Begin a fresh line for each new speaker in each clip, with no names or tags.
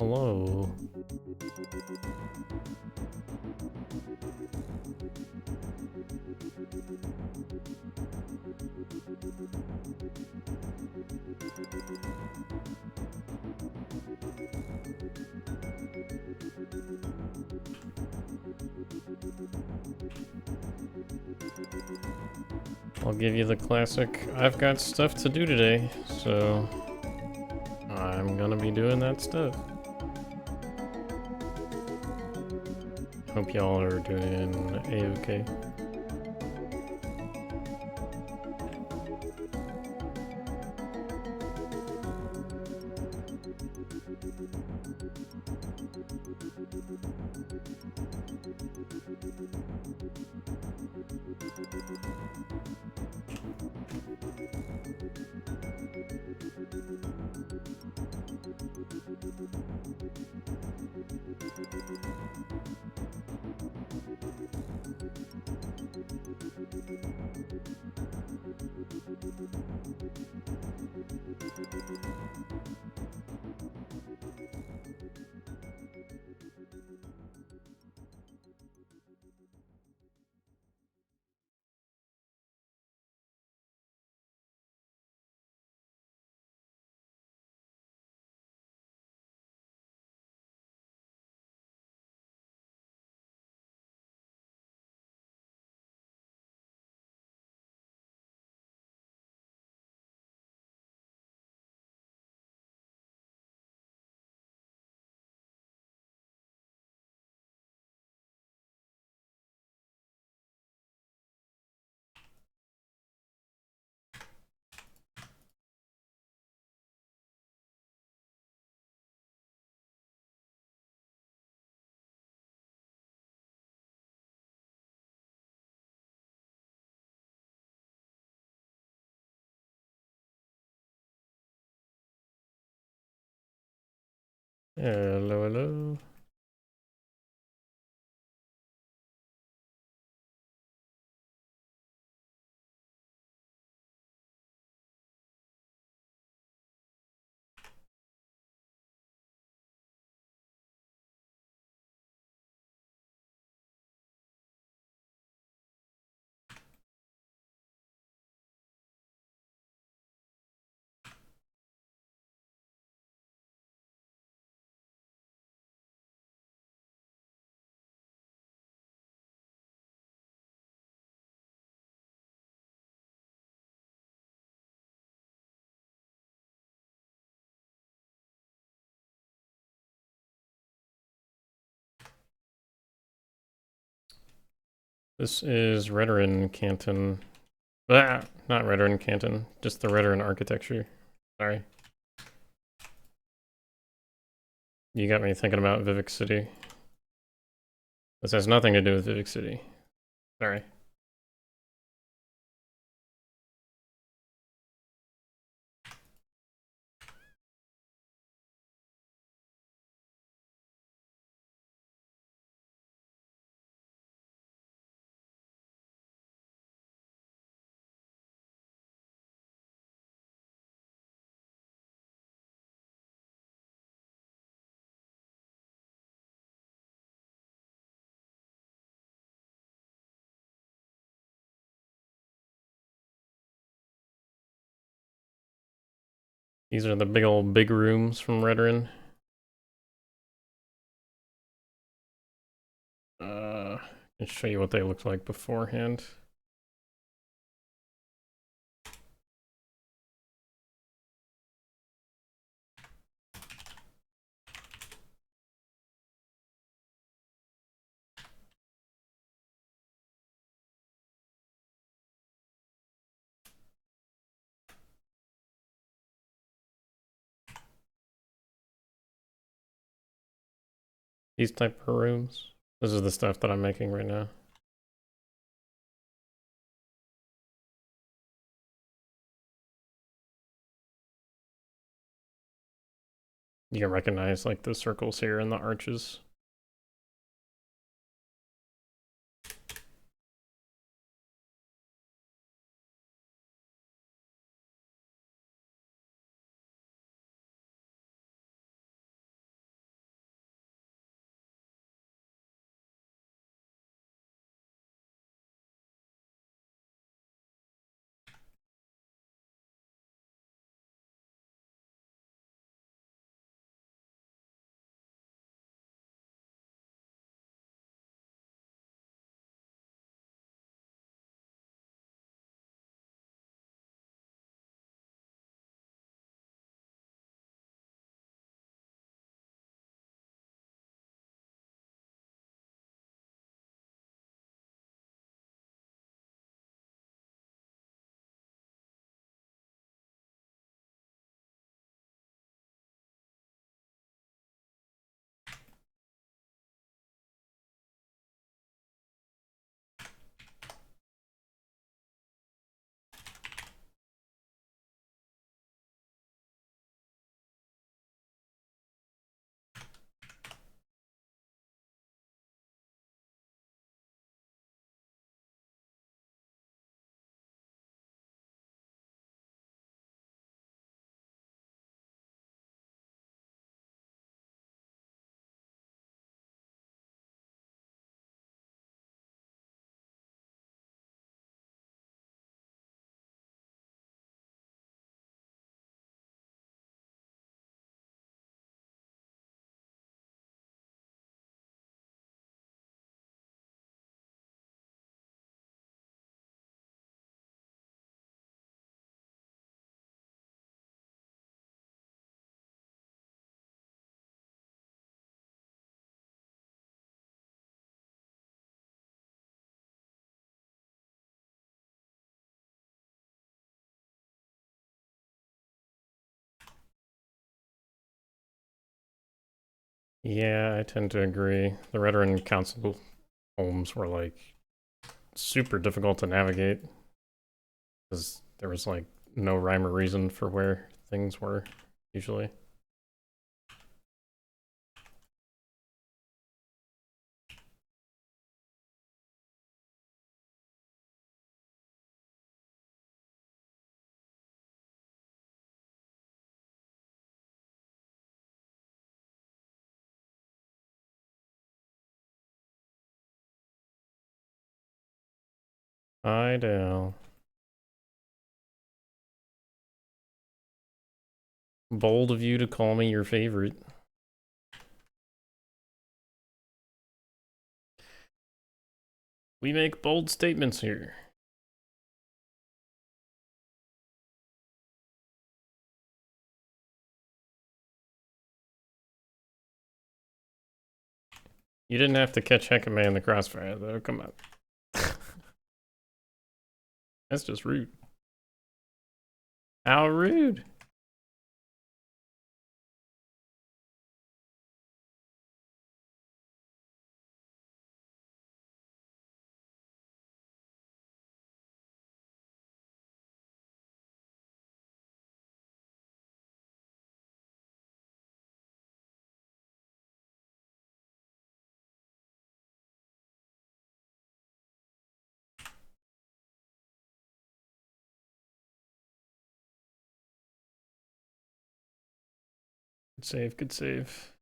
Hello. I'll give you the classic, I've got stuff to do today, so I'm gonna be doing that stuff. Hope y'all are doing A-okay. Hello, hello. This is Redoran Canton. Ah, not Redoran Canton, just the Redoran architecture. Sorry. You got me thinking about Vivek City. This has nothing to do with Vivek City. Sorry. These are the big rooms from Redoran. I'll show you what they looked like beforehand. These type of rooms. This is the stuff that I'm making right now. You can recognize like the circles here and the arches. Yeah, I tend to agree. The Redoran Council homes were like super difficult to navigate because there was like no rhyme or reason for where things were usually. Idle. Bold of you to call me your favorite. We make bold statements here. You didn't have to catch Hekame in the crossfire, though. Come on. That's just rude. How rude. Good save, good save.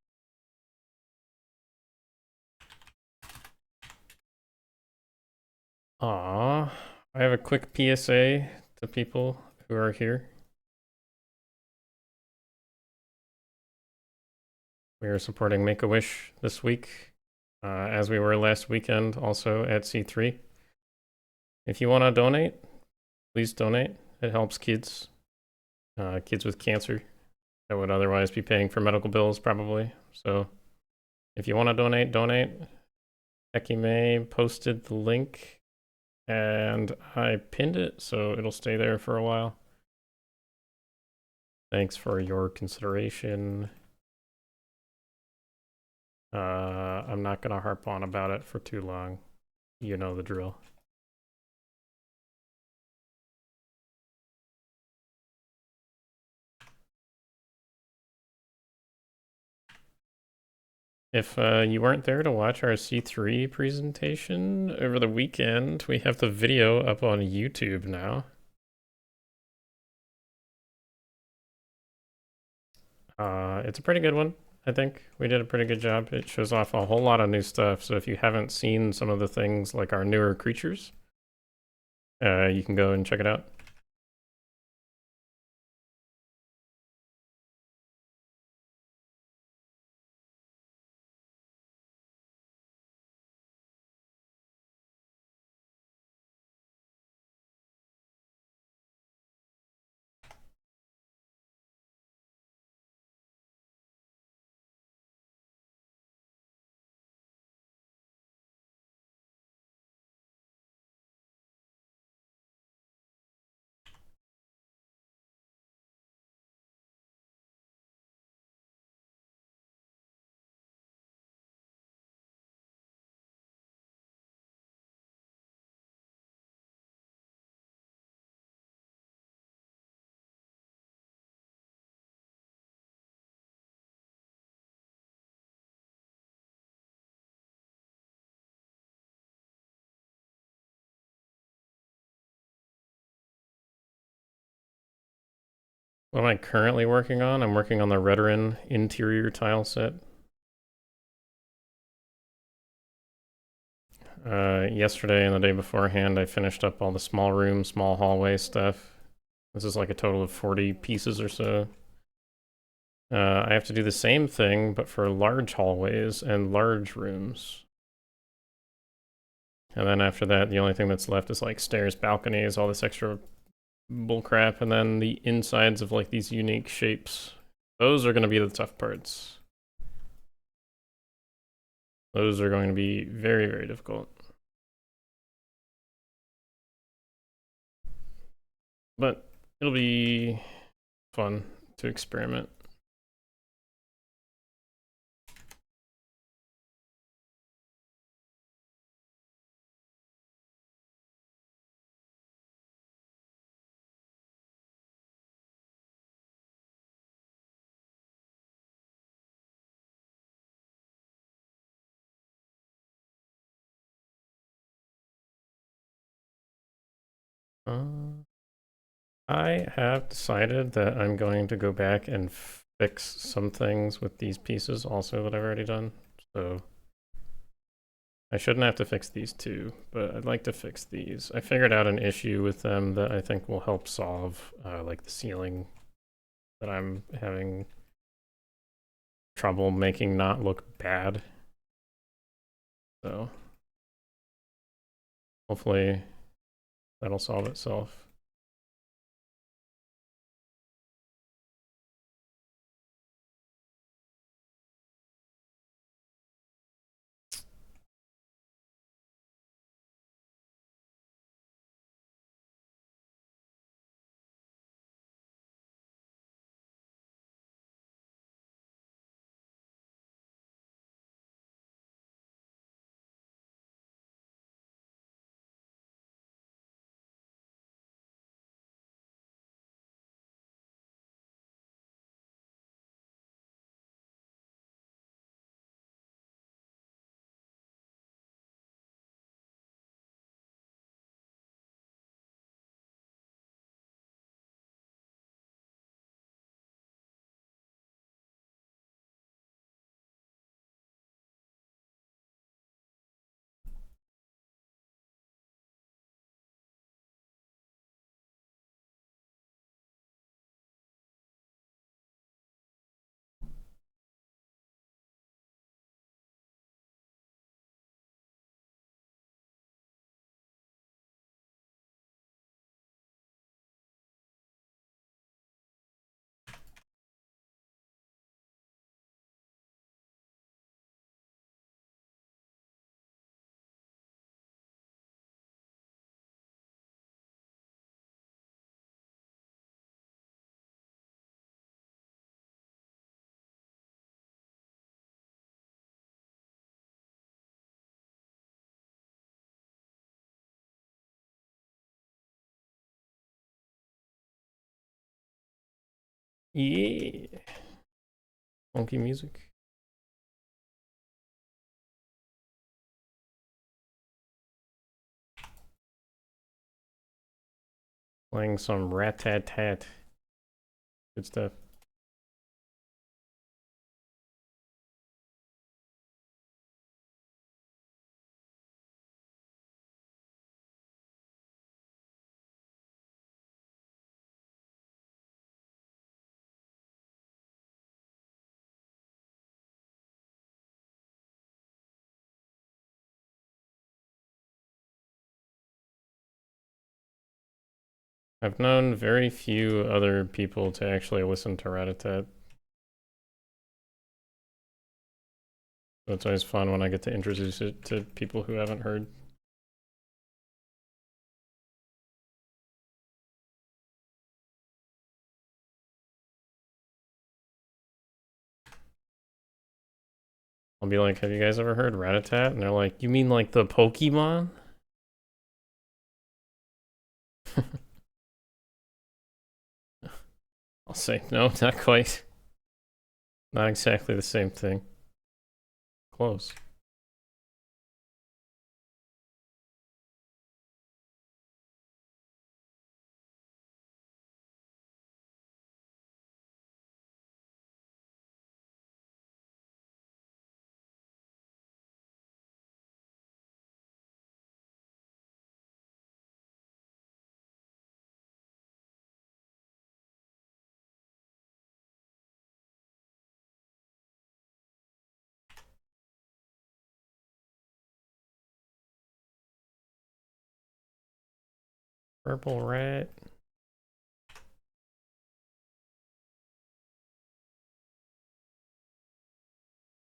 Aww. I have a quick PSA to people who are here. We are supporting Make-A-Wish this week, as we were last weekend also at C3. If you want to donate, please donate. It helps kids. Kids with cancer that would otherwise be paying for medical bills probably. So if you want to donate, donate. Hekime posted the link and I pinned it, so it'll stay there for a while. Thanks for your consideration. I'm not gonna harp on about it for too long. You know the drill. If you weren't there to watch our C3 presentation over the weekend, we have the video up on YouTube now. It's a pretty good one, I think. We did a pretty good job. It shows off a whole lot of new stuff, so if you haven't seen some of the things like our newer creatures, you can go and check it out. What am I currently working on? I'm working on the Redoran interior tile set. Yesterday and the day beforehand, I finished up all the small room, small hallway stuff. This is like a total of 40 pieces or so. I have to do the same thing, but for large hallways and large rooms. And then after that, the only thing that's left is like stairs, balconies, all this extra bullcrap, and then the insides of like these unique shapes. Those are going to be the tough parts. Those are going to be very, very difficult. But it'll be fun to experiment. I have decided that I'm going to go back and fix some things with these pieces also that I've already done. So I shouldn't have to fix these two, but I'd like to fix these. I figured out an issue with them that I think will help solve like the ceiling that I'm having trouble making not look bad. So hopefully that'll solve itself. Yeah. Funky music. Playing some rat-tat-tat. Good stuff. I've known very few other people to actually listen to Rat-a-Tat. So it's always fun when I get to introduce it to people who haven't heard. I'll be like, have you guys ever heard Rat-a-Tat? And they're like, you mean like the Pokemon? I'll say, no, not quite. Not exactly the same thing. Close. Purple rat.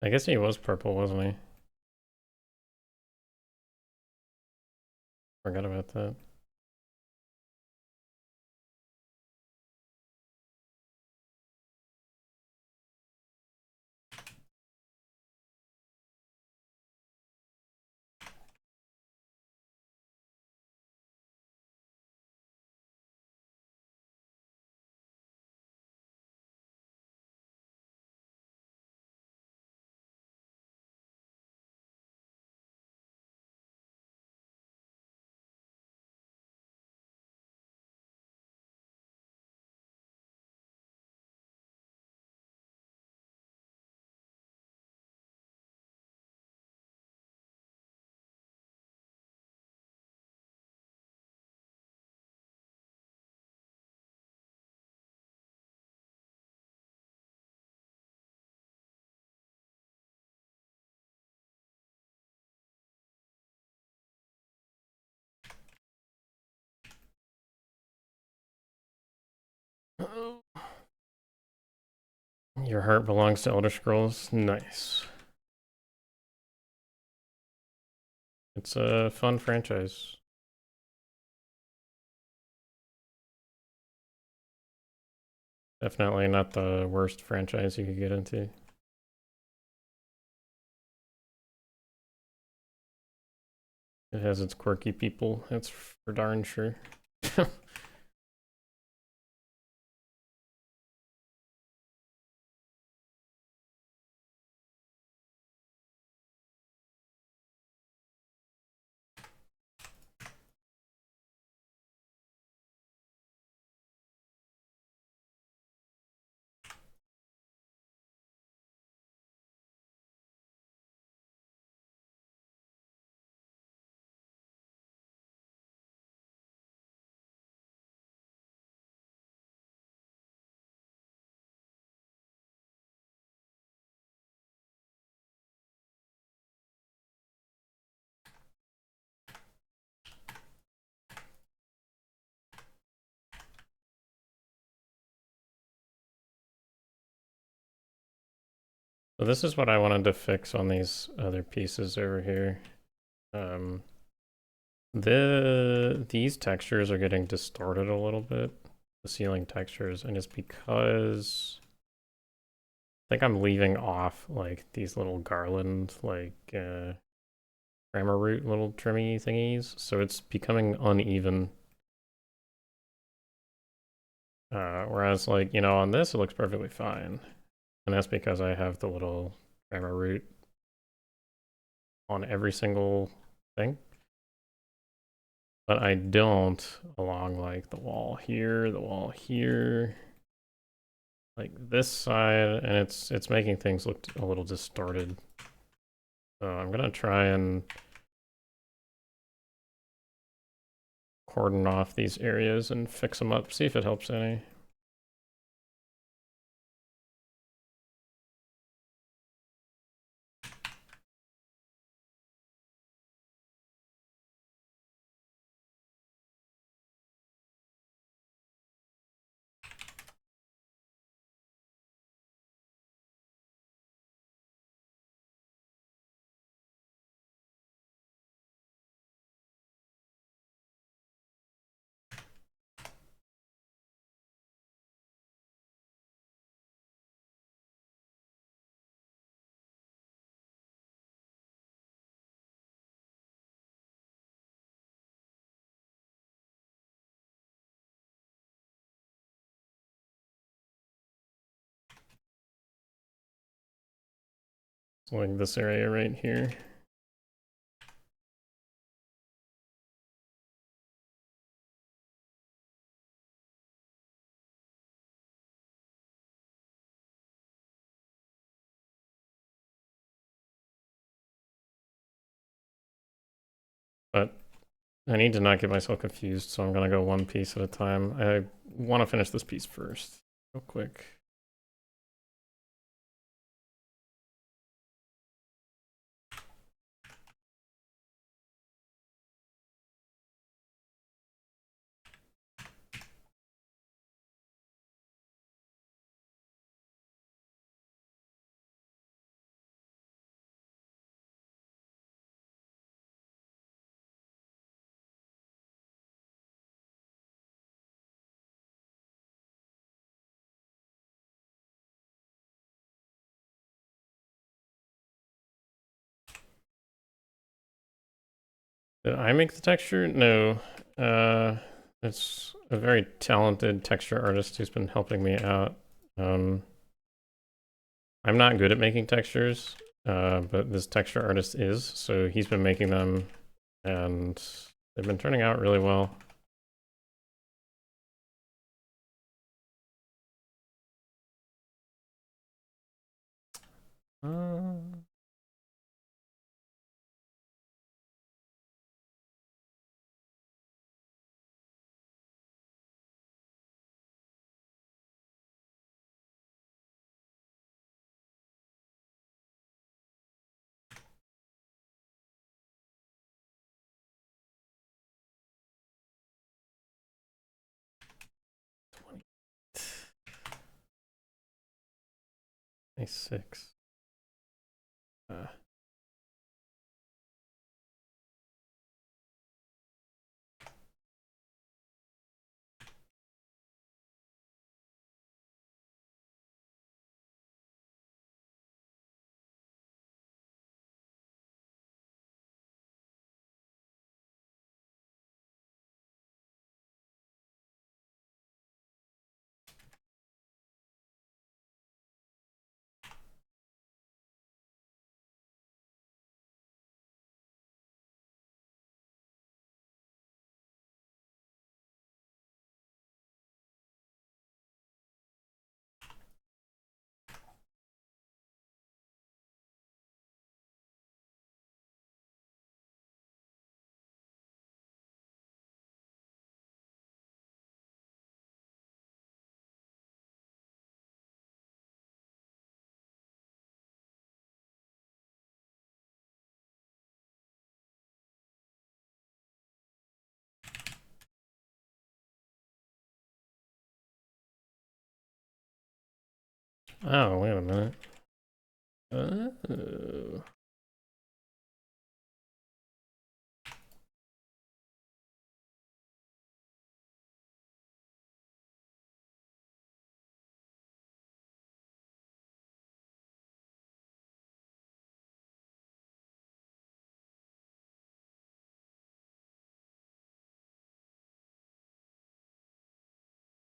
I guess he was purple, wasn't he? Forgot about that. go. Your heart belongs to Elder Scrolls. Nice. It's a fun franchise. Definitely not the worst franchise you could get into. It has its quirky people, that's for darn sure. So this is what I wanted to fix on these other pieces over here. These textures are getting distorted a little bit, the ceiling textures, and it's because I think I'm leaving off like these little garland, like grammar root little trimmy thingies, so it's becoming uneven. Whereas like, you know, on this it looks perfectly fine. And that's because I have the little grammar root on every single thing. But I don't along like the wall here, like this side, and it's making things look a little distorted. So I'm gonna try and cordon off these areas and fix them up, see if it helps any. So like this area right here. But I need to not get myself confused, so I'm gonna go one piece at a time. I want to finish this piece first, real quick. Did I make the texture? No. It's a very talented texture artist who's been helping me out. I'm not good at making textures, but this texture artist is, so he's been making them, and they've been turning out really well. A6. Oh, wait a minute. Oh.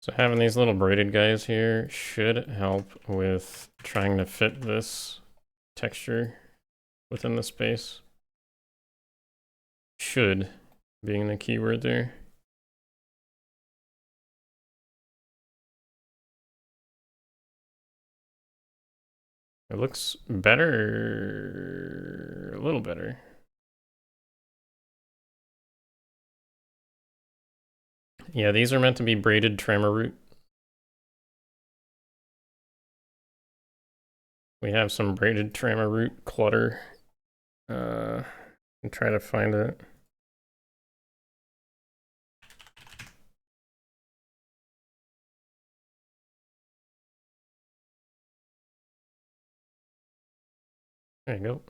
So having these little braided guys here should help with trying to fit this texture within the space. Should being the keyword there. It looks better, a little better. Yeah, these are meant to be braided tremor root. We have some braided tremor root clutter. And try to find it. There you go.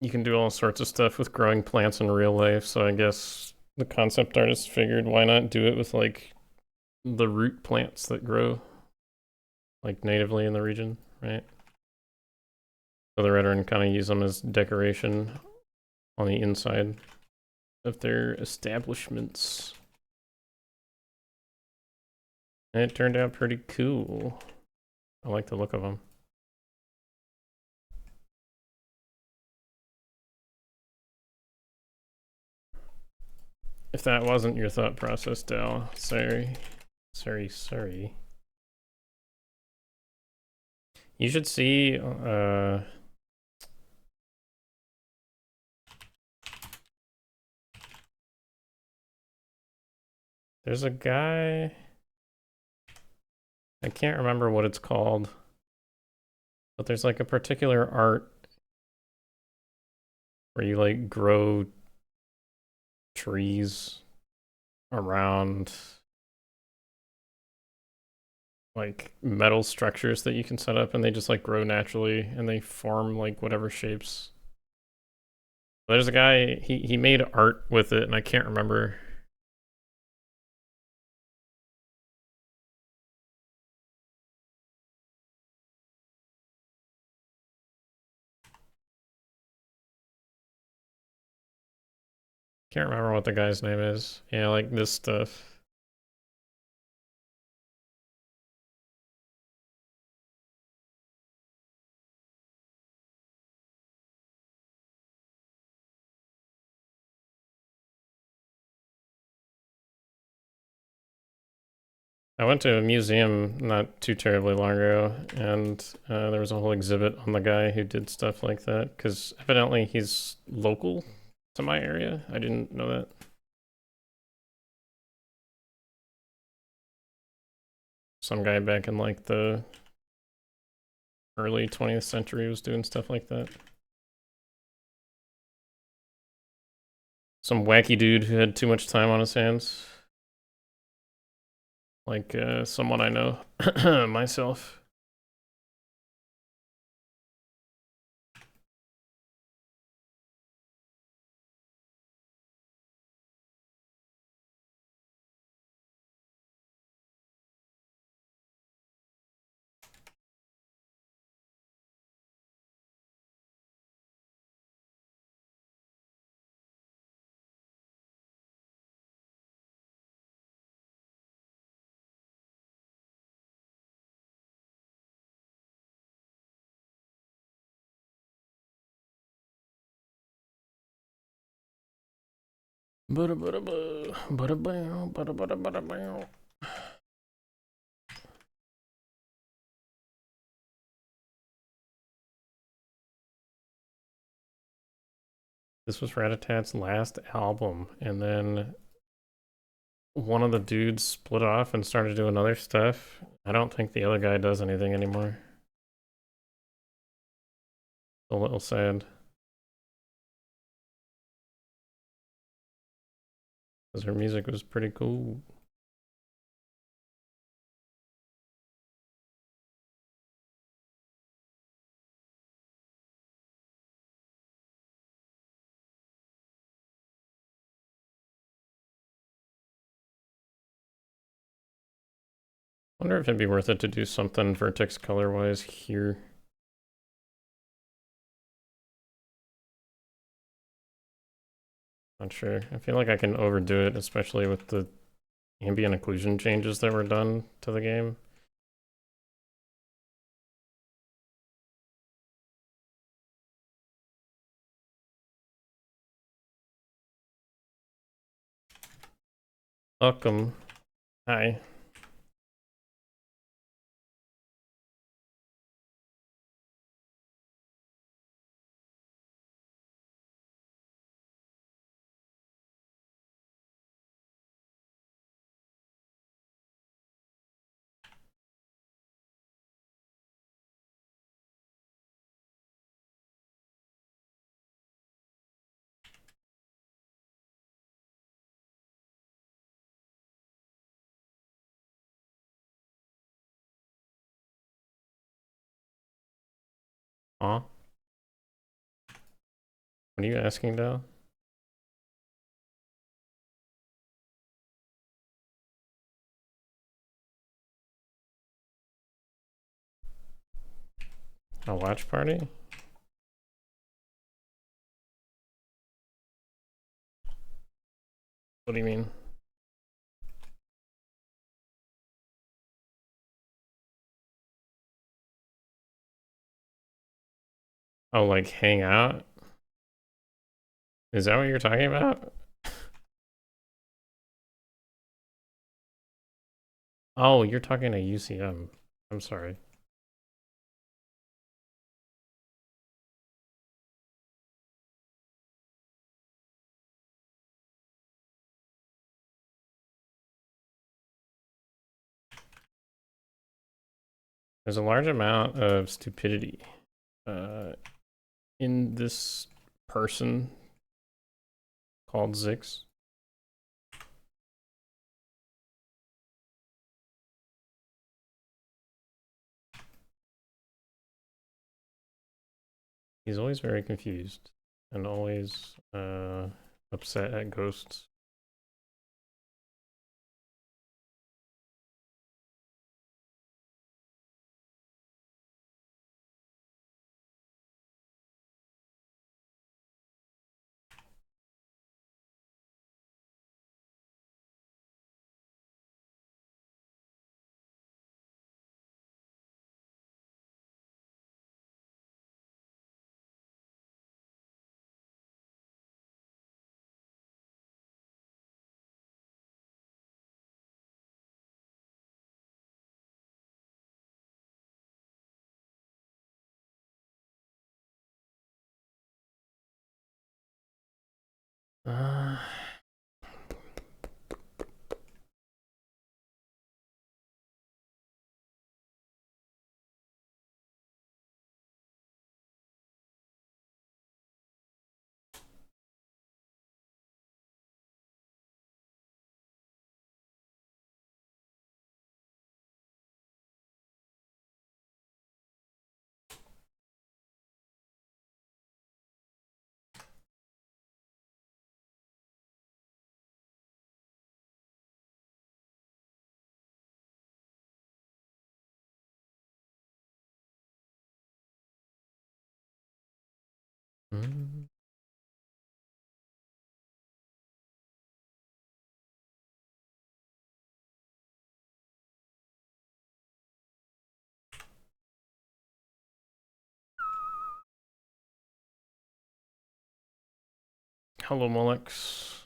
You can do all sorts of stuff with growing plants in real life, so I guess the concept artist figured why not do it with like the root plants that grow like natively in the region, right? So the Redoran kind of use them as decoration on the inside of their establishments. And it turned out pretty cool. I like the look of them. If that wasn't your thought process, Dal, sorry. You should see, there's a guy, I can't remember what it's called, but there's like a particular art where you like grow trees around like metal structures that you can set up and they just like grow naturally and they form like whatever shapes. There's a guy, he made art with it and I can't remember. Can't remember what the guy's name is. Yeah, like this stuff. I went to a museum not too terribly long ago, and there was a whole exhibit on the guy who did stuff like that, because evidently he's local to my area. I didn't know that. Some guy back in like the early 20th century was doing stuff like that. Some wacky dude who had too much time on his hands. like someone I know myself. This was Ratatat's last album, and then one of the dudes split off and started doing other stuff. I don't think the other guy does anything anymore. A little sad. Because her music was pretty cool. Wonder if it'd be worth it to do something vertex color-wise here. Not sure. I feel like I can overdo it, especially with the ambient occlusion changes that were done to the game. Welcome. Hi. Aw. What are you asking, Dal? A watch party? What do you mean? Oh, like hang out? Is that what you're talking about? Oh, you're talking to UCM. I'm sorry. There's a large amount of stupidity in this person called Zix. He's always very confused and always upset at ghosts. Uh, Mm. Hello, Molex.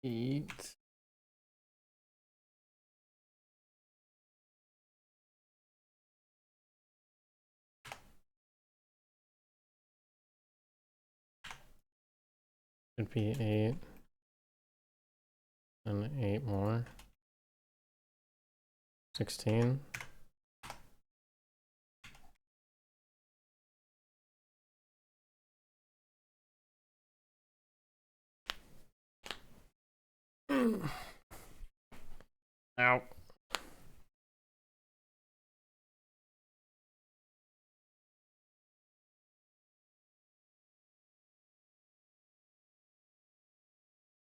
Eat. Should be 8. And 8 more. 16. Ow.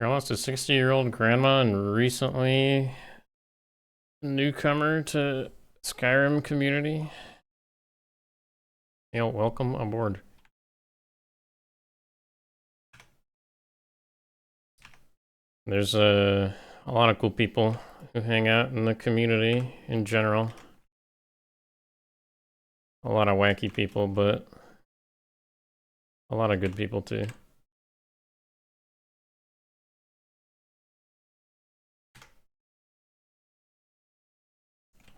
I lost a 60-year-old grandma and recently newcomer to Skyrim community. Hail, welcome aboard. There's a lot of cool people who hang out in the community in general. A lot of wacky people, but a lot of good people too.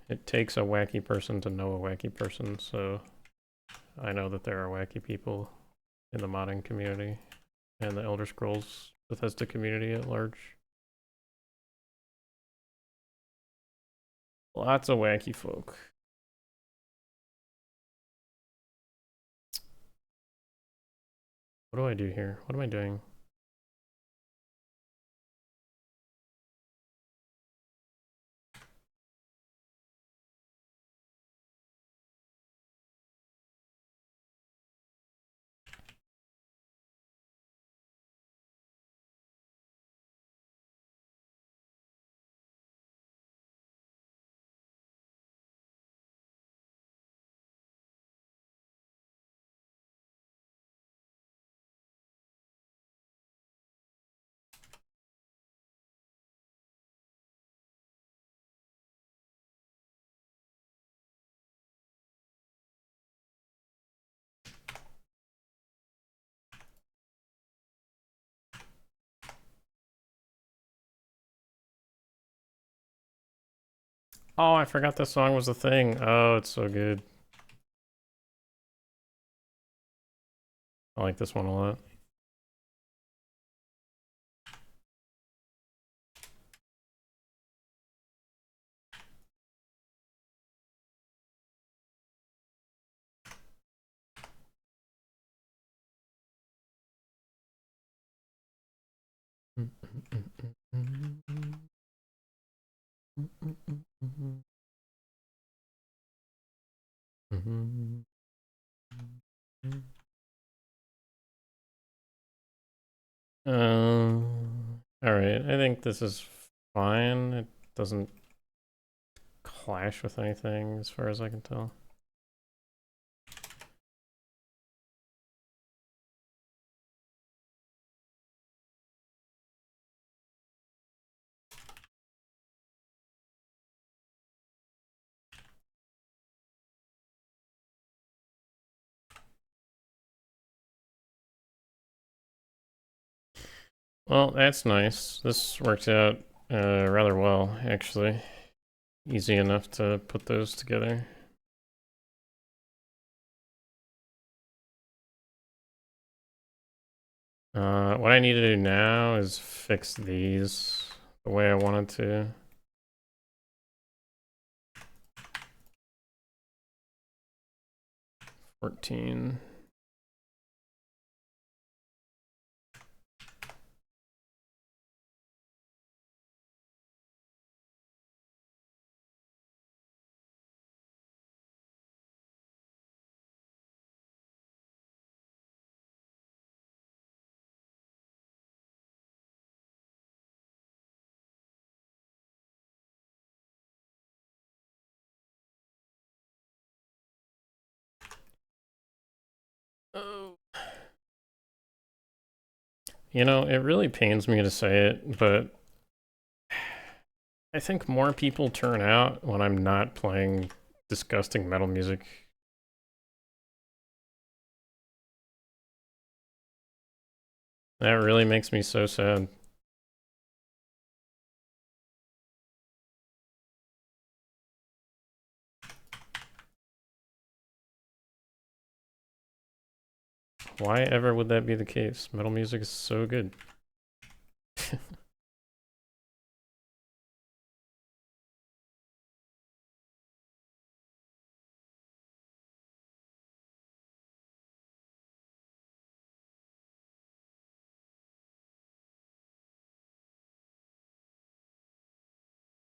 It takes a wacky person to know a wacky person, so I know that there are wacky people in the modding community and the Elder Scrolls Bethesda community at large. Lots of wacky folk. What do I do here? What am I doing? Oh, I forgot this song was a thing. Oh, it's so good. I like this one a lot. Alright, I think this is fine. It doesn't clash with anything as far as I can tell. Well, that's nice. This worked out rather well, actually. Easy enough to put those together. What I need to do now is fix these the way I wanted to. $14. Oh. You know, it really pains me to say it, but I think more people turn out when I'm not playing disgusting metal music. That really makes me so sad. Why ever would that be the case? Metal music is so good.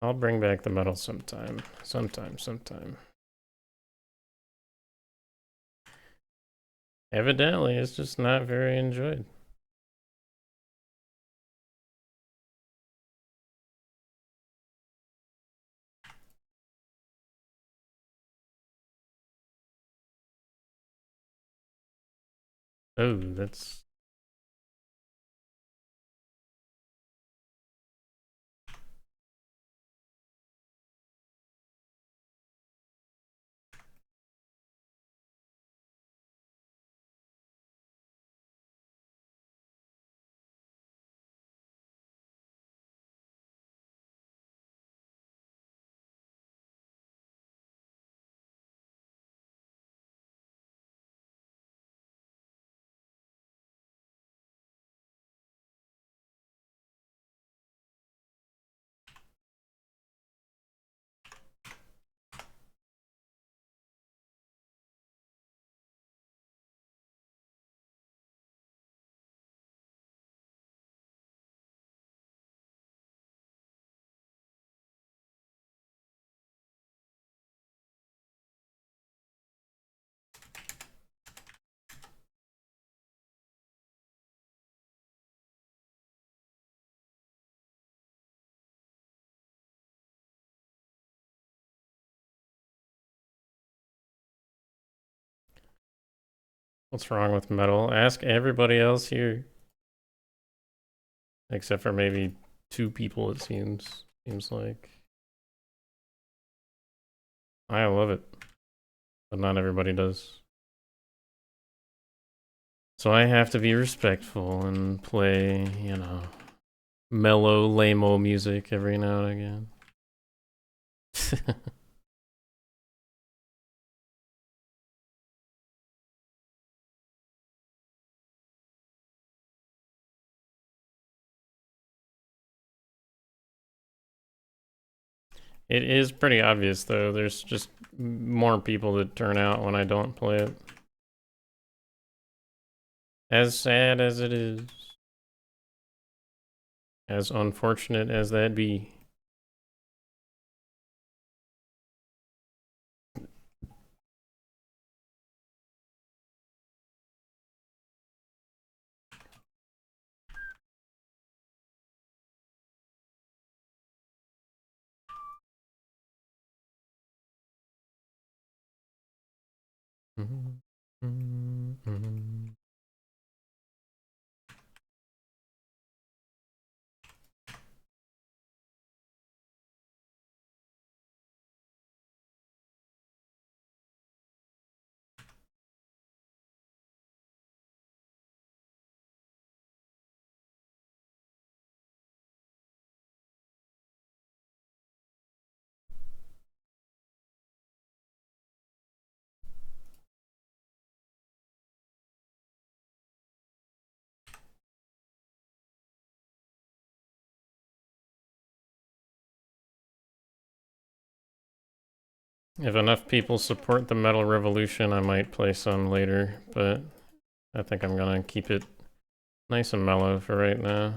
I'll bring back the metal sometime. Sometime. Evidently, it's just not very enjoyed. Oh, that's... What's wrong with metal? Ask everybody else here. Except for maybe 2 people, it seems. Seems like. I love it. But not everybody does. So I have to be respectful and play, you know, mellow, lame-o music every now and again. It is pretty obvious, though. There's just more people that turn out when I don't play it. As sad as it is. As unfortunate as that be. If enough people support the Metal Revolution, I might play some later, but I think I'm gonna keep it nice and mellow for right now.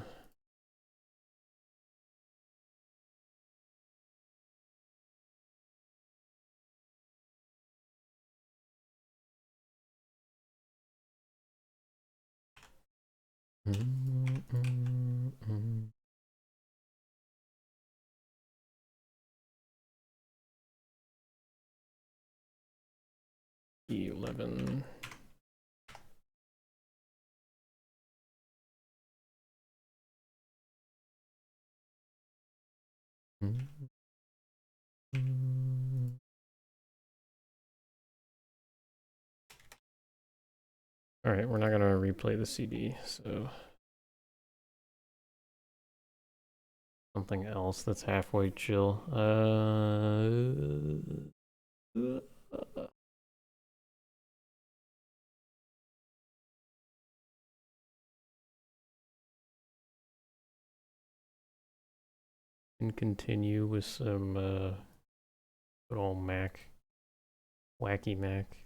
E11. All right, we're not gonna replay the CD, so something else that's halfway chill. And continue with some good old Mac, wacky Mac.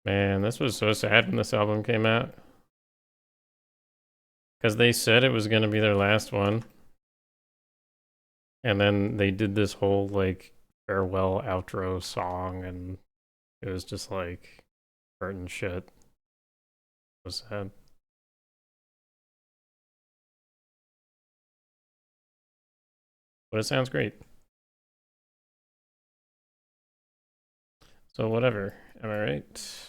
Man, this was so sad when this album came out. Because they said it was going to be their last one. And then they did this whole, like, farewell outro song, and it was just, like, hurting shit. It was sad. But it sounds great. So whatever. Am I right?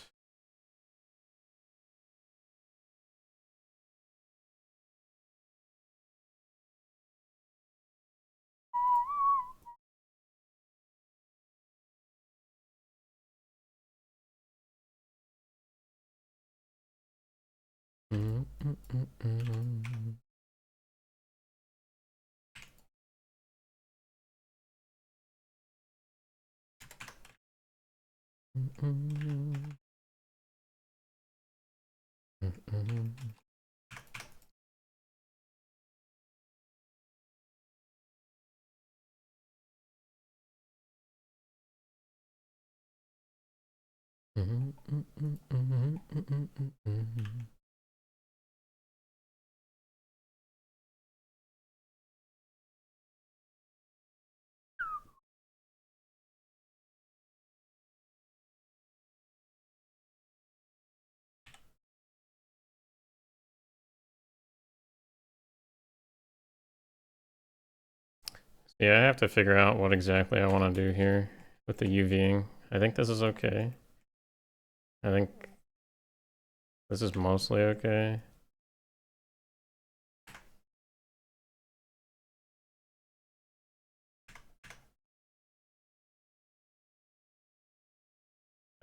Yeah, I have to figure out what exactly I want to do here with the UVing. I think this is okay. I think this is mostly okay.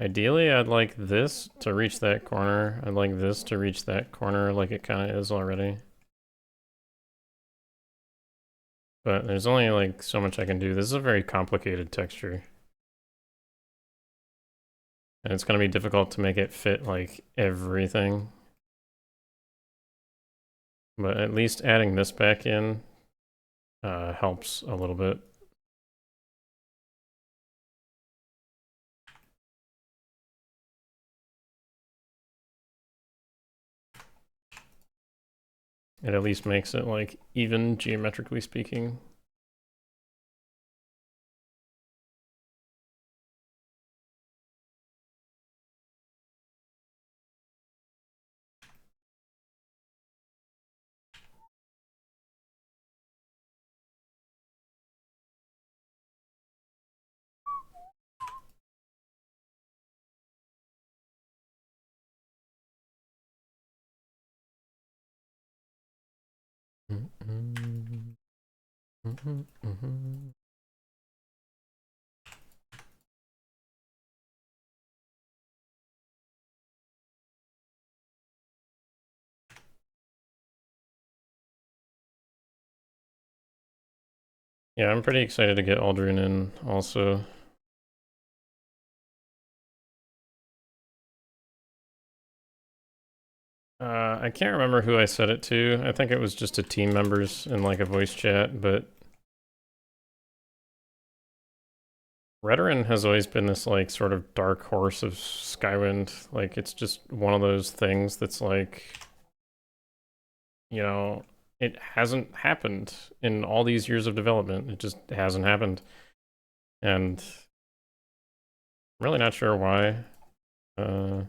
Ideally, I'd like this to reach that corner. I'd like this to reach that corner like it kind of is already. But there's only like so much I can do. This is a very complicated texture. And it's going to be difficult to make it fit like everything. But at least adding this back in helps a little bit. It at least makes it like even geometrically speaking. Yeah, I'm pretty excited to get Aldrin in also. I can't remember who I said it to. I think it was just to team members in like a voice chat, but Redoran has always been this like sort of dark horse of Skywind. Like it's just one of those things that's like, you know, it hasn't happened in all these years of development. It just hasn't happened. And I'm really not sure why. Because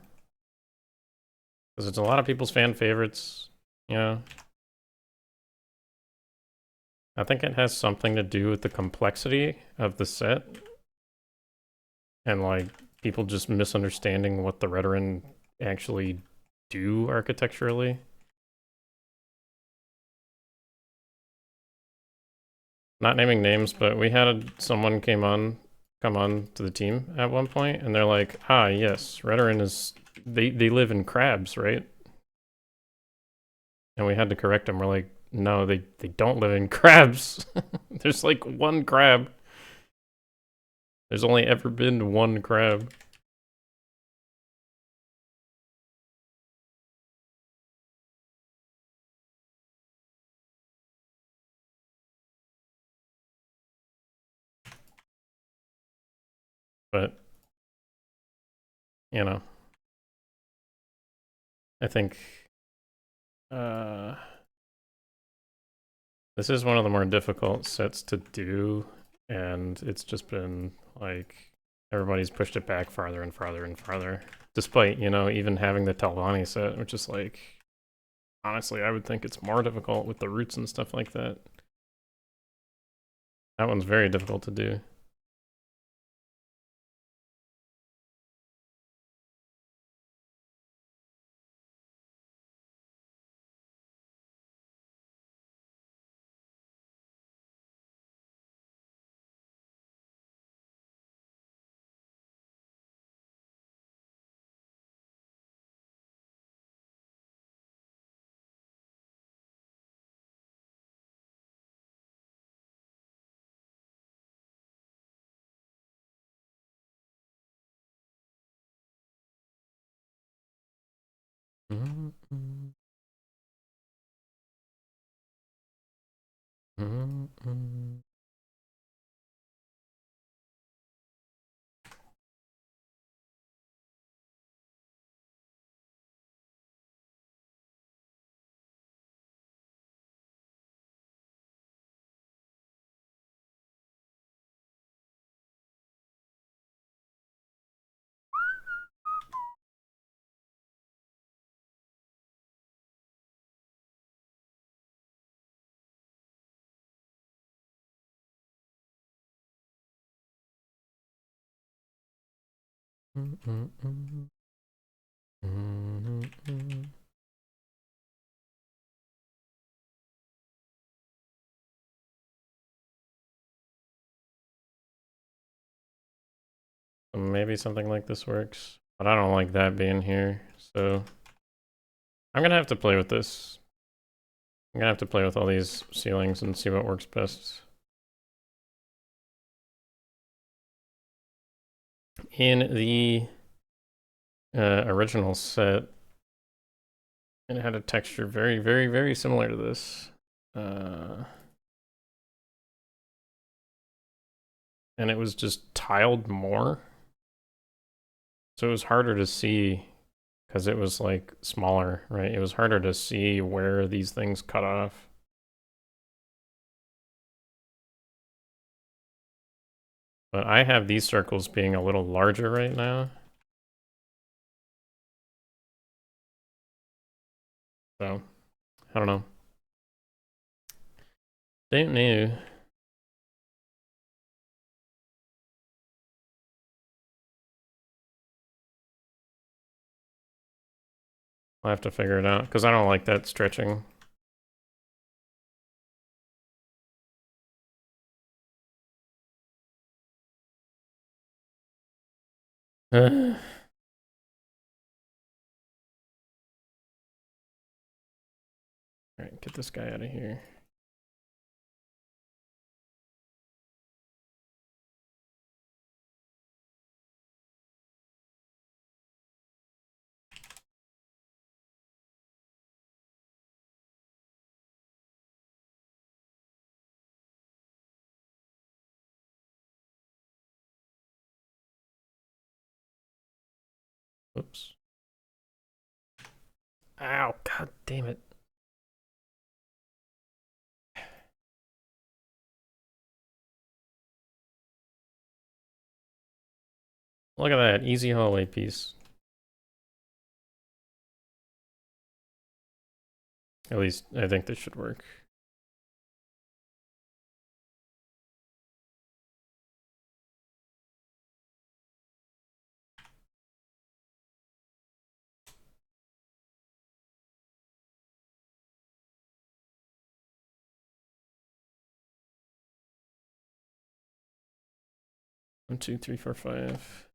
it's a lot of people's fan favorites, you know. I think it has something to do with the complexity of the set and like people just misunderstanding what the Redoran actually do architecturally. Not naming names, but we had someone come on to the team at one point, and they're like, "Ah, yes, Redoran is they live in crabs, right?" And we had to correct them. We're like, "No, they don't live in crabs. There's like one crab. There's only ever been one crab." But you know, I think uh, this is one of the more difficult sets to do, and it's just been like everybody's pushed it back farther and farther and farther, despite, you know, even having the Talvani set, which is like, honestly, I would think it's more difficult with the roots and stuff like that. That one's very difficult to do. Maybe something like this works, but I don't like that being here, so I'm gonna have to play with this. I'm gonna have to play with all these ceilings and see what works best. In the original set, it had a texture very, very, very similar to this. And it was just tiled more. So it was harder to see because it was like smaller, right? It was harder to see where these things cut off. But I have these circles being a little larger right now. So, I don't know. Don't know. I'll have to figure it out because I don't like that stretching. Alright, get this guy out of here. Oops. Ow, god damn it. Look at that, easy hallway piece. At least, I think this should work. One, two, three, four, five.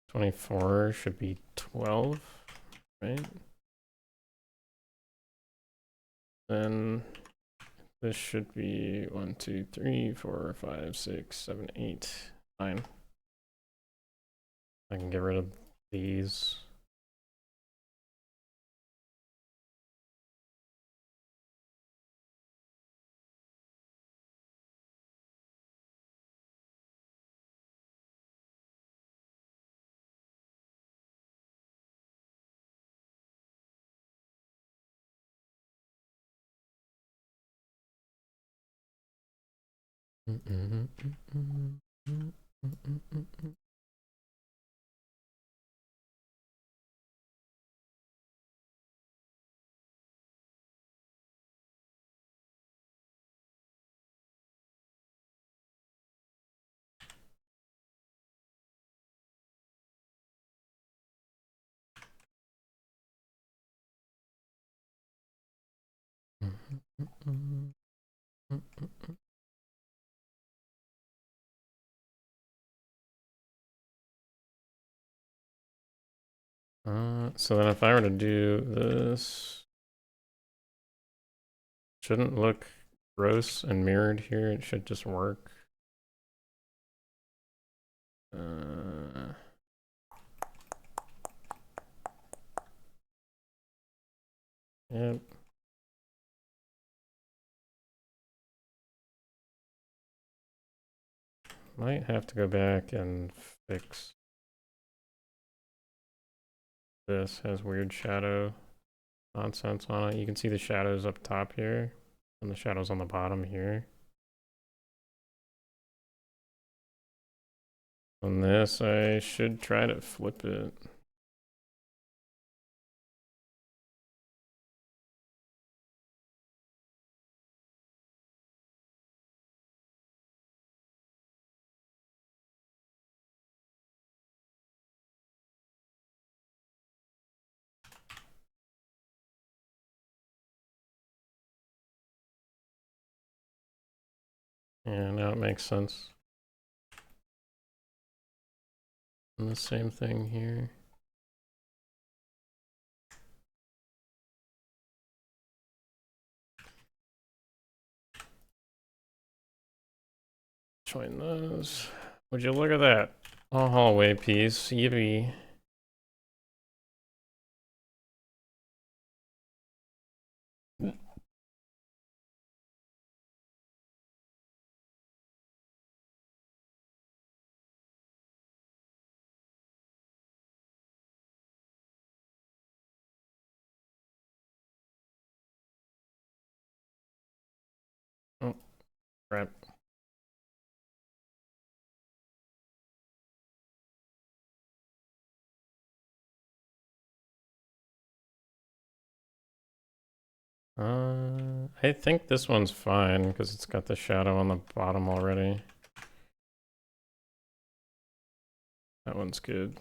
24 should be 12, right? Then this should be 1, 2, 3, 4, 5, 6, 7, 8, 9. I can get rid of these. So then if I were to do this, shouldn't look gross and mirrored here, it should just work. Yep. Might have to go back and fix this. Has weird shadow nonsense on it. You can see the shadows up top here and the shadows on the bottom here. On this, I should try to flip it. Yeah, now it makes sense. And the same thing here. Join those. Would you look at that? A hallway piece, yippee. Oh, crap. I think this one's fine because it's got the shadow on the bottom already. That one's good.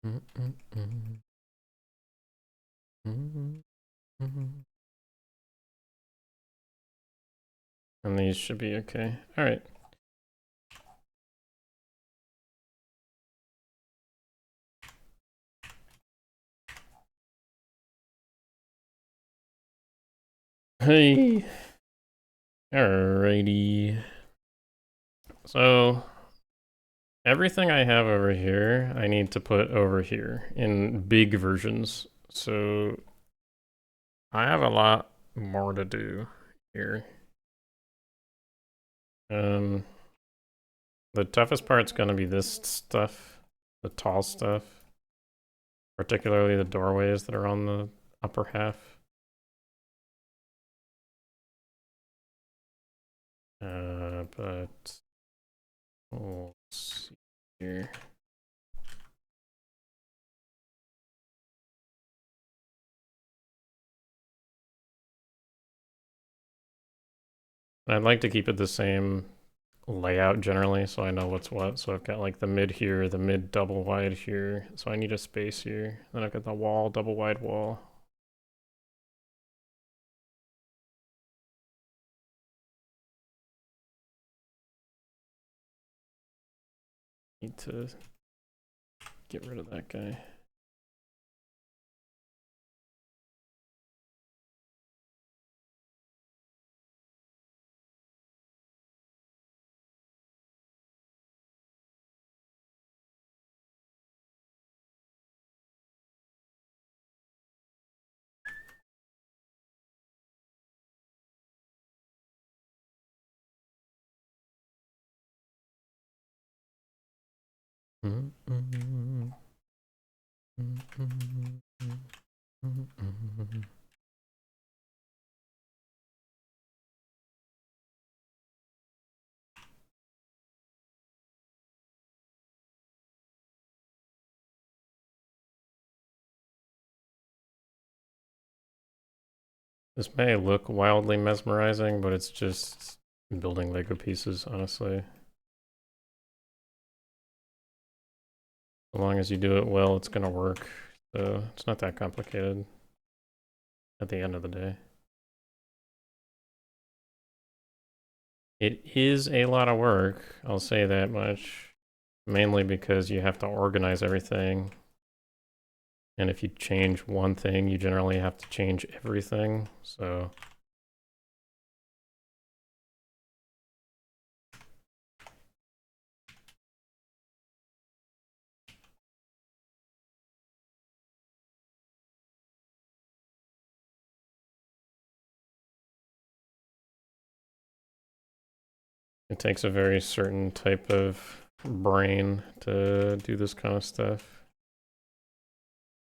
And these should be okay. All right. Hey. Alrighty. So everything I have over here, I need to put over here in big versions. So I have a lot more to do here. The toughest part's gonna be this stuff, the tall stuff, particularly the doorways that are on the upper half. But we'll see here. I'd like to keep it the same layout generally, so I know what's what. So I've got like the mid here, the mid double wide here. So I need a space here. Then I've got the wall, double wide wall. Need to get rid of that guy. This may look wildly mesmerizing, but it's just building Lego pieces, honestly. As long as you do it well, it's gonna work. So it's not that complicated at the end of the day. It is a lot of work, I'll say that much. Mainly because you have to organize everything. And if you change one thing, you generally have to change everything. So it takes a very certain type of brain to do this kind of stuff.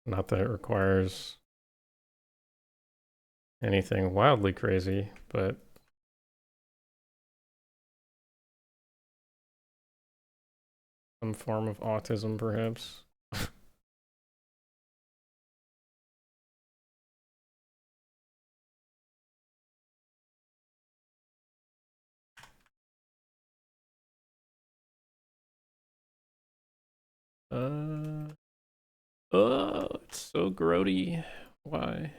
Not that it requires anything wildly crazy, but some form of autism, perhaps. Oh, it's so grody. Why?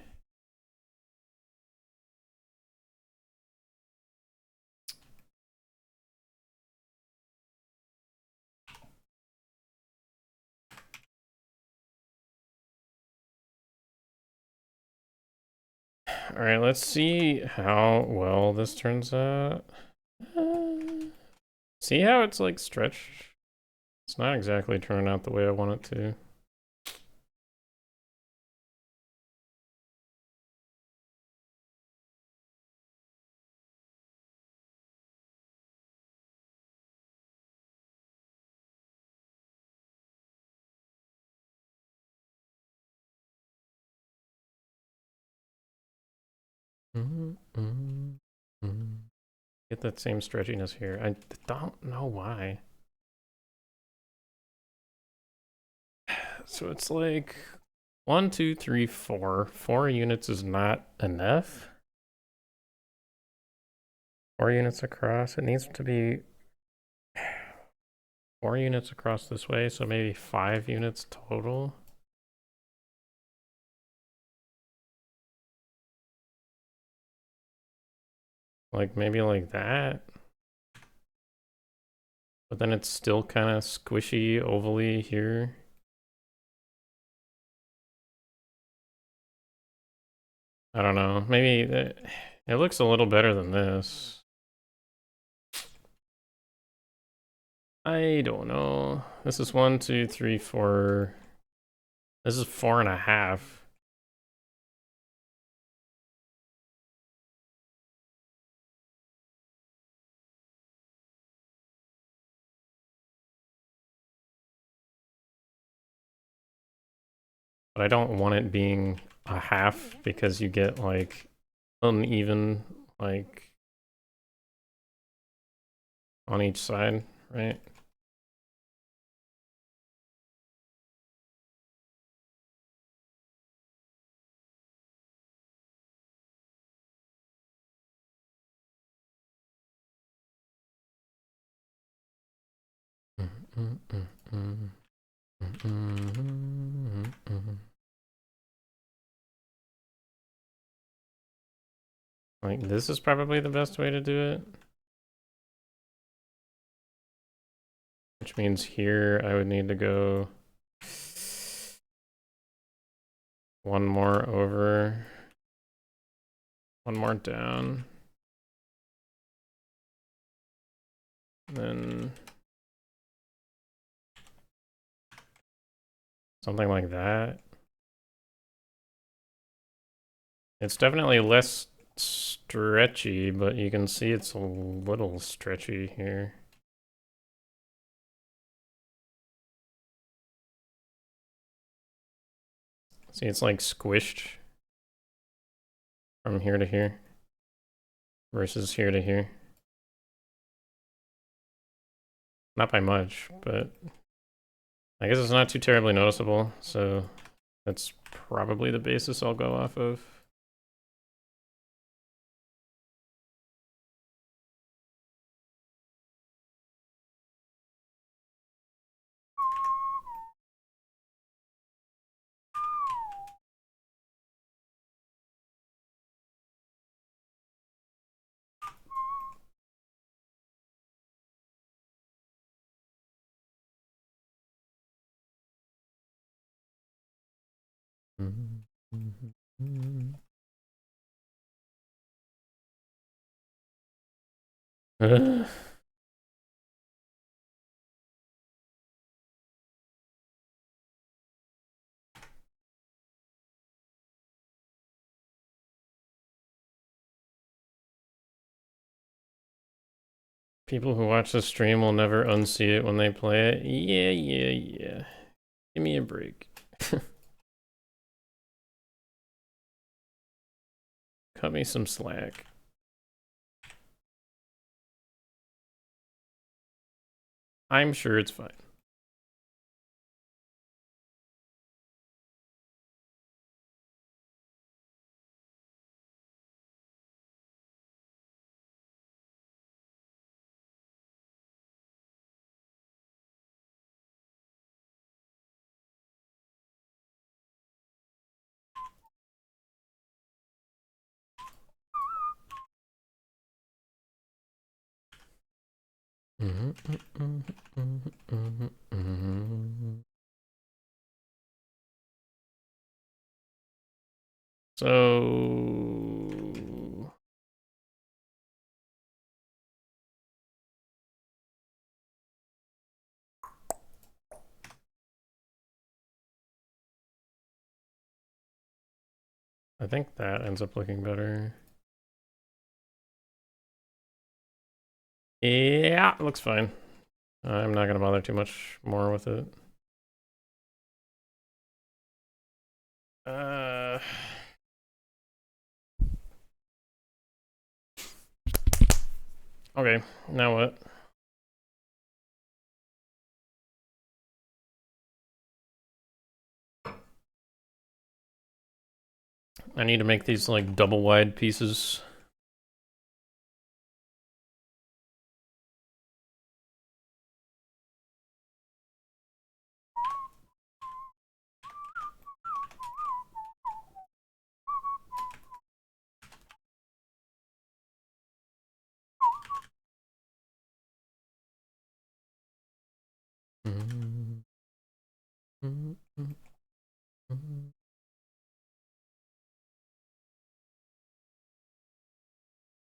All right, let's see how well this turns out. See how it's like stretched? It's not exactly turning out the way I want it to. Get that same stretchiness here. I don't know why. So it's like 1, 2, 3, 4. 4 units is not enough. 4 units across. It needs to be 4 units across this way, so maybe 5 units total. Like maybe like that. But then it's still kind of squishy, ovally here. I don't know. Maybe it looks a little better than this. I don't know. This is 1, 2, 3, 4. This is 4.5. But I don't want it being a half because you get like uneven like on each side, right? Like this is probably the best way to do it. Which means here I would need to go 1 more over, 1 more down. Then something like that. It's definitely less stretchy, but you can see it's a little stretchy here. See, it's like squished from here to here versus here to here. Not by much, but I guess it's not too terribly noticeable, so that's probably the basis I'll go off of. People who watch the stream will never unsee it when they play it. Yeah. Give me a break. Cut me some slack. I'm sure it's fine. So I think that ends up looking better. Yeah, it looks fine. I'm not gonna bother too much more with it. Okay, now what? I need to make these like double wide pieces.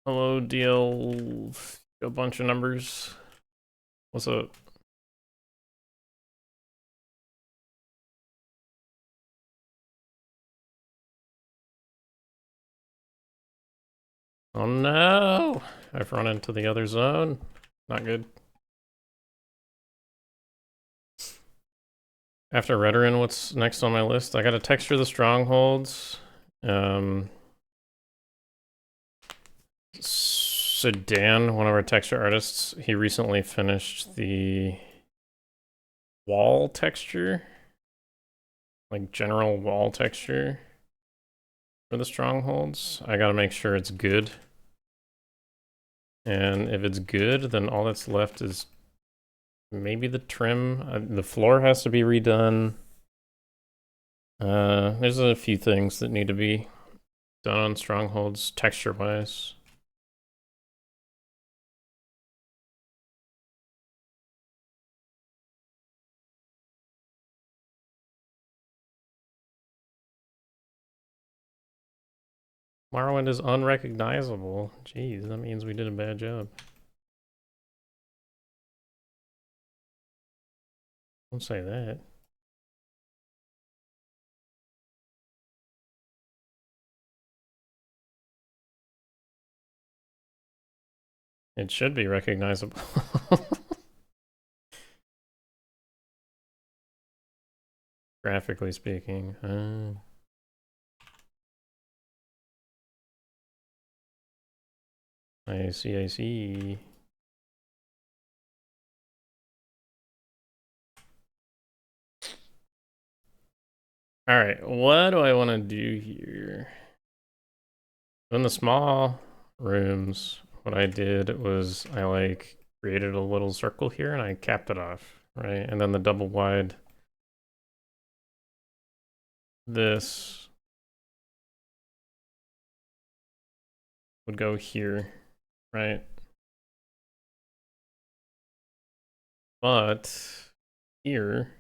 Hello, DL. A bunch of numbers. What's up? Oh no! I've run into the other zone. Not good. After Redoran, what's next on my list? I gotta texture the strongholds. Sedan, one of our texture artists, he recently finished the wall texture. Like general wall texture for the strongholds. I gotta make sure it's good. And if it's good, then all that's left is maybe the trim. The floor has to be redone. There's a few things that need to be done on strongholds texture-wise. Morrowind is unrecognizable. Jeez, that means we did a bad job. Don't say that. It should be recognizable. Graphically speaking. I see, I see. Alright, what do I want to do here? In the small rooms, what I did was I like created a little circle here and I capped it off, right? And then the double wide, this would go here, right? But here,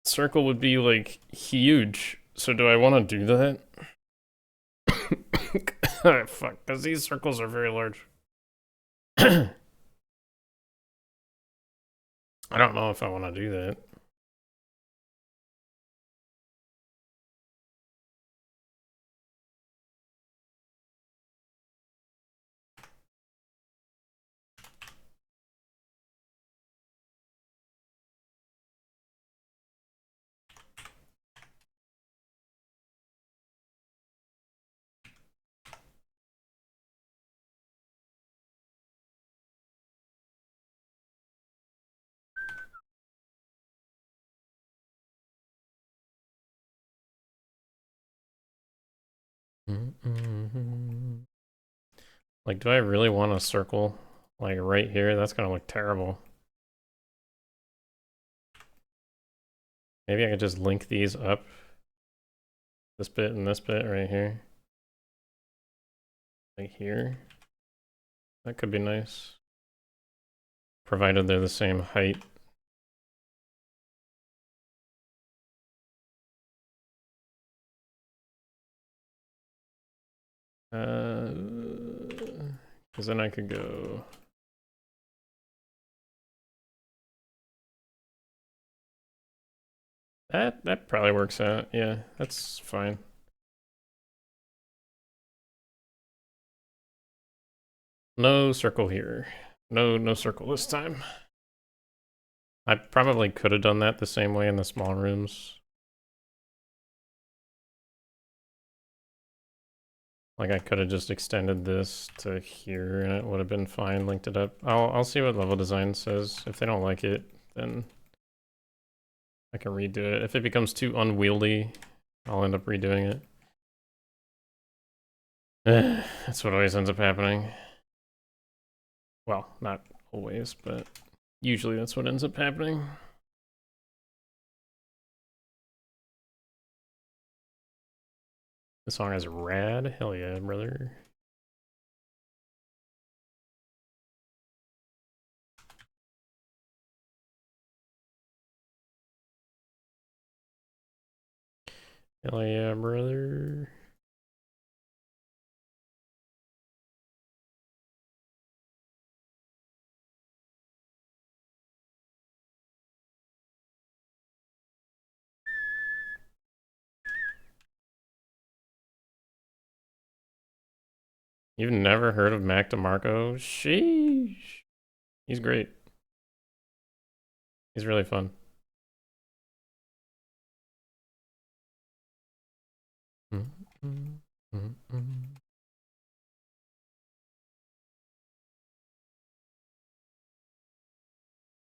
circle would be like huge. So do I want to do that? Fuck, because these circles are very large. I don't know if I want to do that. Like, do I really want a circle like right here? That's gonna look terrible. Maybe I could just link these up. This bit and this bit right here. Like here. That could be nice. Provided they're the same height. Because then I could go... That probably works out. Yeah, that's fine. No circle here. No circle this time. I probably could have done that the same way in the small rooms. Like I could have just extended this to here and it would have been fine, linked it up. I'll see what level design says. If they don't like it, then I can redo it. If it becomes too unwieldy, I'll end up redoing it. That's what always ends up happening. Well, not always, but usually that's what ends up happening. The song is rad. Hell yeah, brother. Hell yeah, brother. You've never heard of Mac DeMarco? Sheesh. He's great. He's really fun.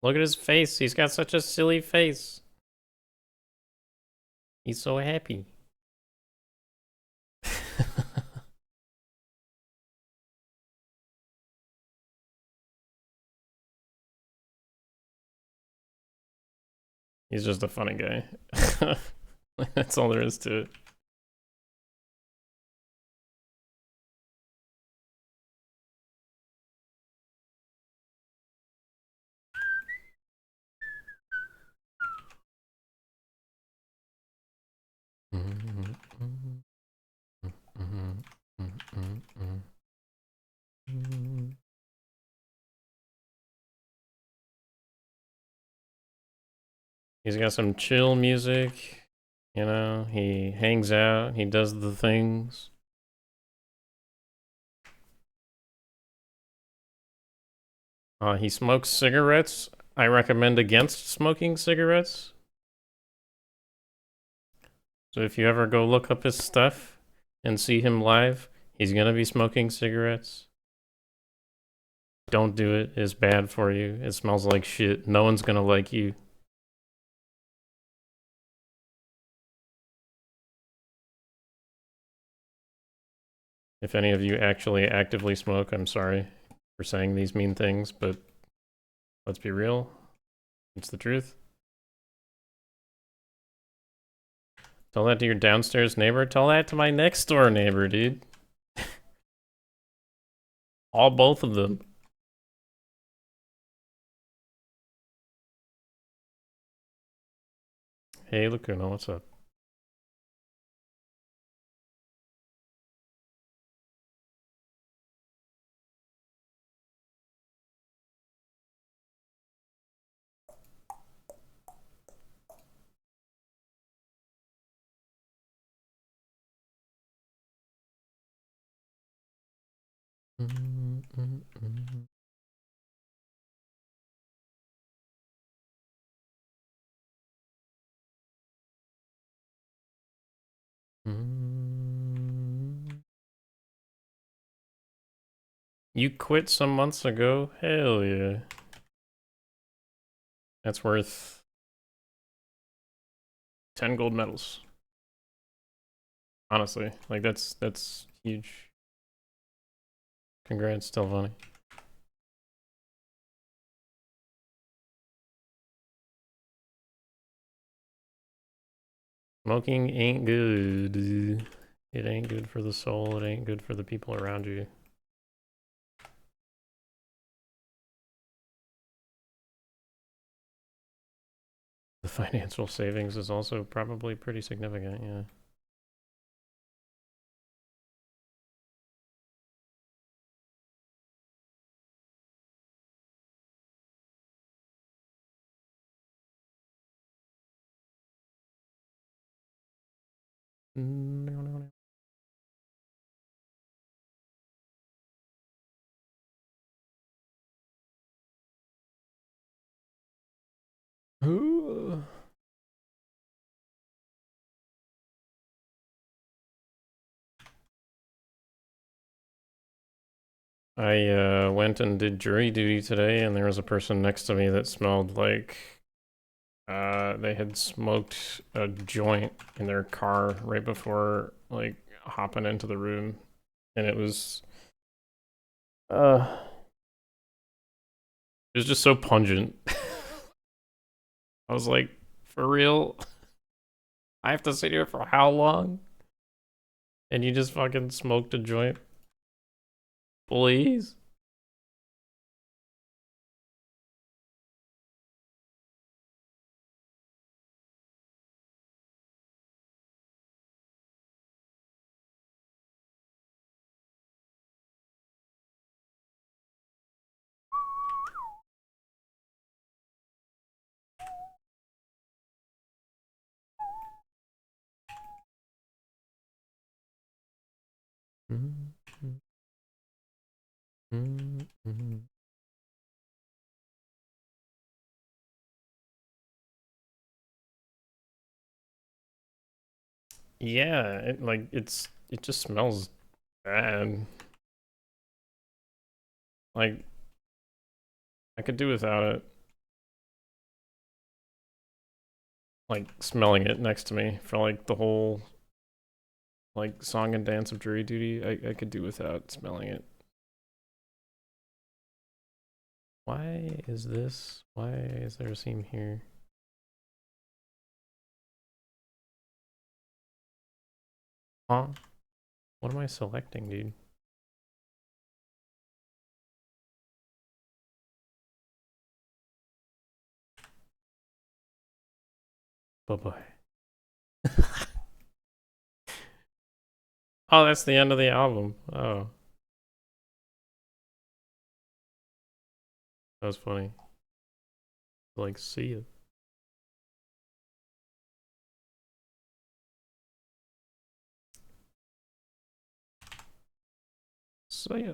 Look at his face. He's got such a silly face. He's so happy. He's just a funny guy. That's all there is to it. He's got some chill music, you know, he hangs out, he does the things. He smokes cigarettes. I recommend against smoking cigarettes. So if you ever go look up his stuff and see him live, he's gonna be smoking cigarettes. Don't do it. It's bad for you. It smells like shit. No one's gonna like you. If any of you actually actively smoke, I'm sorry for saying these mean things, but let's be real. It's the truth. Tell that to your downstairs neighbor. Tell that to my next door neighbor, dude. Both of them. Hey, Lacuna, what's up? You quit some months ago? Hell yeah. That's worth 10 gold medals. Honestly, like that's huge. Congrats, Telvani. Smoking ain't good. It ain't good for the soul. It ain't good for the people around you. The financial savings is also probably pretty significant, yeah. I went and did jury duty today, and there was a person next to me that smelled like they had smoked a joint in their car right before like hopping into the room, and it was just so pungent. I was like, for real? I have to sit here for how long? And you just fucking smoked a joint? Please? Yeah, it just smells bad. Like I could do without it. Like smelling it next to me for like the whole like song and dance of jury duty. I could do without smelling it. Why is this? Why is there a seam here? Huh? What am I selecting, dude? Bye-bye. Oh, that's the end of the album. Oh, that was funny. Like, see ya. See ya.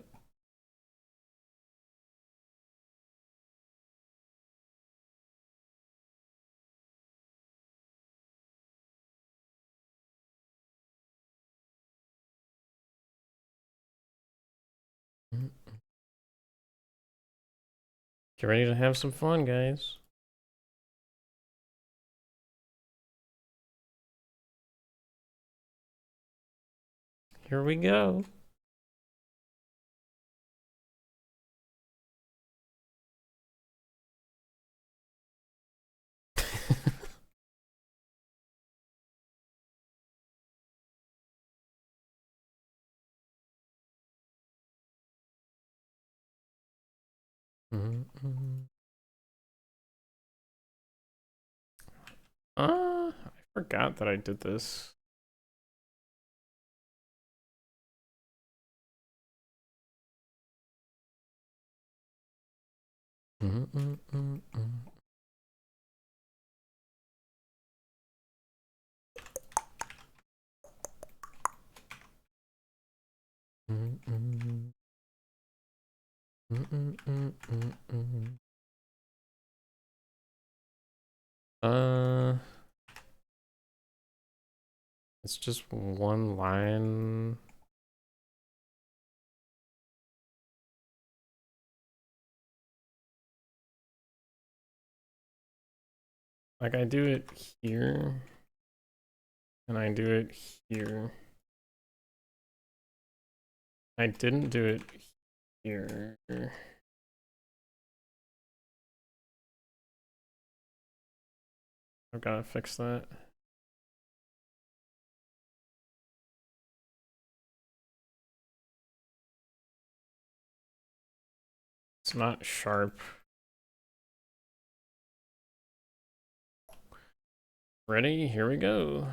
Get ready to have some fun, guys. Here we go. I forgot that I did this. Uh, it's just one line. Like I do it here, and I do it here. I didn't do it here. I've got to fix that. It's not sharp. Ready? Here we go.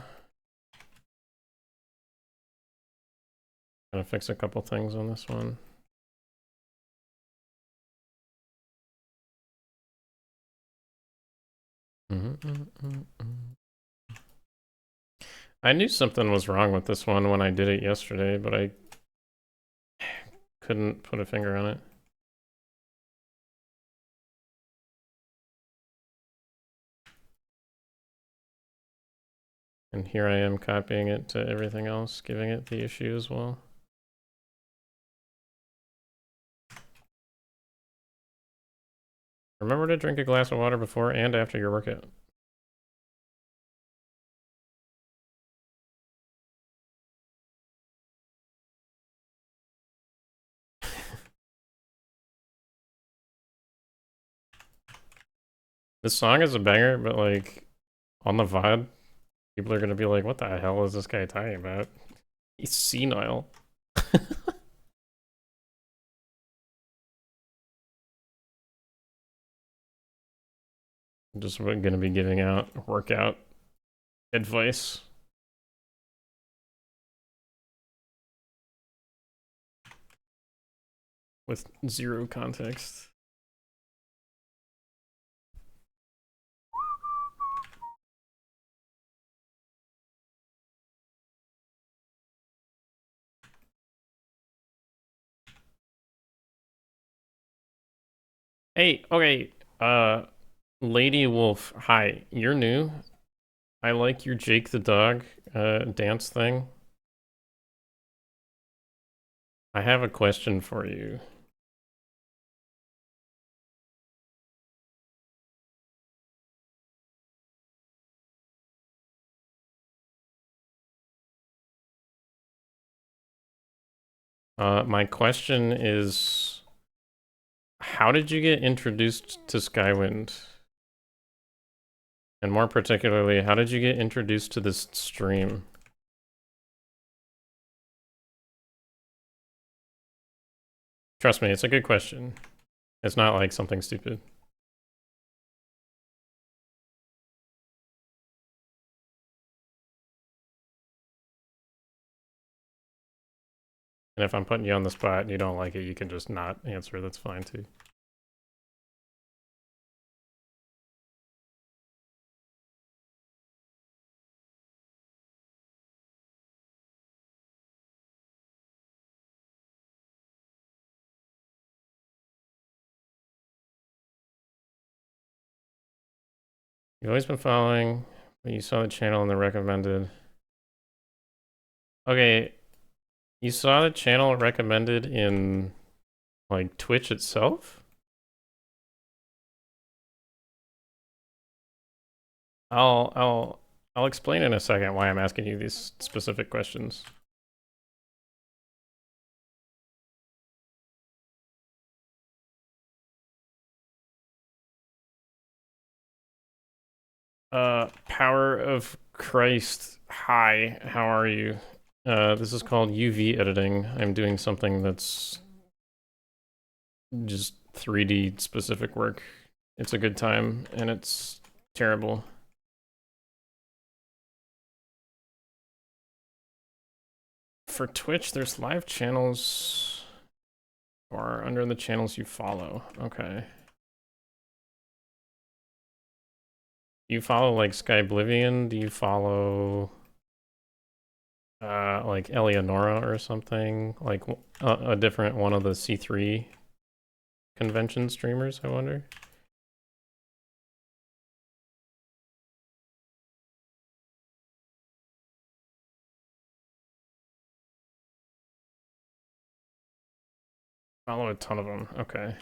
Gotta fix a couple things on this one. I knew something was wrong with this one when I did it yesterday, but I couldn't put a finger on it. And here I am copying it to everything else, giving it the issue as well. Remember to drink a glass of water before and after your workout. This song is a banger, but like on the VOD, people are gonna be like, what the hell is this guy talking about? He's senile. I'm just gonna be giving out workout advice. With zero context. Hey, okay, Lady Wolf, hi, you're new. I like your Jake the dog, dance thing. I have a question for you. My question is, how did you get introduced to Skywind? And more particularly, how did you get introduced to this stream? Trust me, it's a good question. It's not like something stupid. And if I'm putting you on the spot and you don't like it, you can just not answer. That's fine too. You've always been following, but you saw the channel and the recommended. Okay, you saw the channel recommended in like Twitch itself? I'll explain in a second why I'm asking you these specific questions. Power of Christ. Hi, how are you? This is called UV editing. I'm doing something that's just 3D specific work. It's a good time, and it's terrible. For Twitch, there's live channels or under the channels you follow. Okay. You follow like Skyblivion? Do you follow like Eleonora or something? Like a different one of the C3 convention streamers, I wonder? Follow a ton of them. Okay.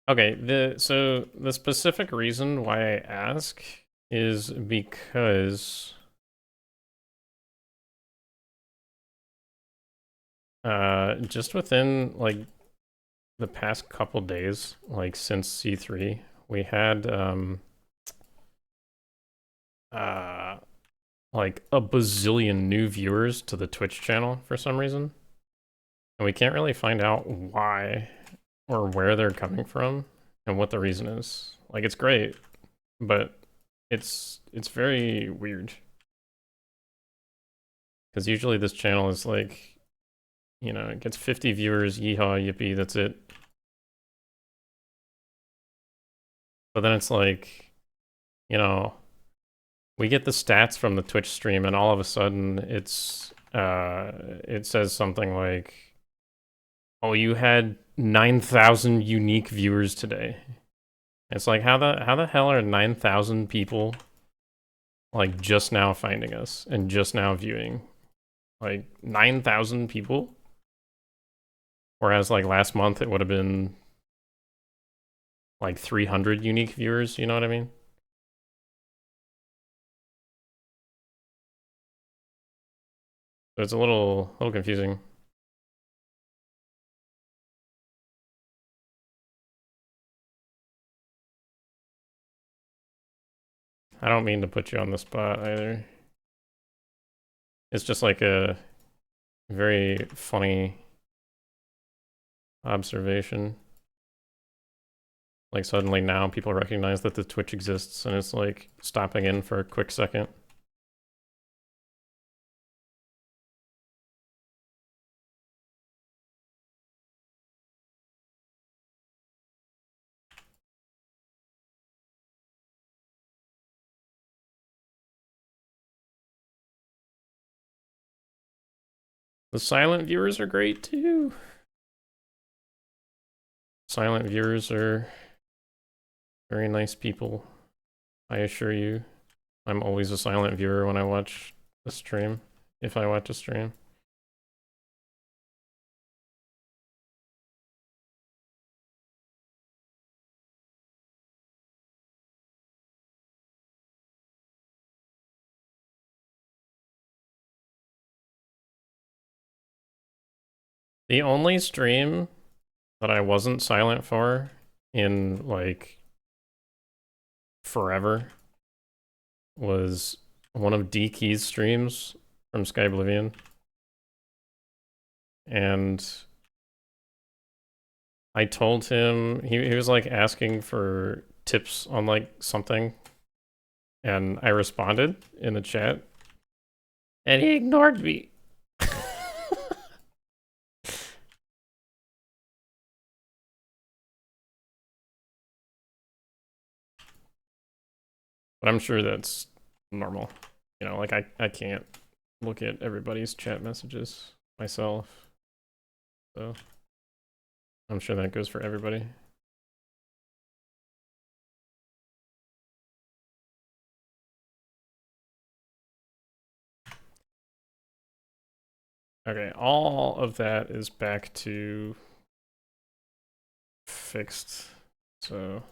Okay, so the specific reason why I ask is because just within like the past couple days, like since C3, we had like a bazillion new viewers to the Twitch channel for some reason. And we can't really find out why or where they're coming from and what the reason is. Like it's great, but it's very weird. Because usually this channel is like, you know, it gets 50 viewers, yeehaw, yippee, that's it. But then it's like, you know, we get the stats from the Twitch stream and all of a sudden it says something like, oh, you had 9,000 unique viewers today. It's like how the hell are 9,000 people like just now finding us and just now viewing? Like 9,000 people? Whereas like last month it would have been like 300 unique viewers, you know what I mean? So it's a little confusing. I don't mean to put you on the spot either. It's just like a very funny observation. Like suddenly now people recognize that the Twitch exists and it's like stopping in for a quick second. The silent viewers are great too. silent viewers are very nice people. I assure you. I'm always a silent viewer when I watch a stream, if I watch a stream. The only stream that I wasn't silent for in like forever was one of D Key's streams from Sky Oblivion. And I told him, he was like asking for tips on like something. And I responded in the chat. And he ignored me. But I'm sure that's normal. You know, like I can't look at everybody's chat messages myself. So I'm sure that goes for everybody. Okay, all of that is back to fixed. So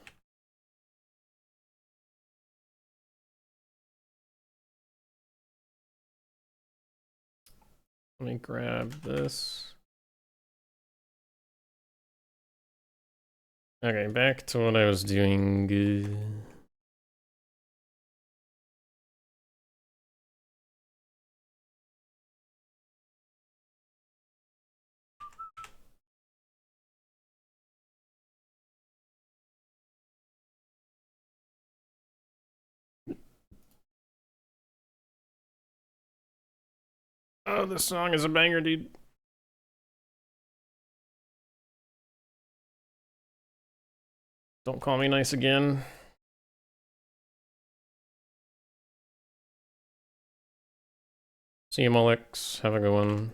let me grab this. Okay, back to what I was doing. Oh, this song is a banger, dude. Don't call me nice again. See you, Molex. Have a good one.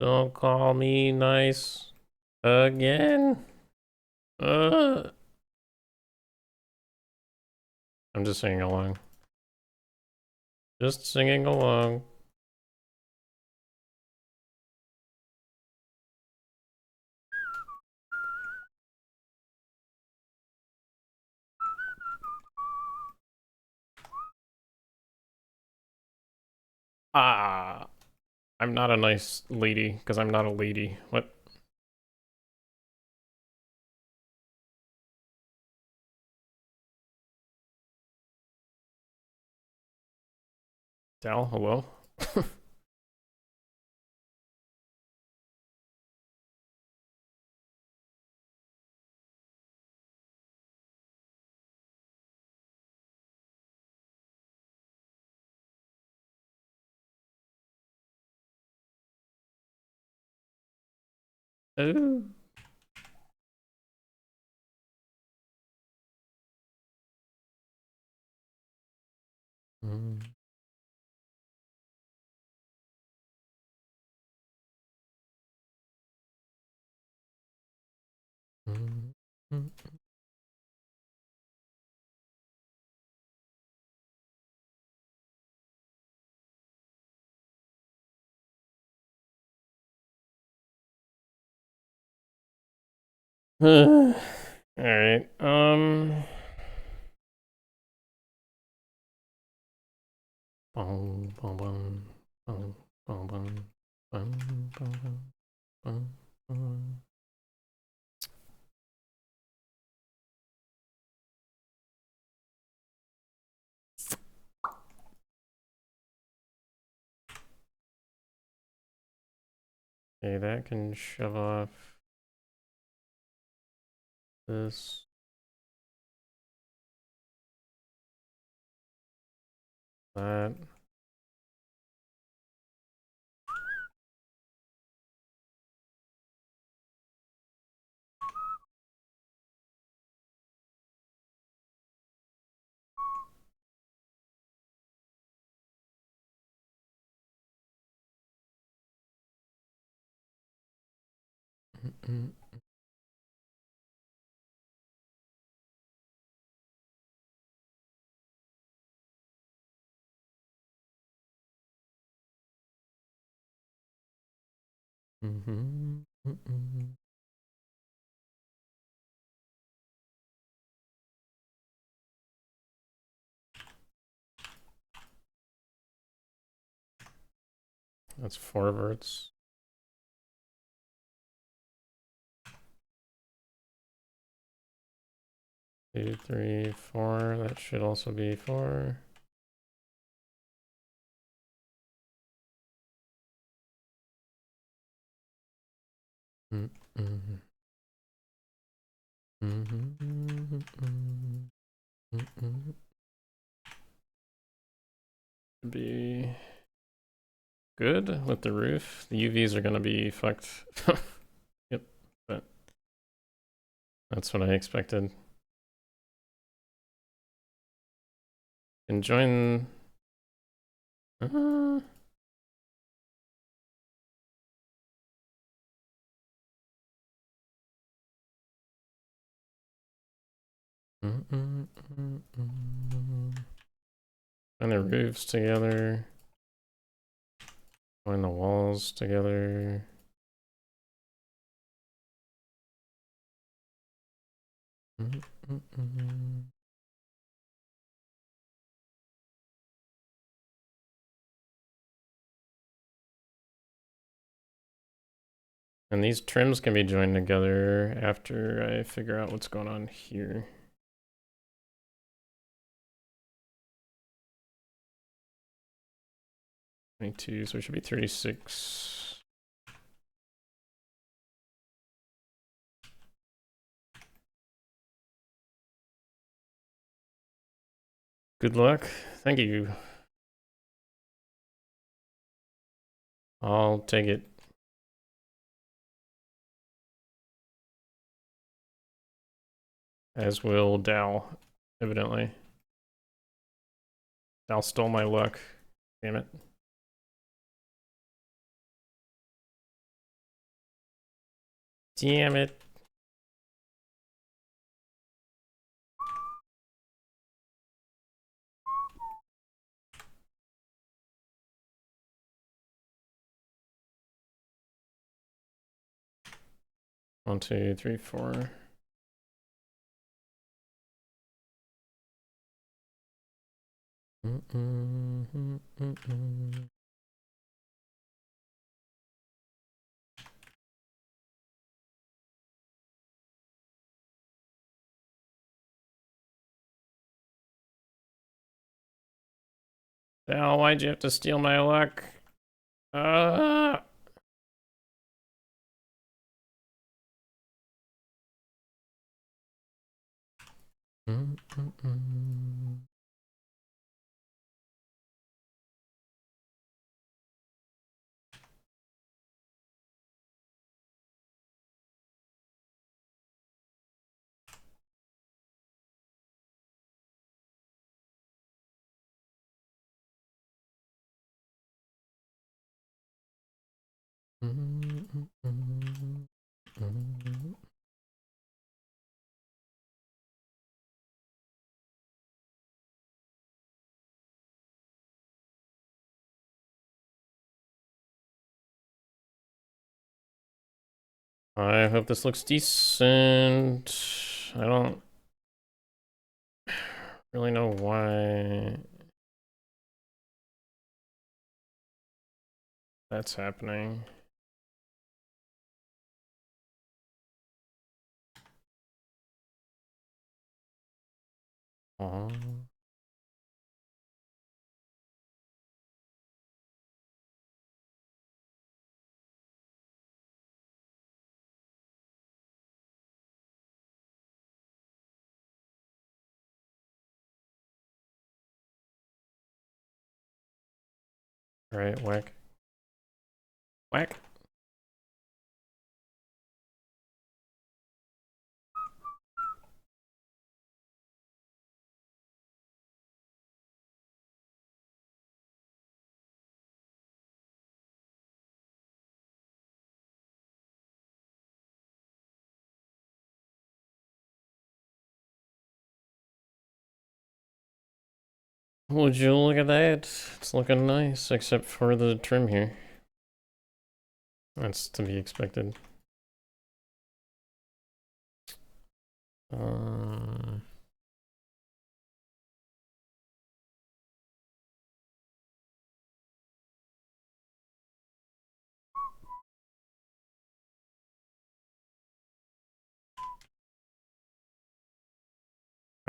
Don't call me nice again. I'm just singing along. Just singing along. Ah, I'm not a nice lady because I'm not a lady. What? Dal, hello? Oh. Mm. Mm. Mm. All right. Bum, bum, bum, bum, bum, bum, bum, bum, bum, bum, Okay, that can shove off this. That. That's 4 verts. 2, 3, 4. That should also be 4. Be good with the roof. The UVs are gonna be fucked. Yep, but that's what I expected. And join. Join the roofs together. Join the walls together. And these trims can be joined together after I figure out what's going on here. 22, so it should be 36. Good luck. Thank you. I'll take it. As will Dal, evidently. Dal stole my luck. Damn it. Damn it. One, two, three, four. Dal, why'd you have to steal my luck? I hope this looks decent. I don't really know why that's happening. Aw. Alright, whack. Whack. Would you look at that? It's looking nice, except for the trim here. That's to be expected. I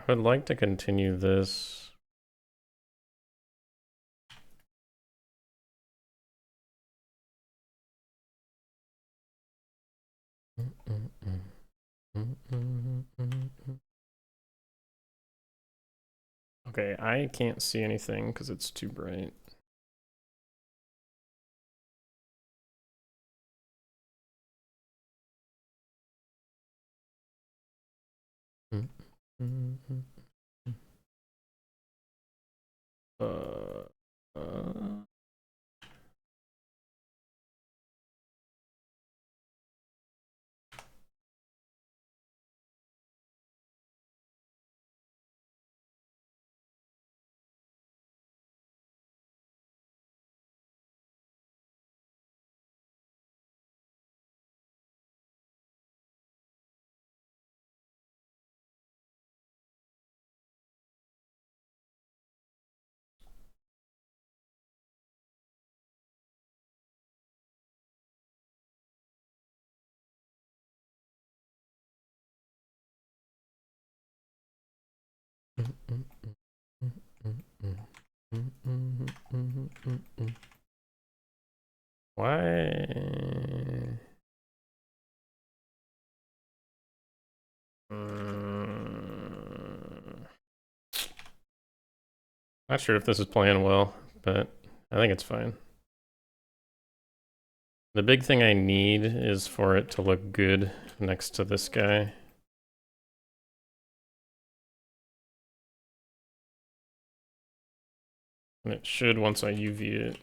would like to continue this. Okay, I can't see anything because it's too bright. Uh, uh. Why? Not sure if this is playing well, but I think it's fine. The big thing I need is for it to look good next to this guy. And it should once I UV it.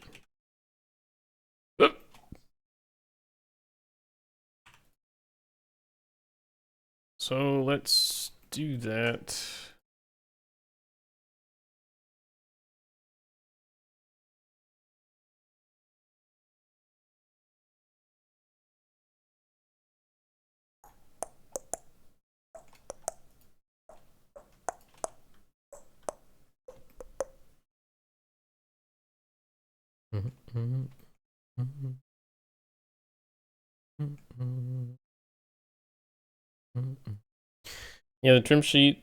Oop. So let's do that. Yeah, the trim sheet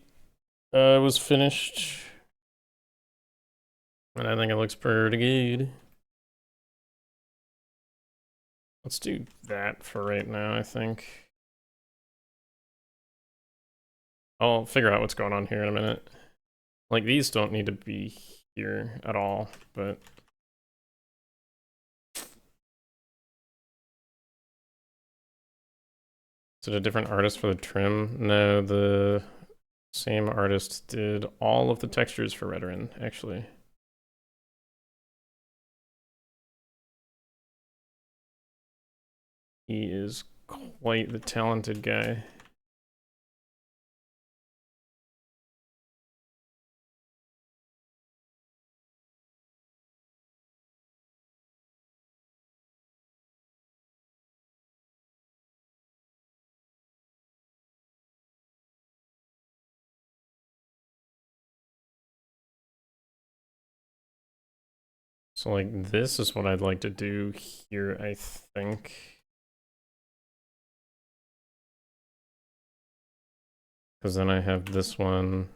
was finished. And I think it looks pretty good. Let's do that for right now, I think. I'll figure out what's going on here in a minute. Like, these don't need to be here at all, but... Is it a different artist for the trim? No, the same artist did all of the textures for Redoran, actually. He is quite the talented guy. So like this is what I'd like to do here, I think. Because then I have this one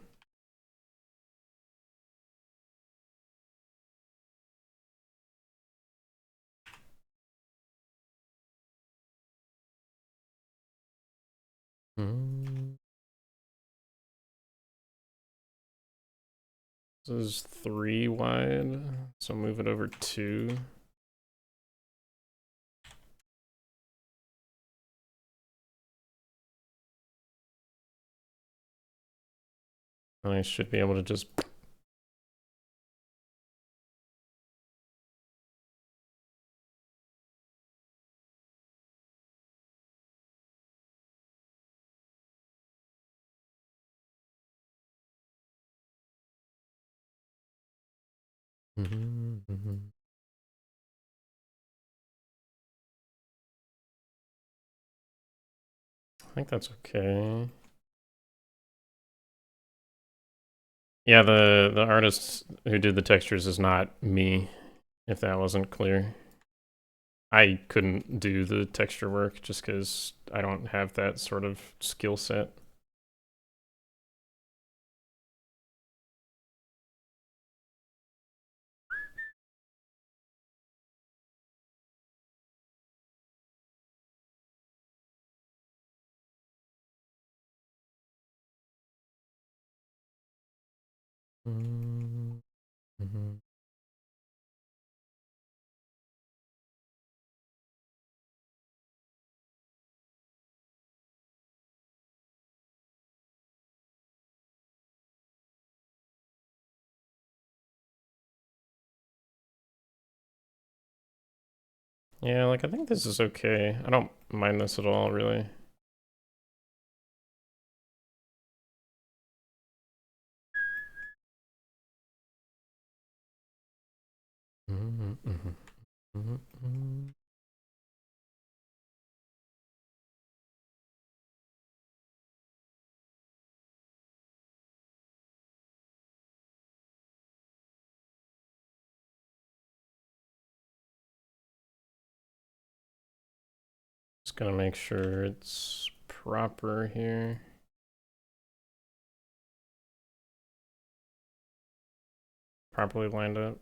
This is 3 wide, so move it over 2. And I should be able to just... I think that's okay. Yeah, the artist who did the textures is not me, if that wasn't clear. I couldn't do the texture work just because I don't have that sort of skill set. Yeah, like I think this is okay. I don't mind this at all, really. Just gonna make sure it's proper here. Properly lined up.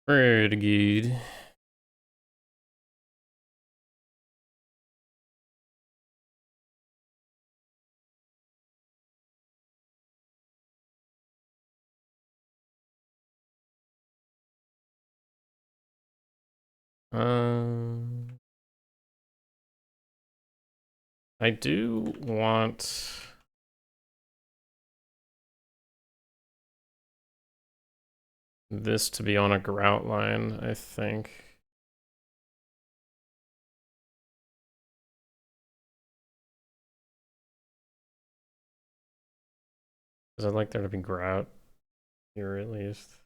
Pretty good. I do want this to be on a grout line, I think. Because I'd like there to be grout here at least.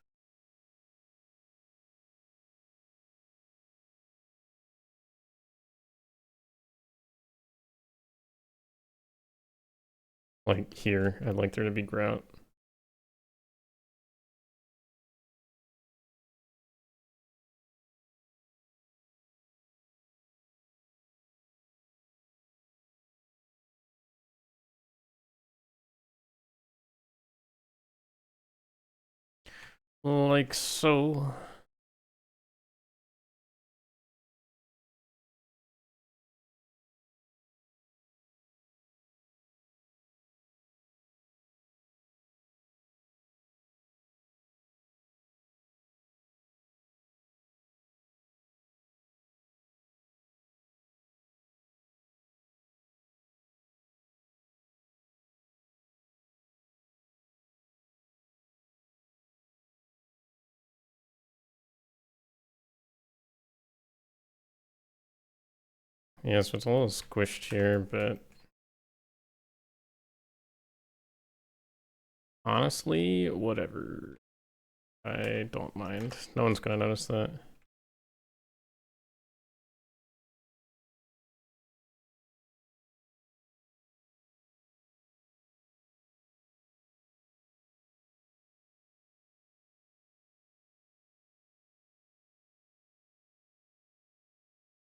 Like here, I'd like there to be grout. Like so. Yeah, so it's a little squished here, but honestly, whatever. I don't mind. No one's gonna notice that.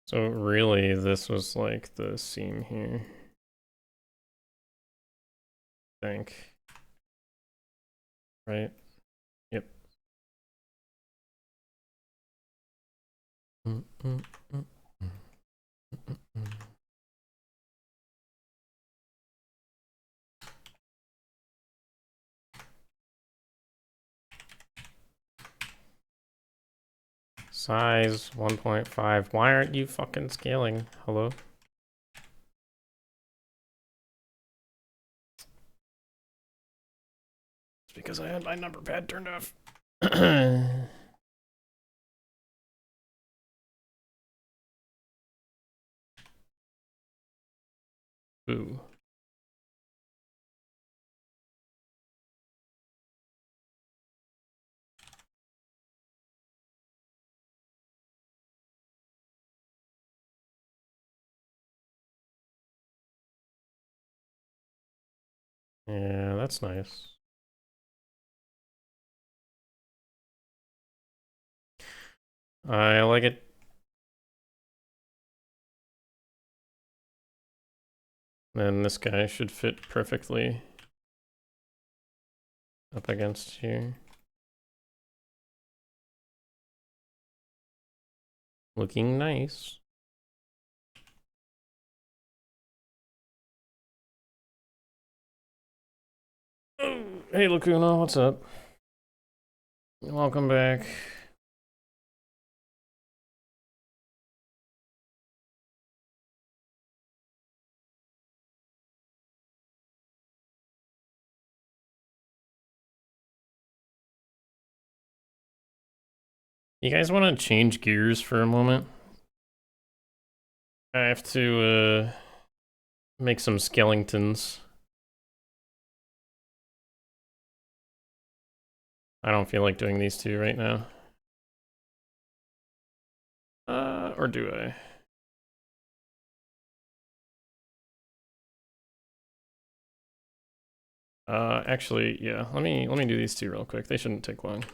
So really, this was like the seam here, I think. Right? Yep. Size 1.5. Why aren't you fucking scaling? Hello? It's because I had my number pad turned off. Ooh. Yeah, that's nice. I like it. Then this guy should fit perfectly up against here. Looking nice. Oh, hey Lacuna, what's up? Welcome back. You guys want to change gears for a moment? I have to make some skeletons. I don't feel like doing these two right now. Or do I? Actually, yeah. Let me do these two real quick. They shouldn't take long.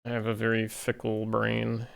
I have a very fickle brain.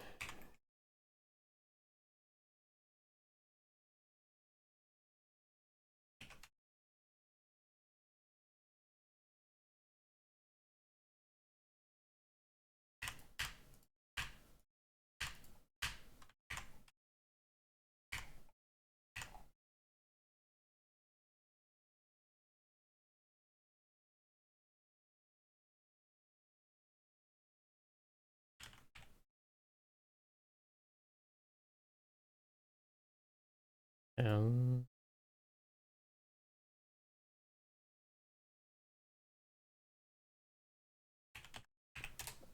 And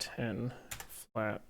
10 flat.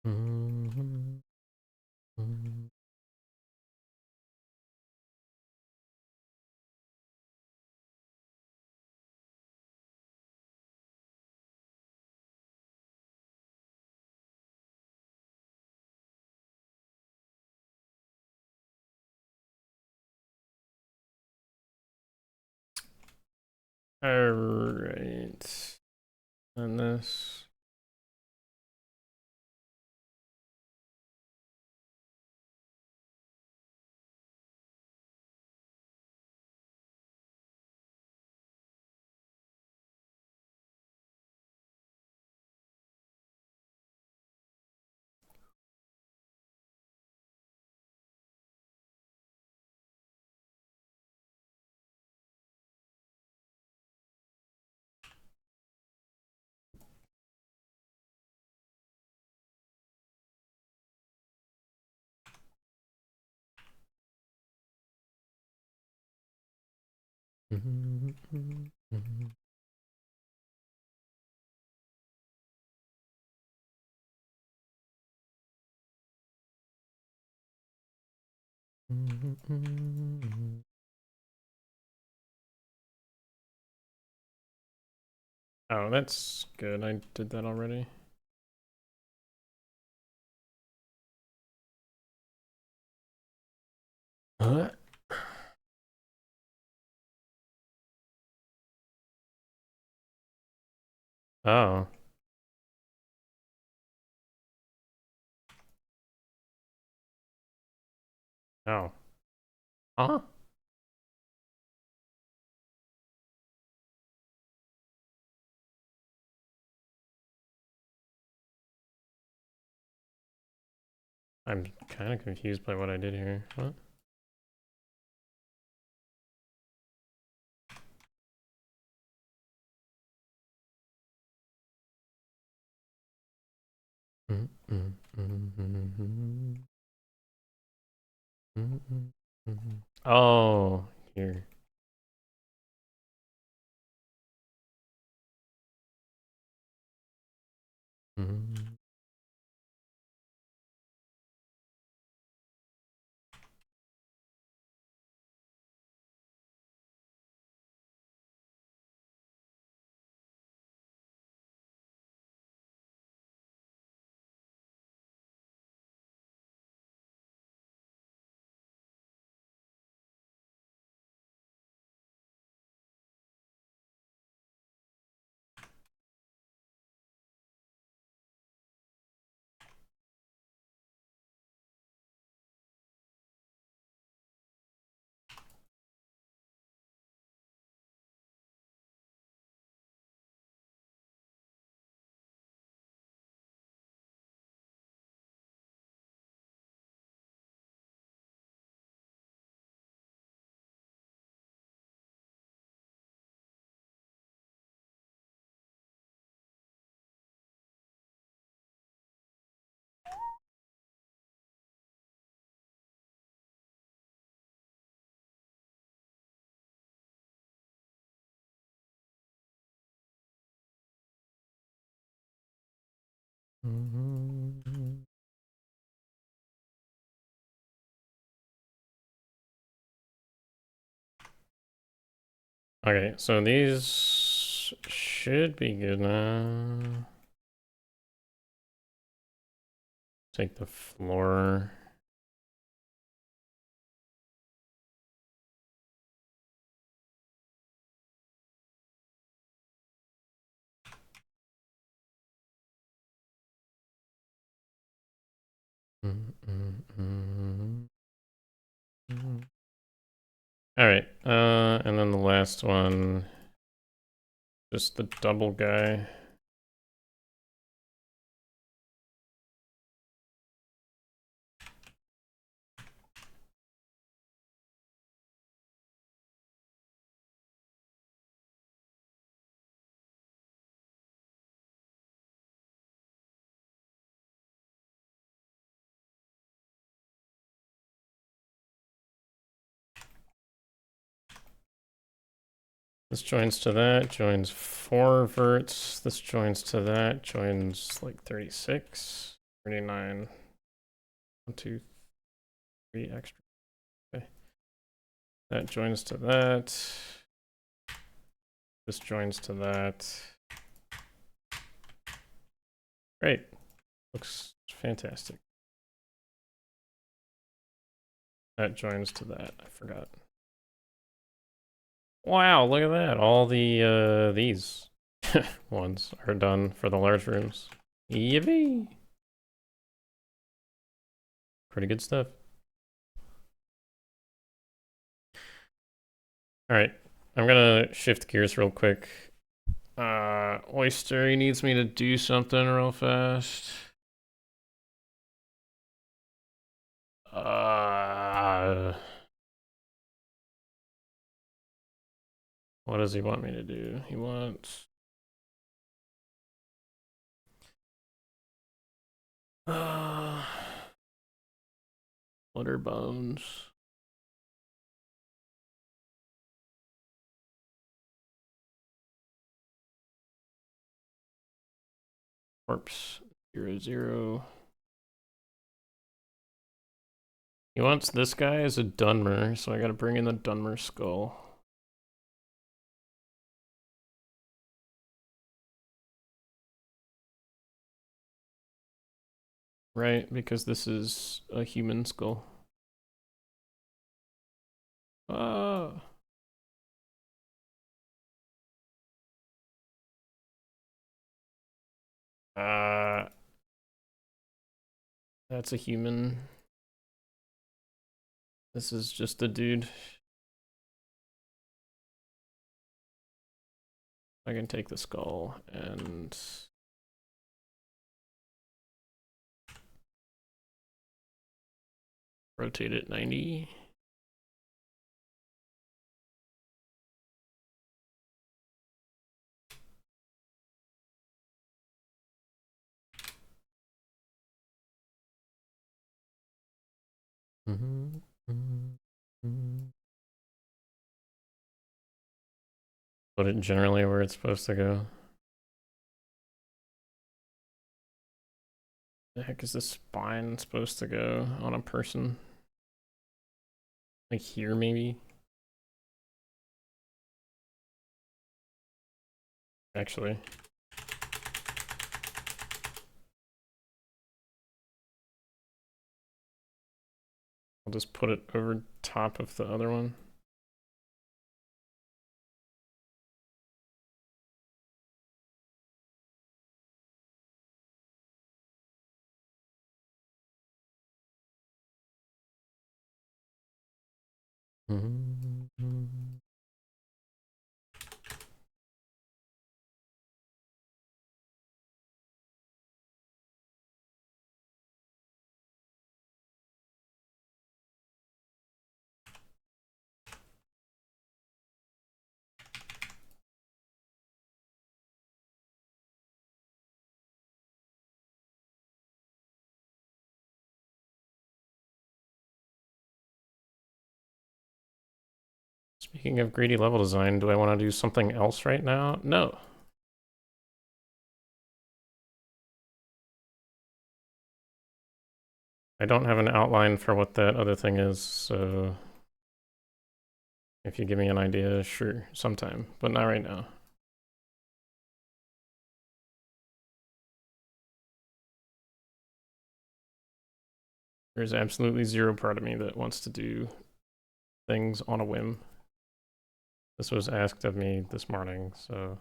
Alright. And this. Oh, that's good. I did that already. What? Oh. Oh. Huh? I'm kind of confused by what I did here. What? Oh, here. Okay, so these should be good now. Take the floor. All right, and then the last one, just the double guy. This joins to that, joins 4 verts. This joins to that, joins like 36. 39. 1, 2, 3 extra. Okay. That joins to that. This joins to that. Great. Looks fantastic. That joins to that. I forgot. Wow, look at that. All the these ones are done for the large rooms. Yippee! Pretty good stuff. Alright, I'm gonna shift gears real quick. Oyster, he needs me to do something real fast. What does he want me to do? He wants... Flutter bones. Corpse 0, 0. He wants this guy as a Dunmer, so I gotta bring in the Dunmer skull. Right, because this is a human skull. That's a human. This is just a dude. I can take the skull and rotate it 90. Put it generally where it's supposed to go. The heck is this spine supposed to go on a person? Like here, maybe? Actually. I'll just put it over top of the other one. Speaking of greedy level design, do I want to do something else right now? No. I don't have an outline for what that other thing is, so if you give me an idea, sure, sometime, but not right now. There's absolutely zero part of me that wants to do things on a whim. This was asked of me this morning, so...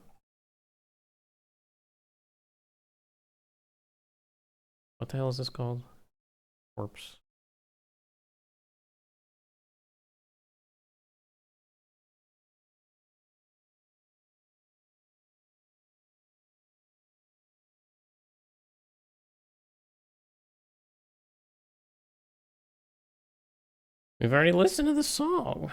What the hell is this called? Corpse. We've already listened to the song.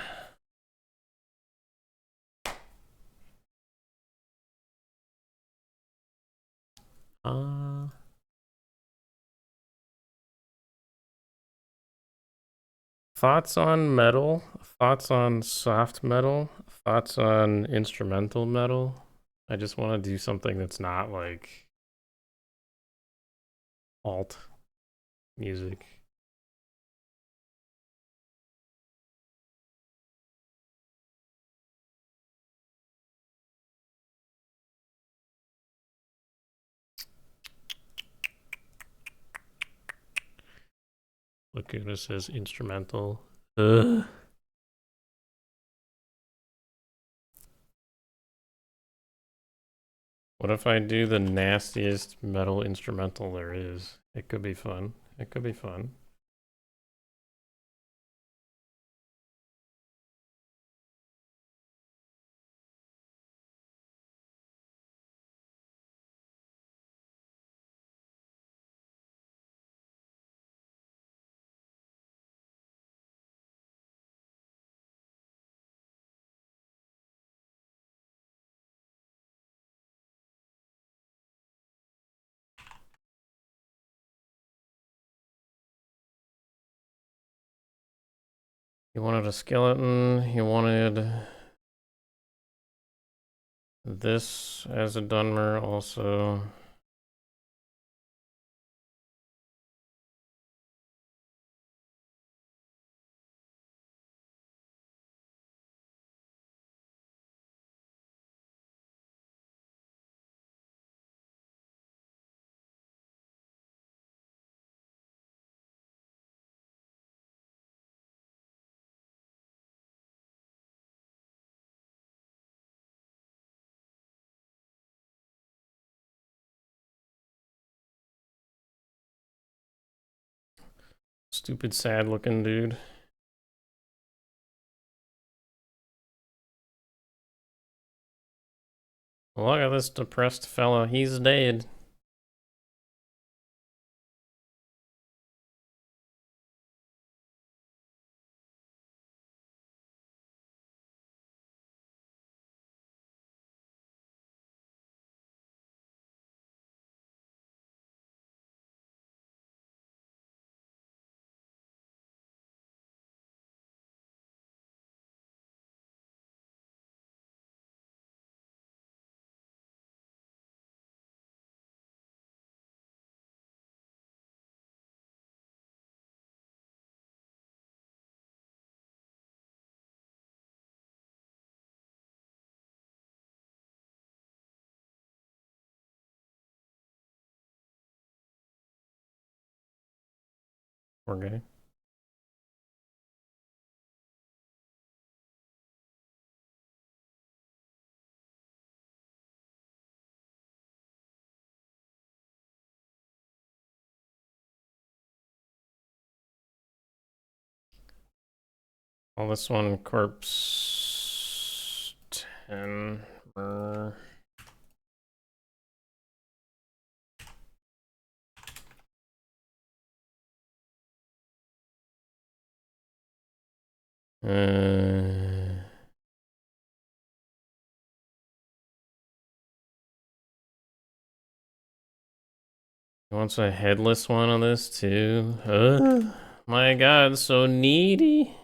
Thoughts on metal? Thoughts on soft metal? Thoughts on instrumental metal? I just want to do something that's not like alt. music. Laguna says instrumental. Ugh. What if I do the nastiest metal instrumental there is? It could be fun. It could be fun. He wanted a skeleton. He wanted this as a Dunmer also. Stupid, sad looking dude. Look at this depressed fella. He's dead. Poor guy. Well, this one, corpse 10. He wants a headless one on this too. My god, so needy.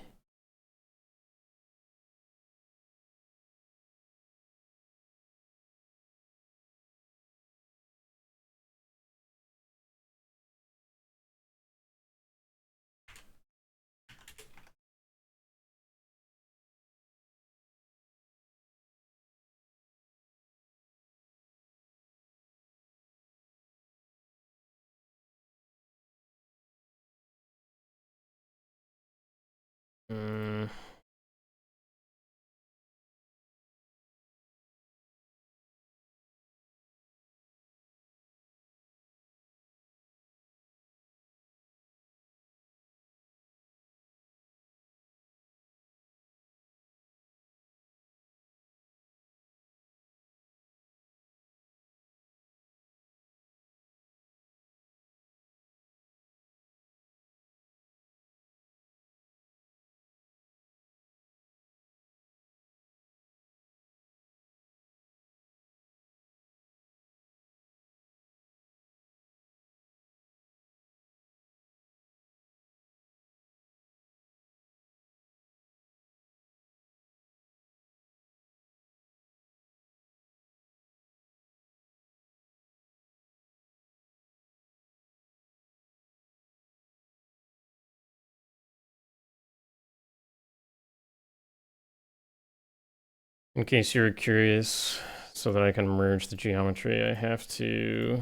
In case you're curious, so that I can merge the geometry, I have to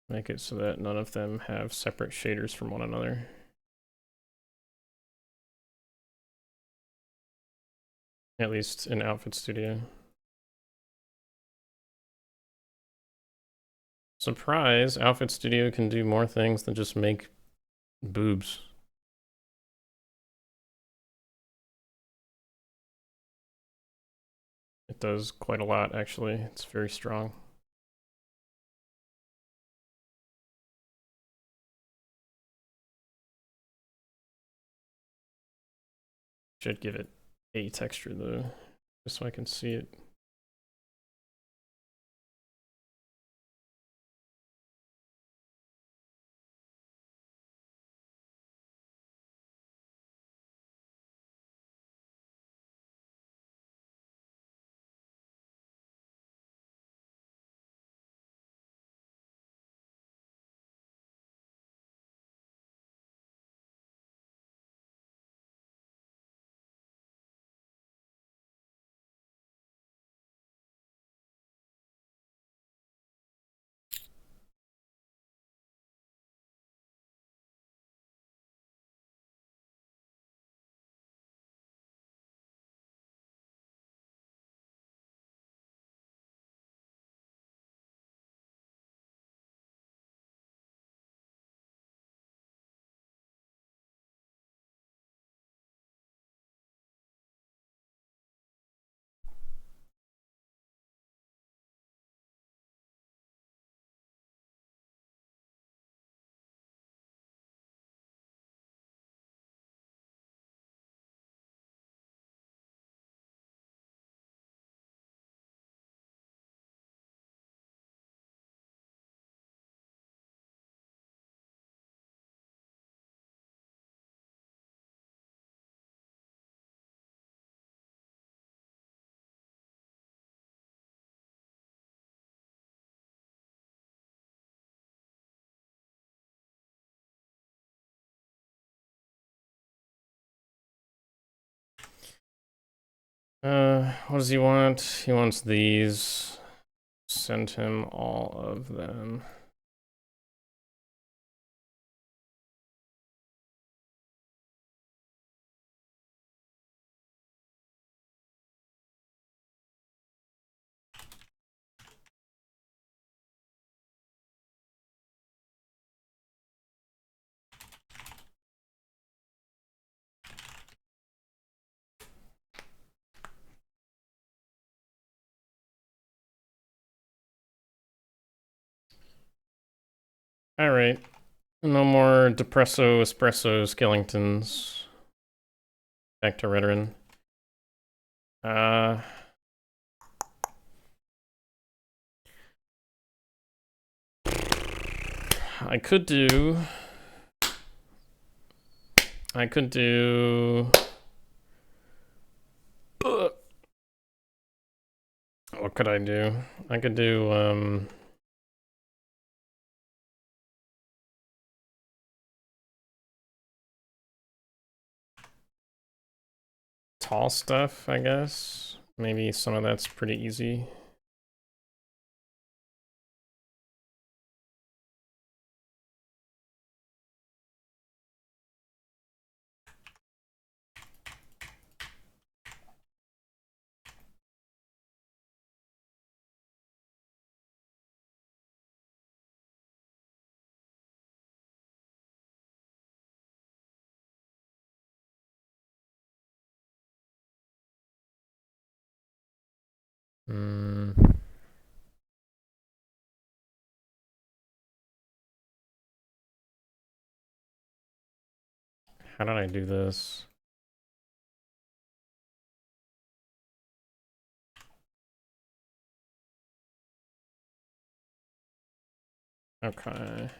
make it so that none of them have separate shaders from one another. At least in Outfit Studio. Surprise, Outfit Studio can do more things than just make boobs. It does quite a lot, actually. It's very strong. Should give it a texture though, just so I can see it. What does he want? He wants these. Send him all of them. All right. No more Depresso, Espresso, Skellingtons. Back to Redoran. I could do. What could I do? I could do, tall stuff, I guess. Maybe some of that's pretty easy. How did I do this? Okay.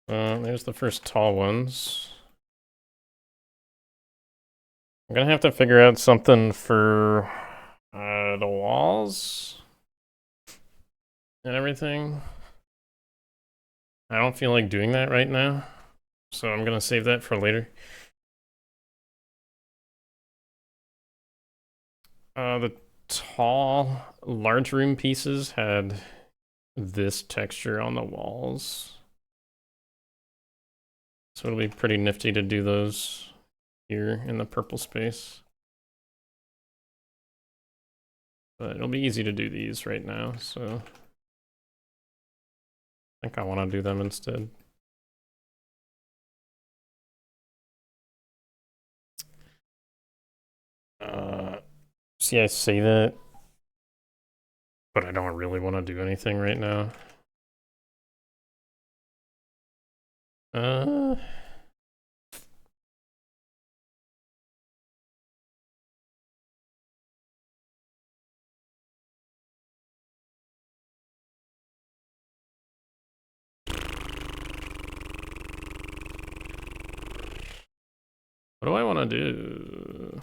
There's the first tall ones. I'm gonna have to figure out something for the walls and everything. I don't feel like doing that right now, so I'm gonna save that for later. The tall, large room pieces had this texture on the walls. So it'll be pretty nifty to do those here in the purple space. But it'll be easy to do these right now, so I think I want to do them instead. See, I say that, but I don't really want to do anything right now. What do I want to do?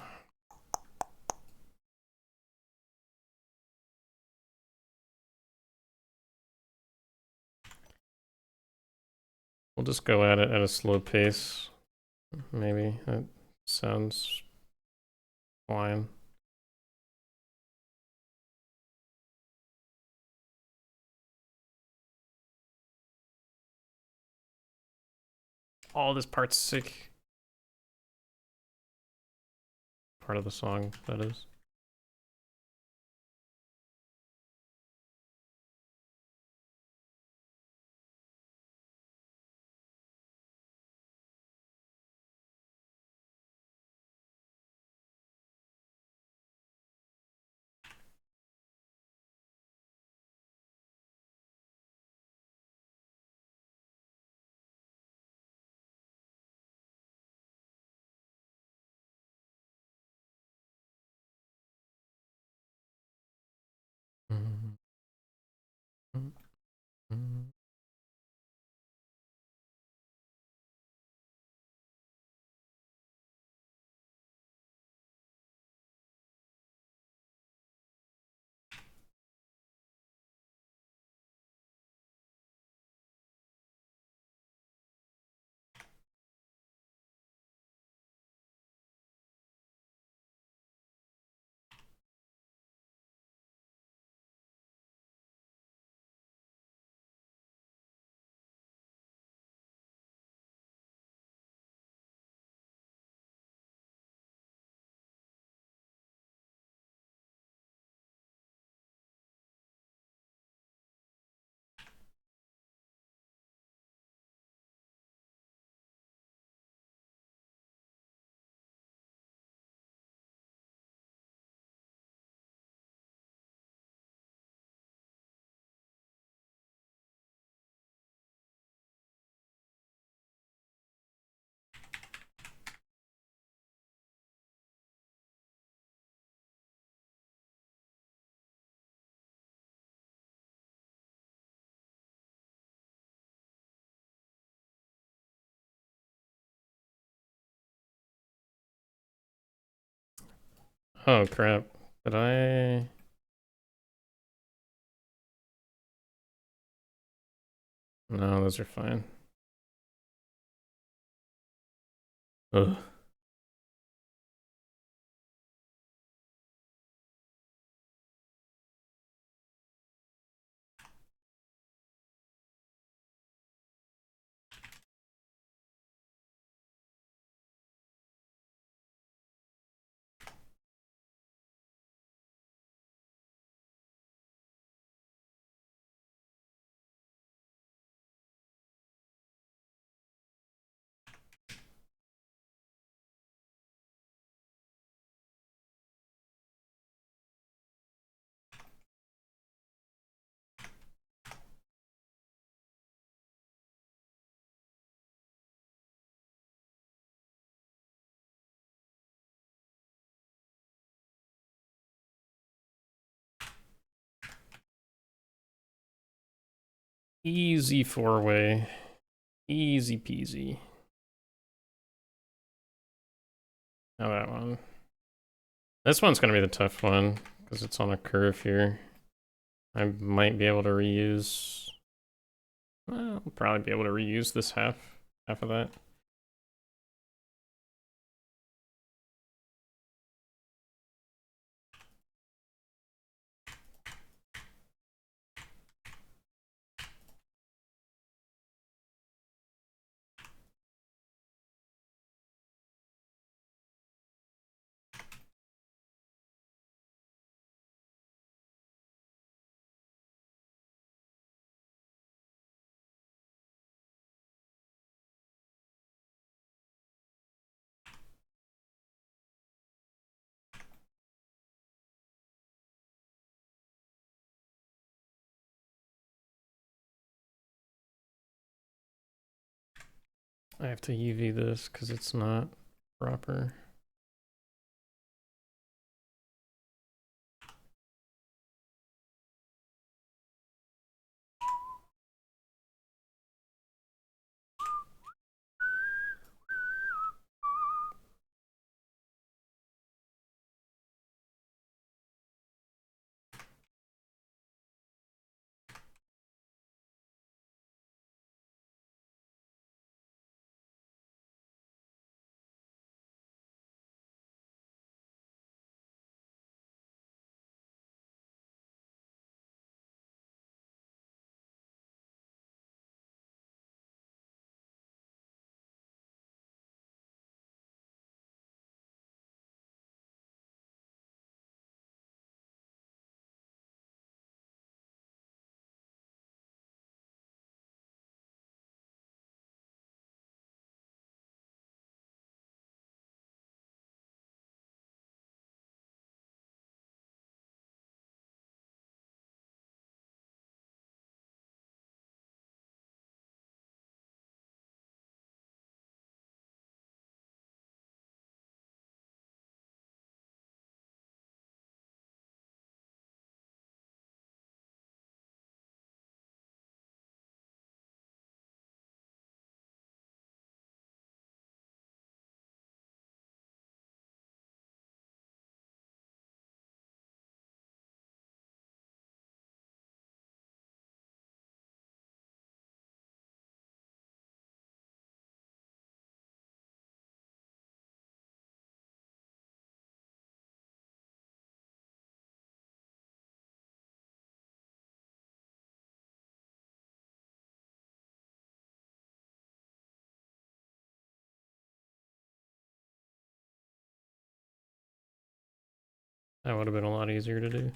We'll just go at it at a slow pace. Maybe that sounds fine. Oh, this part's sick. Part of the song, that is. Oh crap. Did I? No, those are fine. Ugh. Easy four-way. Easy peasy. Now that one. This one's gonna be the tough one because it's on a curve here. I might be able to reuse. Well, I'll probably be able to reuse this half of that. I have to UV this because it's not proper. That would have been a lot easier to do.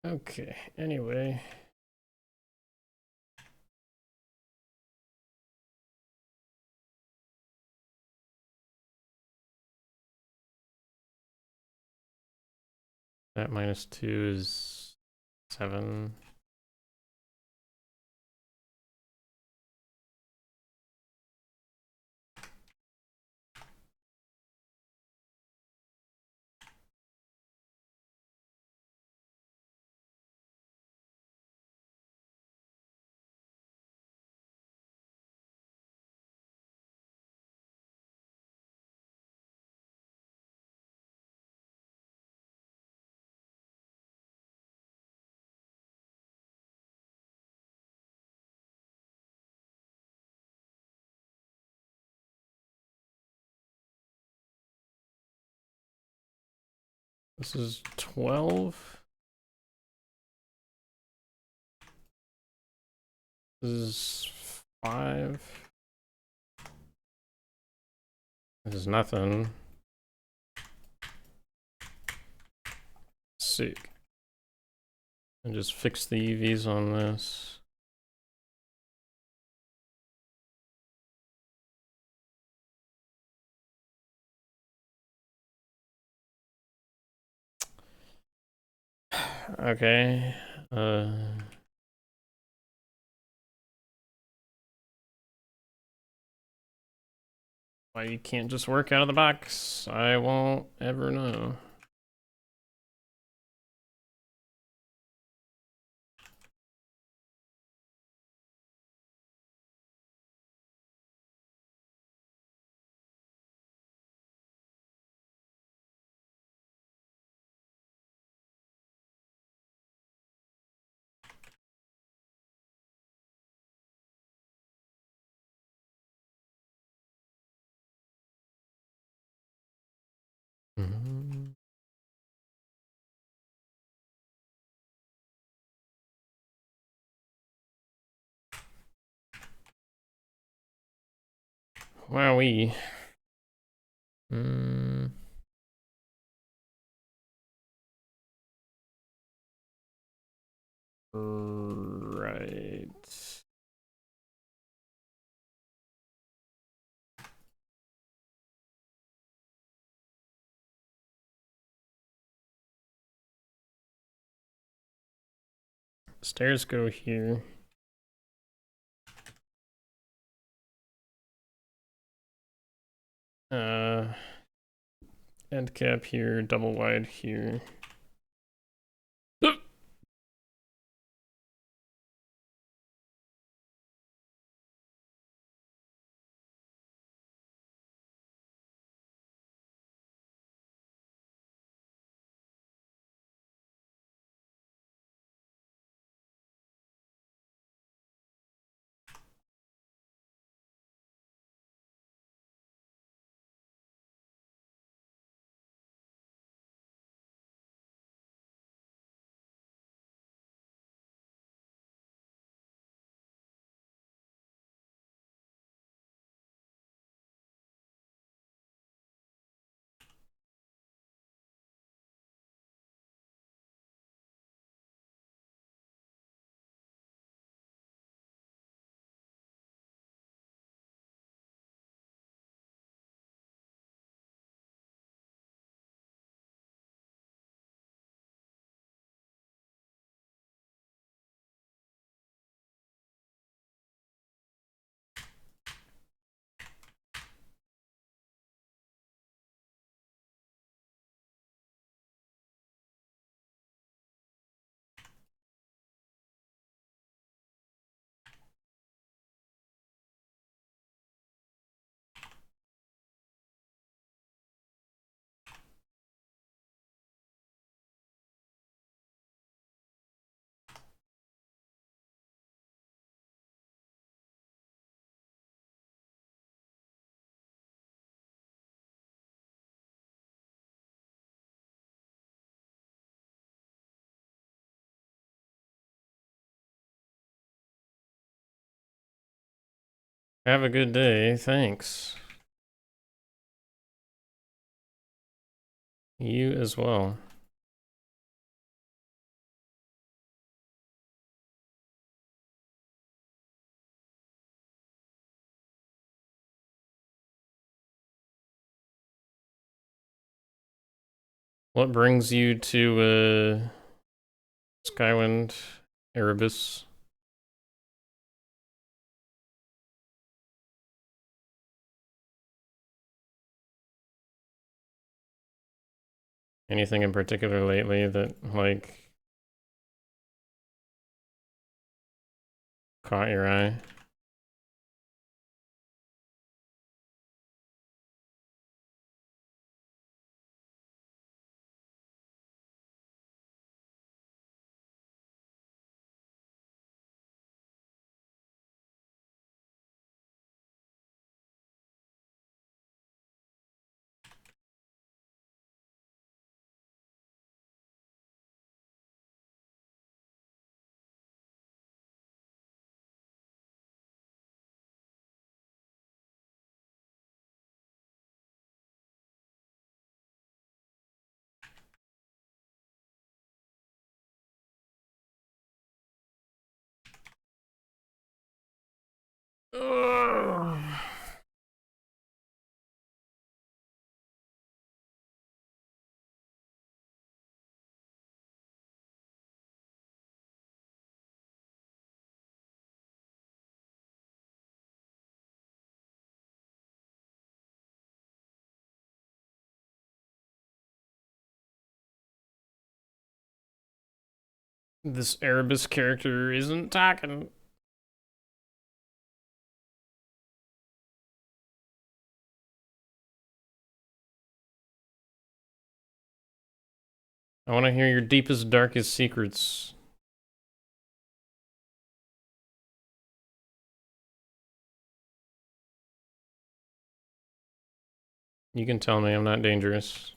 Okay, anyway. That -2 is 7. This is 12. This is 5. This is nothing. Sick. And just fix the UVs on this. Okay. Why you can't just work out of the box? I won't ever know. Wowee. Right. Stairs go here. End cap here, double wide here. Have a good day. Thanks. You as well. What brings you to Skywind, Erebus? Anything in particular lately that like caught your eye? This Erebus character isn't talking. I want to hear your deepest, darkest secrets. You can tell me I'm not dangerous.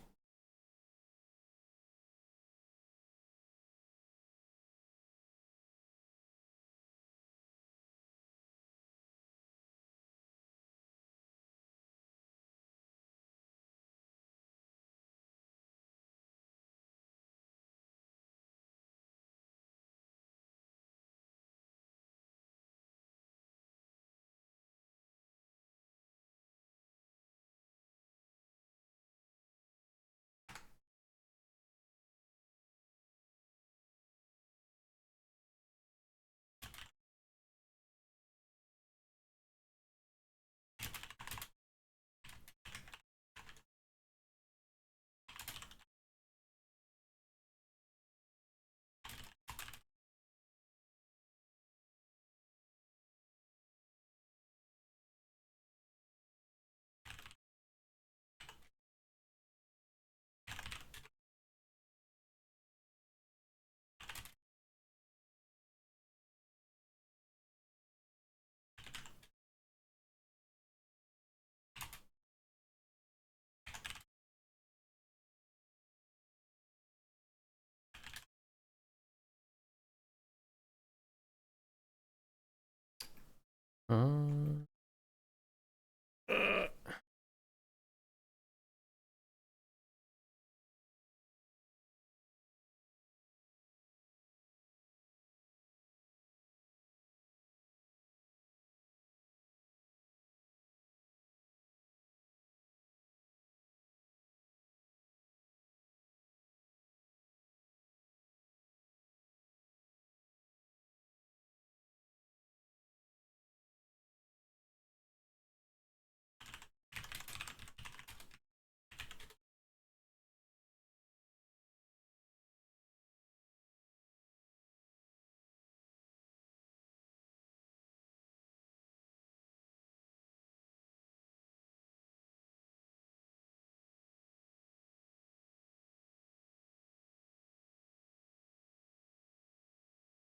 Uh,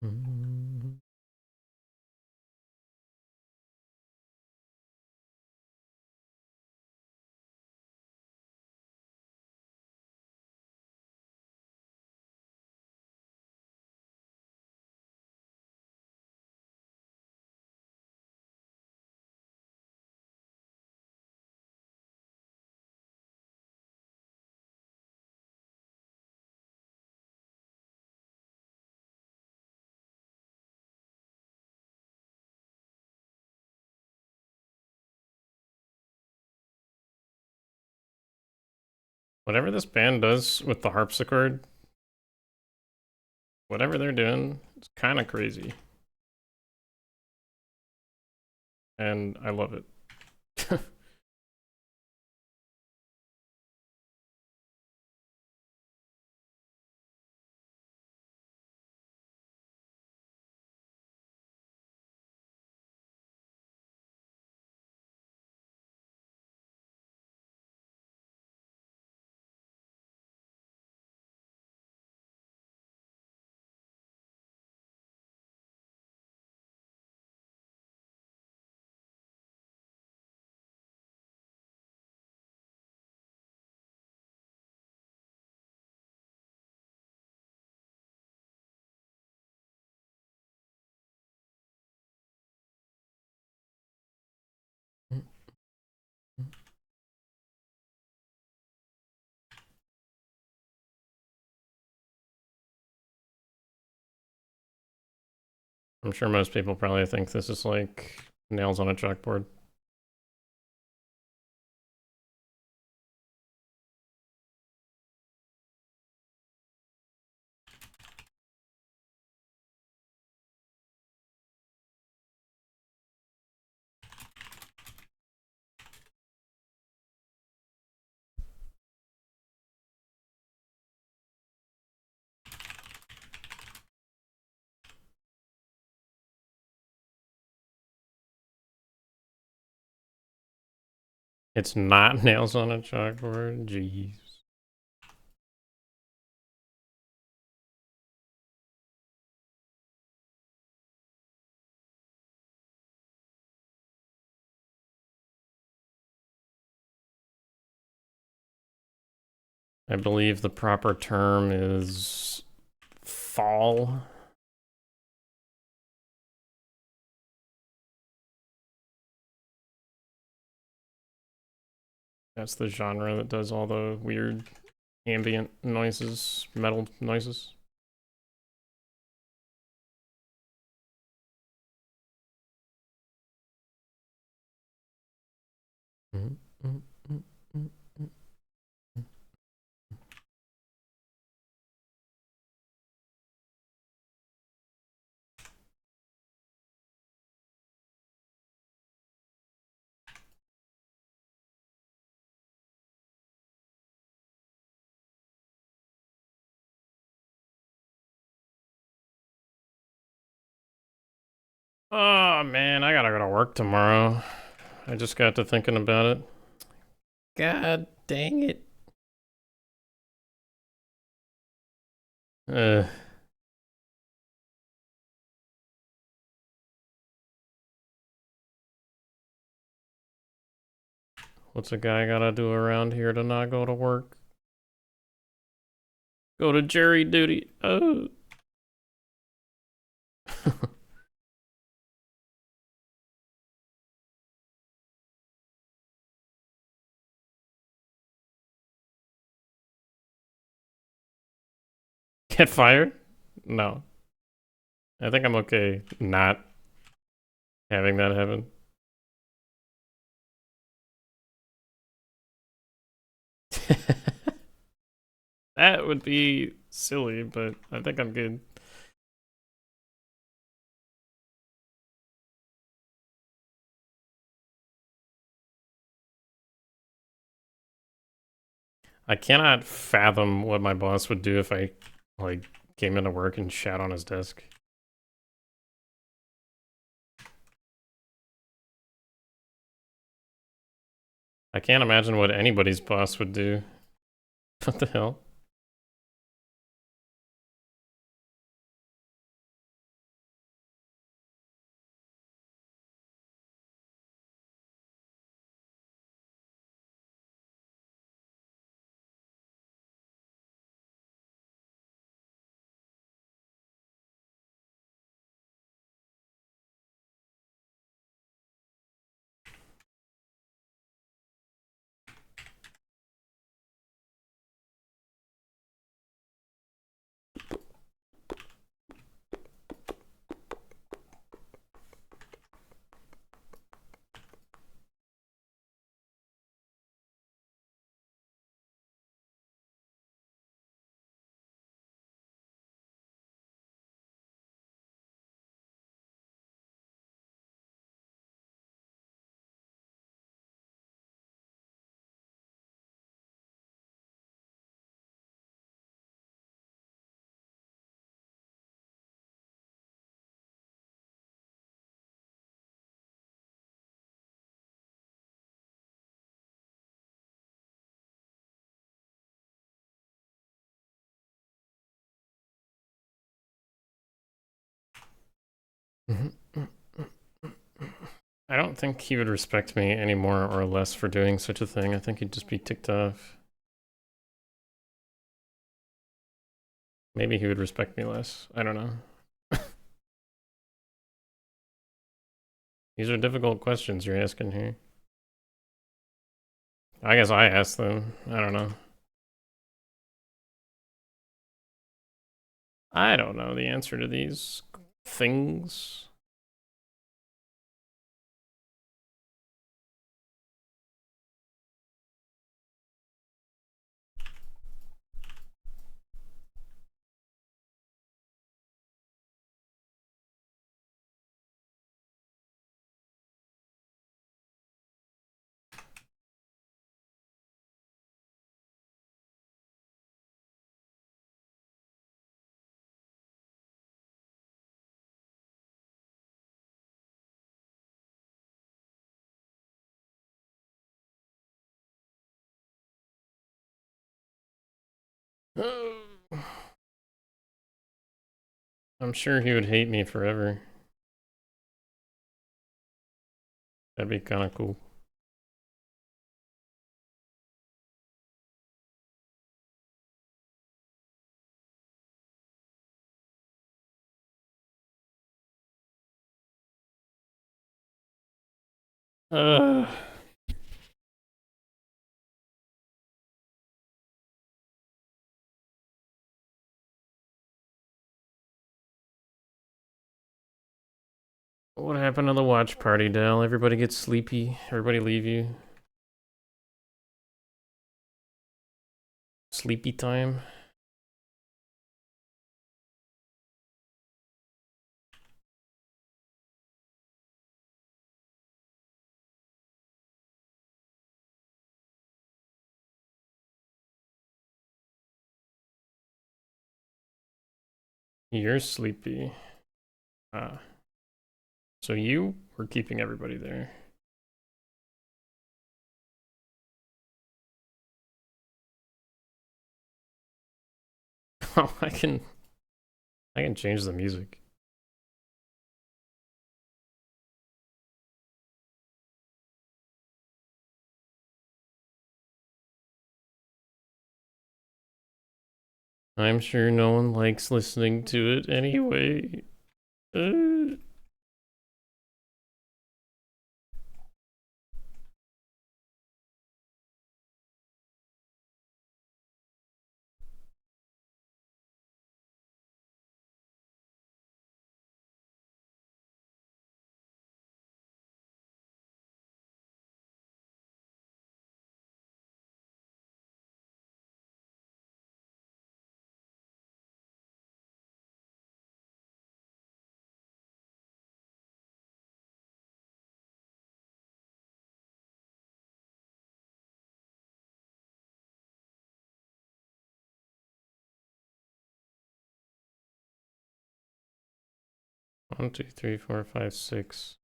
I'm Whatever this band does with the harpsichord, whatever they're doing, it's kind of crazy. And I love it. I'm sure most people probably think this is like nails on a chalkboard. It's not nails on a chalkboard? Jeez. I believe the proper term is fall. That's the genre that does all the weird ambient noises, metal noises. Oh man, I gotta go to work tomorrow. I just got to thinking about it. God dang it. Uh, what's a guy gotta do around here to not go to work? Go to jury duty. Oh. Get fired? No. I think I'm okay not having that happen. That would be silly, but I think I'm good. I cannot fathom what my boss would do if I like came into work and shat on his desk. I can't imagine what anybody's boss would do. What the hell? I don't think he would respect me any more or less for doing such a thing. I think he'd just be ticked off. Maybe he would respect me less. I don't know. These are difficult questions you're asking here. I guess I asked them. I don't know. I don't know the answer to these things. I'm sure he would hate me forever. That'd be kind of cool. Uh, what happened to the watch party, Dell? Everybody gets sleepy. Everybody leave you. Sleepy time. You're sleepy. Ah. So you were keeping everybody there. Oh, I can change the music. I'm sure no one likes listening to it anyway. Uh. One, two, three, four, five, six.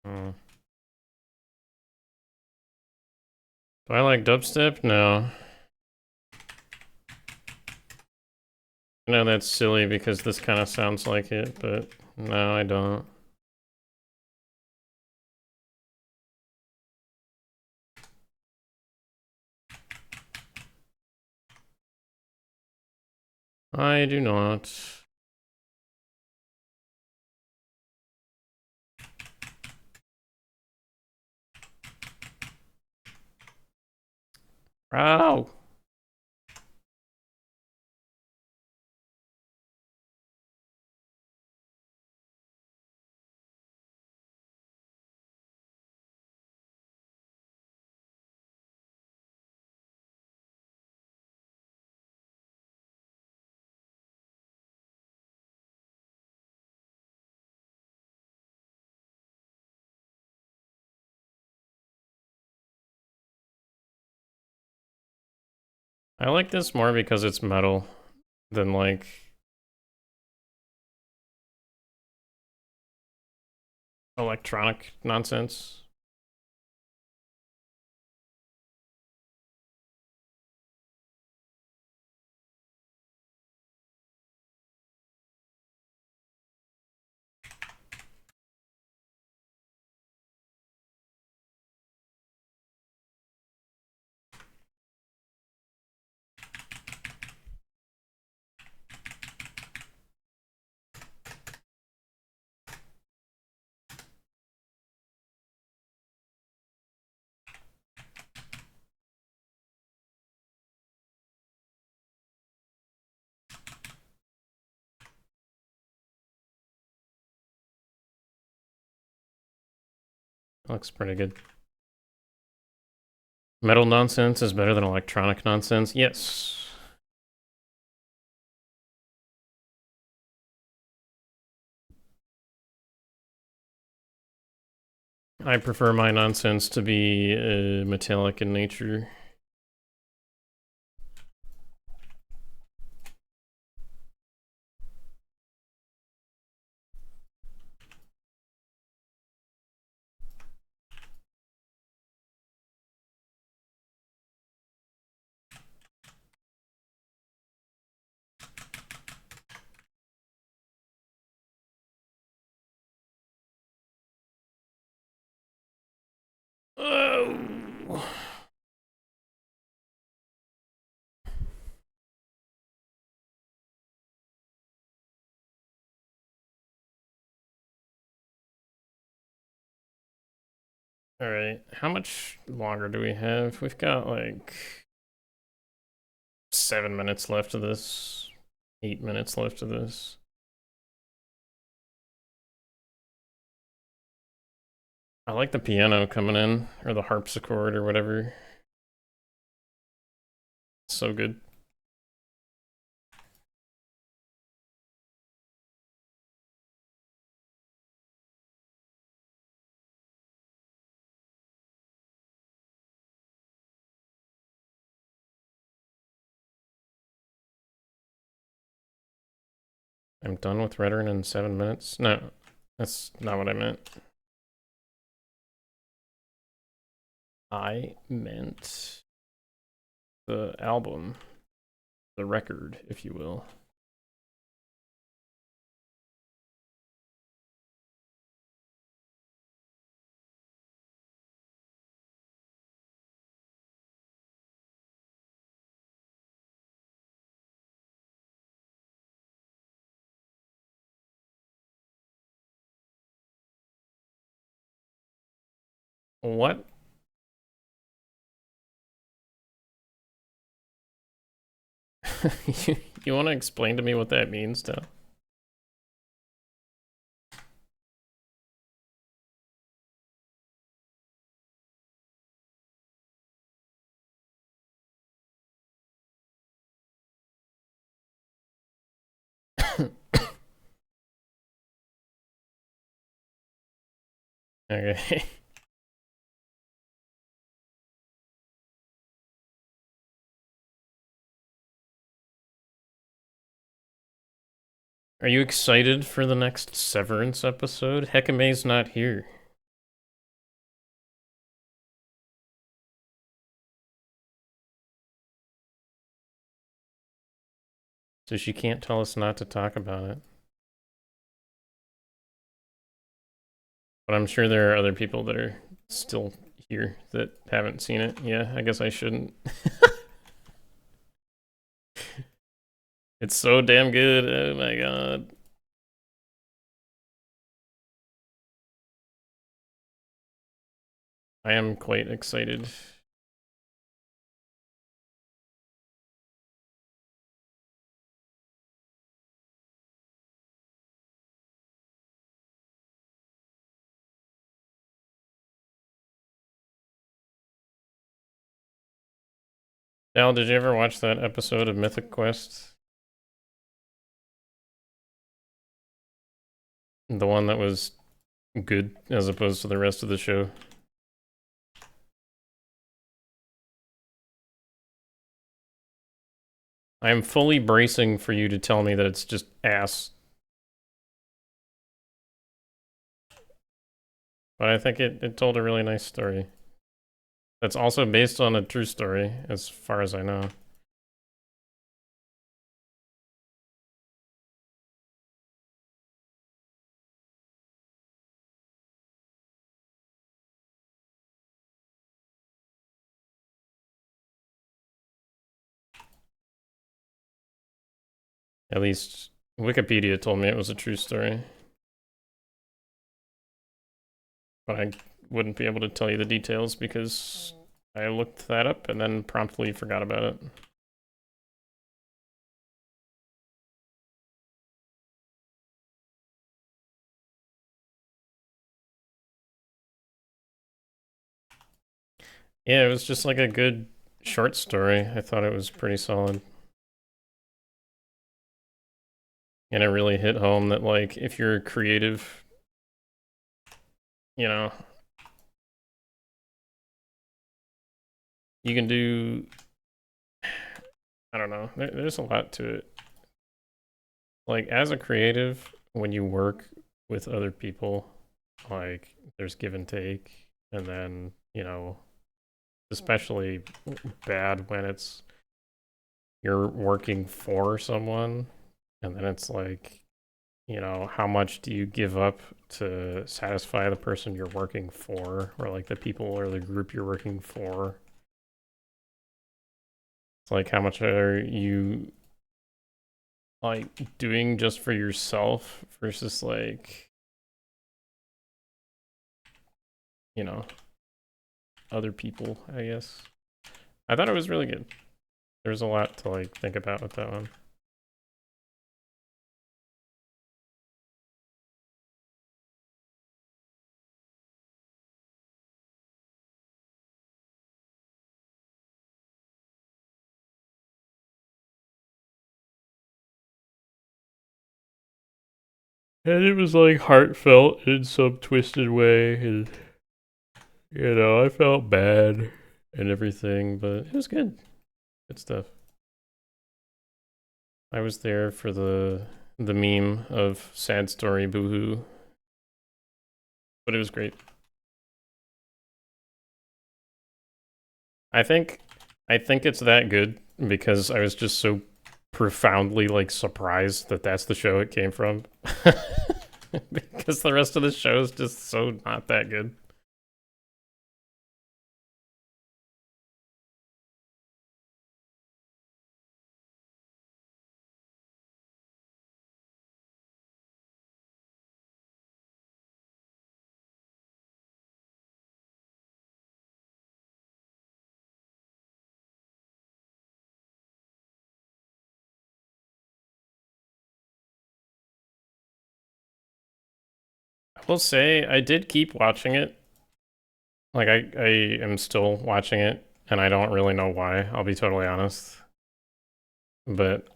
Hmm. Do I like dubstep? No. I know that's silly because this kind of sounds like it, but no, I don't. I do not. Ow! I like this more because it's metal than like electronic nonsense. Looks pretty good. Metal nonsense is better than electronic nonsense? Yes. I prefer my nonsense to be metallic in nature. Oh. All right, how much longer do we have? We've got like 7 minutes left of this, 8 minutes left of this. I like the piano coming in, or the harpsichord, or whatever. So good. I'm done with Redoran in 7 minutes. No, that's not what I meant. I meant the album, the record, if you will. What? You want to explain to me what that means, though? Okay. Are you excited for the next Severance episode? Hekame's not here. So she can't tell us not to talk about it. But I'm sure there are other people that are still here that haven't seen it. Yeah, I guess I shouldn't. It's so damn good. Oh my god. I am quite excited. Al, did you ever watch that episode of Mythic Quest? The one that was good as opposed to the rest of the show? I am fully bracing for you to tell me that it's just ass. But I think it told a really nice story. That's also based on a true story, as far as I know. At least Wikipedia told me it was a true story. But I wouldn't be able to tell you the details because I looked that up and then promptly forgot about it. Yeah, it was just like a good short story. I thought it was pretty solid. And it really hit home that, like, if you're creative, you know, You can do, I don't know, there's a lot to it. Like, as a creative, when you work with other people, like, there's give and take, and then, you know, especially bad when it's you're working for someone, and then it's like, you know, how much do you give up to satisfy the person you're working for, or like the people or the group you're working for? It's like, how much are you like doing just for yourself versus like, you know, other people, I guess. I thought it was really good. There's a lot to like think about with that one. And it was like heartfelt in some twisted way, and you know, I felt bad and everything, but it was good. Good stuff. I was there for the meme of sad story boohoo, but it was great. I think I think it's that good because I was just so profoundly like surprised that that's the show it came from. Because the rest of the show is just so not that good. I will say I did keep watching it. Like I am still watching it, and I don't really know why, I'll be totally honest. But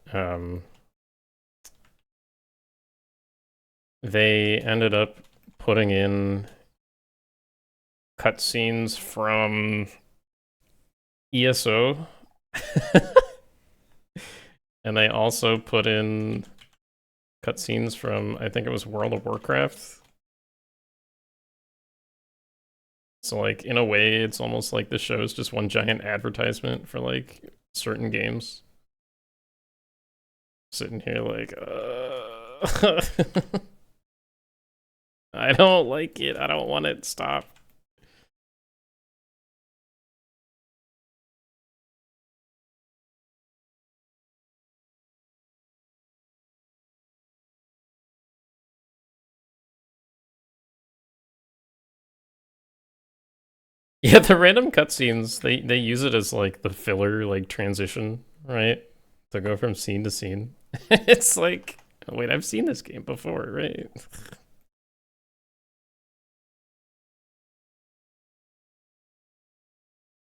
they ended up putting in cutscenes from ESO. And they also put in cutscenes from, I think it was World of Warcraft. So like in a way, it's almost like the show is just one giant advertisement for like certain games. Sitting here like, I don't like it. I don't want it. Stop. Yeah, the random cutscenes, they use it as like the filler like transition, right? To go from scene to scene. It's like, wait, I've seen this game before, right?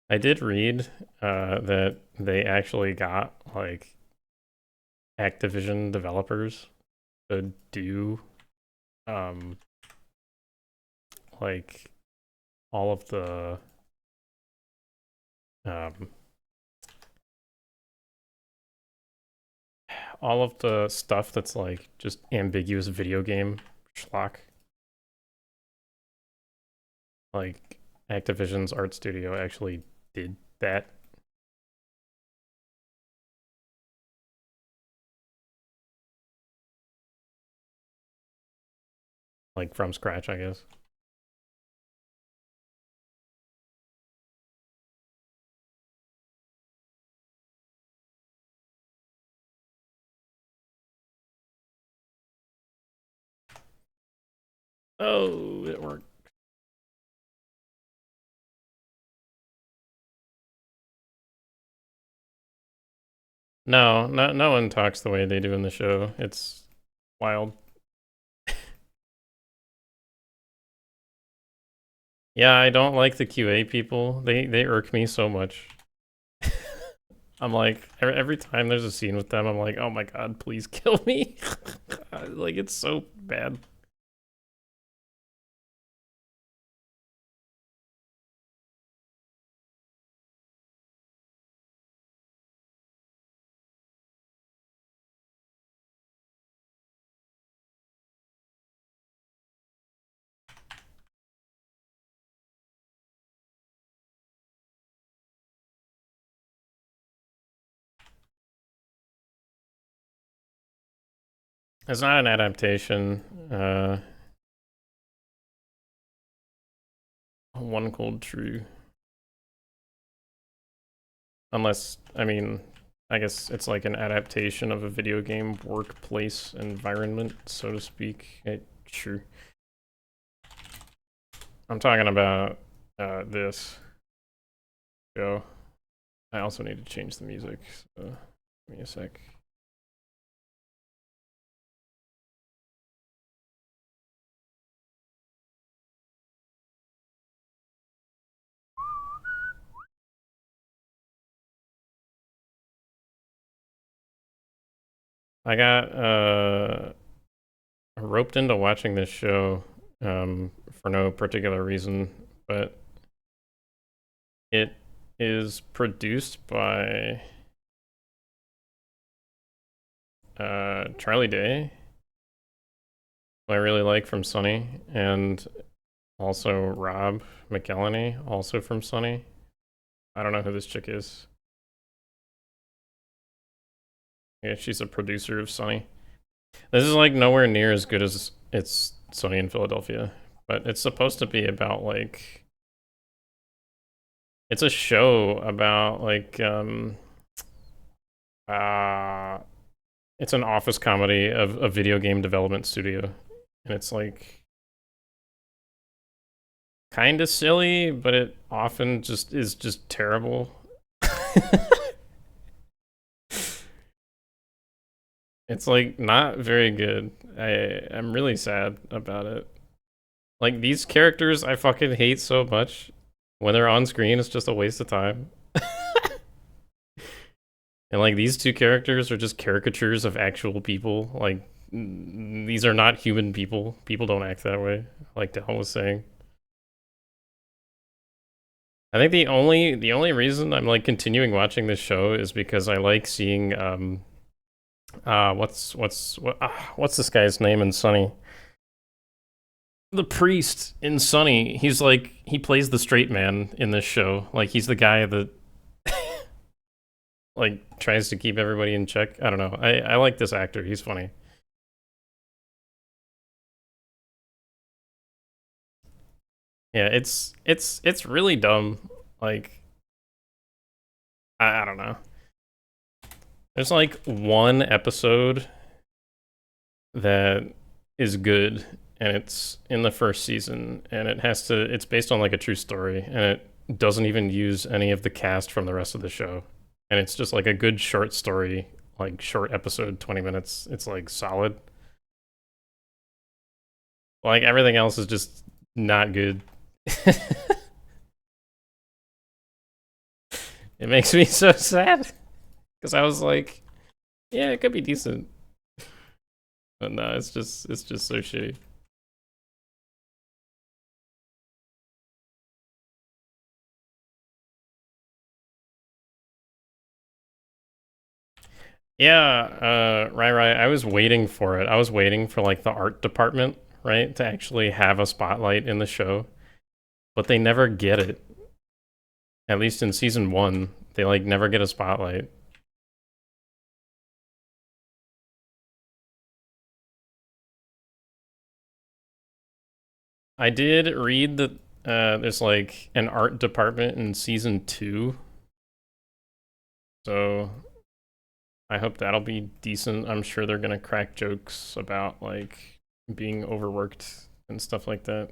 I did read that they actually got like Activision developers to do um like all of the um all of the stuff that's like just ambiguous video game schlock. Like Activision's art studio actually did that. Like from scratch, I guess. Oh, it worked. No one talks the way they do in the show. It's wild. Yeah, I don't like the QA people. They irk me so much. I'm like every time there's a scene with them, I'm like, oh my god, please kill me. Like it's so bad. It's not an adaptation. One cold true. Unless, I mean, I guess it's like an adaptation of a video game workplace environment, so to speak. Sure. I'm talking about this show. I also need to change the music, so give me a sec. I got roped into watching this show for no particular reason, but it is produced by Charlie Day, who I really like from Sunny, and also Rob McElhenney, also from Sunny. I don't know who this chick is. Yeah, she's a producer of Sunny. This is like nowhere near as good as it's Sunny in Philadelphia, but it's supposed to be about like it's a show about like uh it's an office comedy of a video game development studio, and it's like kind of silly, but it often just is just terrible. It's like not very good. I'm really sad about it. Like these characters I fucking hate so much. When they're on screen, it's just a waste of time. And like these two characters are just caricatures of actual people. Like these are not human people. People don't act that way. Like Dell was saying. I think the only reason I'm like continuing watching this show is because I like seeing what's this guy's name in Sunny? The priest in Sunny. He's like he plays the straight man in this show. Like he's the guy that like tries to keep everybody in check. I don't know. I like this actor. He's funny. Yeah, it's really dumb. Like I don't know. There's like one episode that is good, and it's in the first season, and it's based on like a true story, and it doesn't even use any of the cast from the rest of the show. And it's just like a good short story, like short episode, 20 minutes. It's like solid. Like everything else is just not good. It makes me so sad because I was like, yeah, it could be decent, but no, it's just so shitty. Yeah, right. I was waiting for it. I was waiting for like the art department, right, to actually have a spotlight in the show, but they never get it. At least in season one, they like never get a spotlight. I did read that there's like an art department in season two, so I hope that'll be decent. I'm sure they're gonna crack jokes about like being overworked and stuff like that.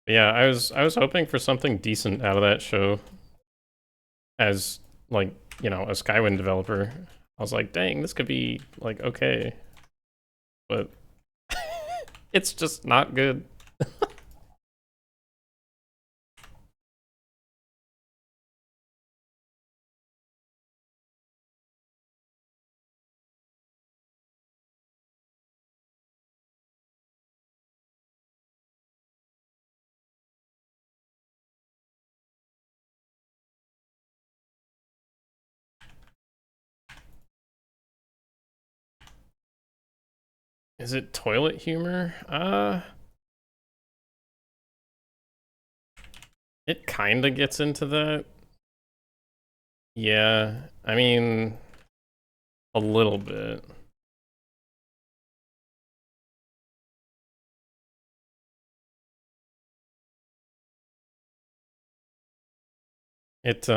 But yeah, I was hoping for something decent out of that show as like, a Skywind developer. I was like, dang, this could be like okay, but it's just not good. Is it toilet humor? It kind of gets into that. Yeah, I mean, a little bit. It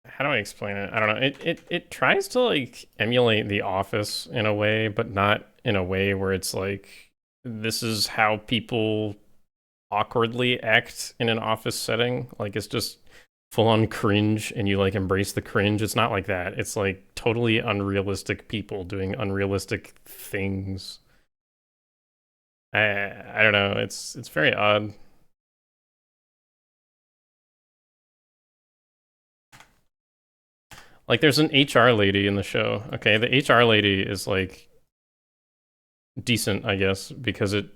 how do I explain it? I don't know. It tries to like emulate The Office in a way, but not in a way where it's like this is how people awkwardly act in an office setting. Like it's just full on cringe and you like embrace the cringe. It's not like that. It's like totally unrealistic people doing unrealistic things. I don't know. It's very odd. Like there's an HR lady in the show. Okay, the HR lady is like decent, I guess, because it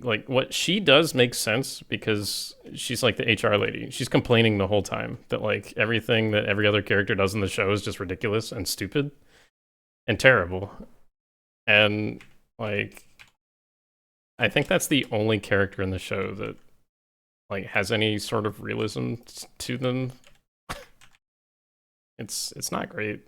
like what she does makes sense because she's like the HR lady. She's complaining the whole time that like everything that every other character does in the show is just ridiculous and stupid and terrible. And like I think that's the only character in the show that like has any sort of realism to them. It's not great.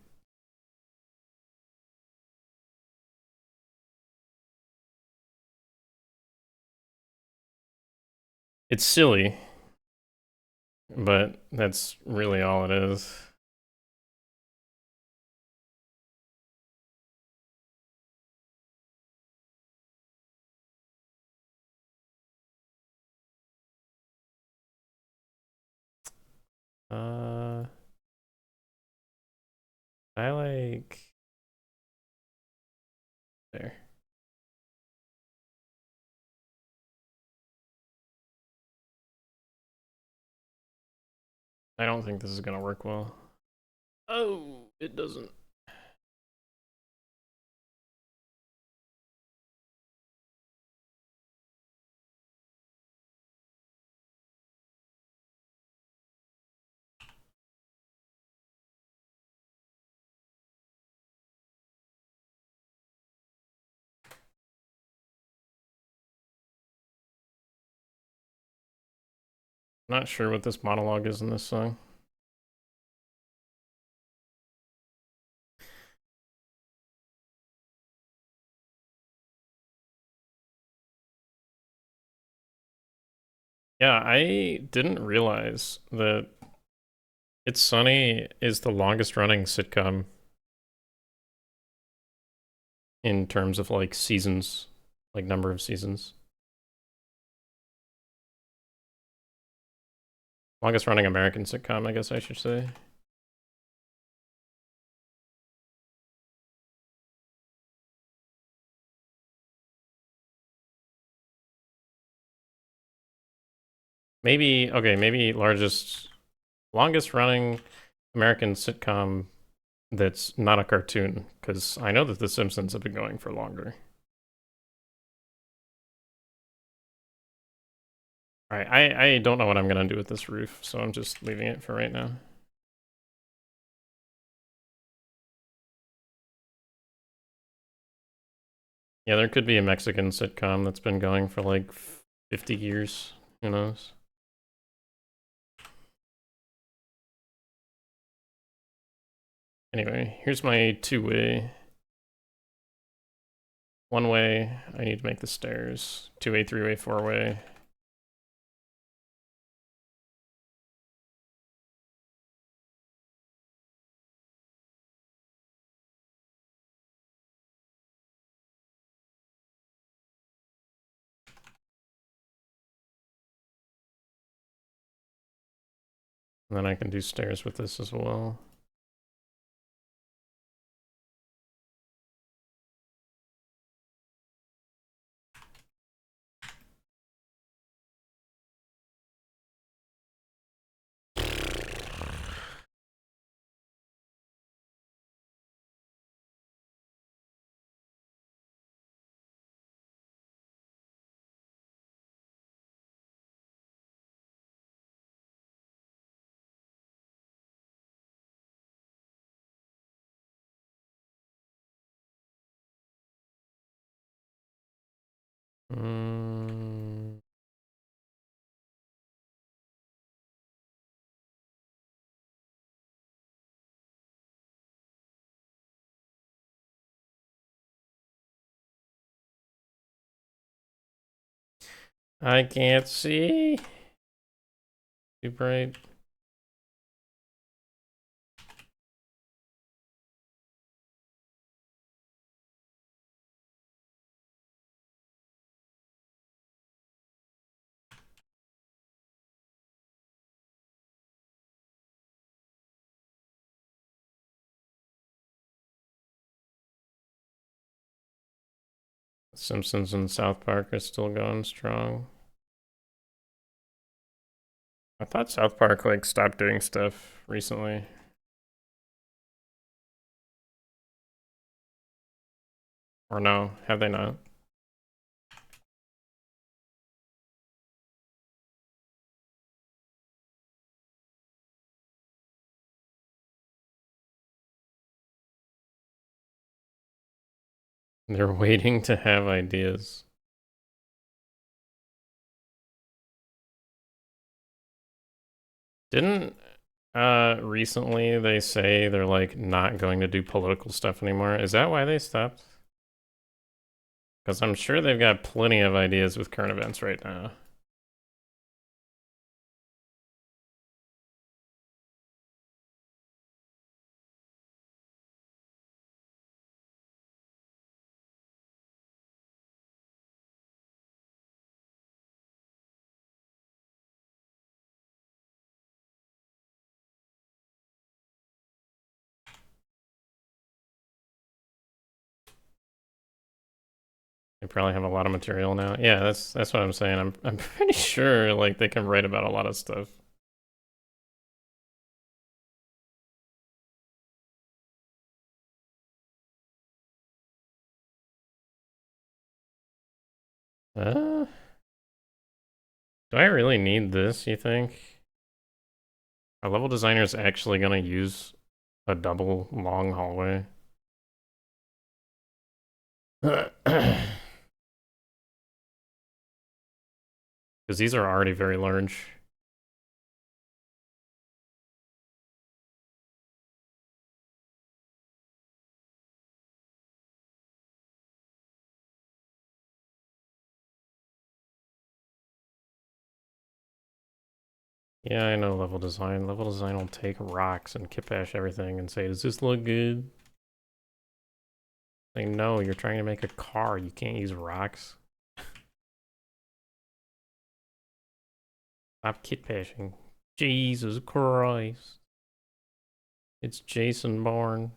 It's silly, but that's really all it is. Uh, I like there. I don't think this is gonna work well. Oh, it doesn't. Not sure what this monologue is in this song. Yeah, I didn't realize that It's Sunny is the longest running sitcom in terms of like seasons, like number of seasons. Longest running American sitcom, I guess I should say. Maybe, okay, maybe longest running American sitcom that's not a cartoon, because I know that The Simpsons have been going for longer. All right, I don't know what I'm gonna do with this roof, so I'm just leaving it for right now. Yeah, there could be a Mexican sitcom that's been going for like 50 years. Who knows? Anyway, here's my two-way. One way, I need to make the stairs. Two-way, three-way, four-way. And then I can do stairs with this as well. Mm. I can't see. Too bright. Simpsons and South Park are still going strong. I thought South Park like stopped doing stuff recently. Or no, have they not? They're waiting to have ideas. Didn't recently they say they're like not going to do political stuff anymore? Is that why they stopped? Because I'm sure they've got plenty of ideas with current events right now. They probably have a lot of material now. Yeah, that's what I'm saying. I'm pretty sure like they can write about a lot of stuff. Uh, do I really need this, you think? Are level designers actually gonna use a double long hallway? Because these are already very large. Yeah, I know level design. Level design will take rocks and kitbash everything and say, does this look good? Like, no, you're trying to make a car. You can't use rocks. Stop kitbashing. Jesus Christ. It's Jason Bourne.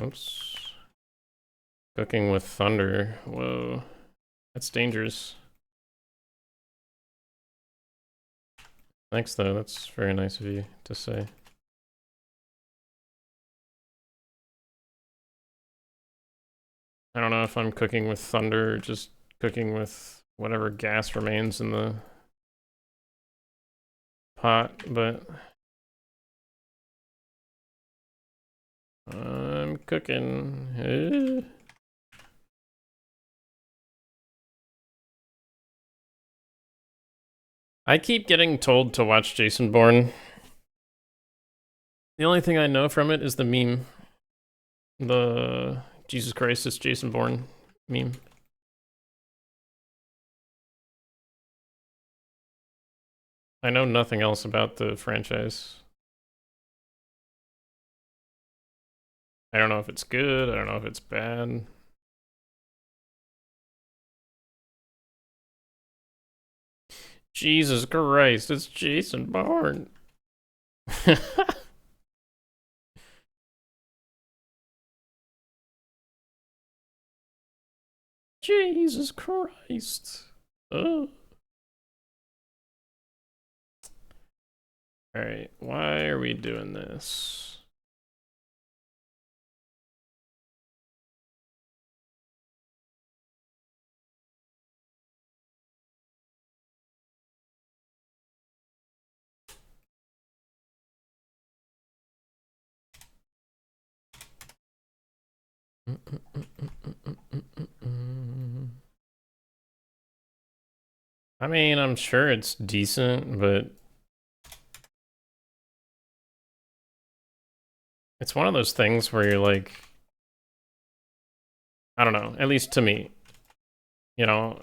Oops. Cooking with thunder. Whoa. That's dangerous. Thanks, though. That's very nice of you to say. I don't know if I'm cooking with thunder or just cooking with whatever gas remains in the pot, but I'm cooking. I keep getting told to watch Jason Bourne. The only thing I know from it is the meme. The Jesus Christ, it's Jason Bourne meme. I know nothing else about the franchise. I don't know if it's good. I don't know if it's bad. Jesus Christ, it's Jason Bourne. Jesus Christ. All right, why are we doing this? I mean, I'm sure it's decent, but it's one of those things where you're like, I don't know, at least to me, you know,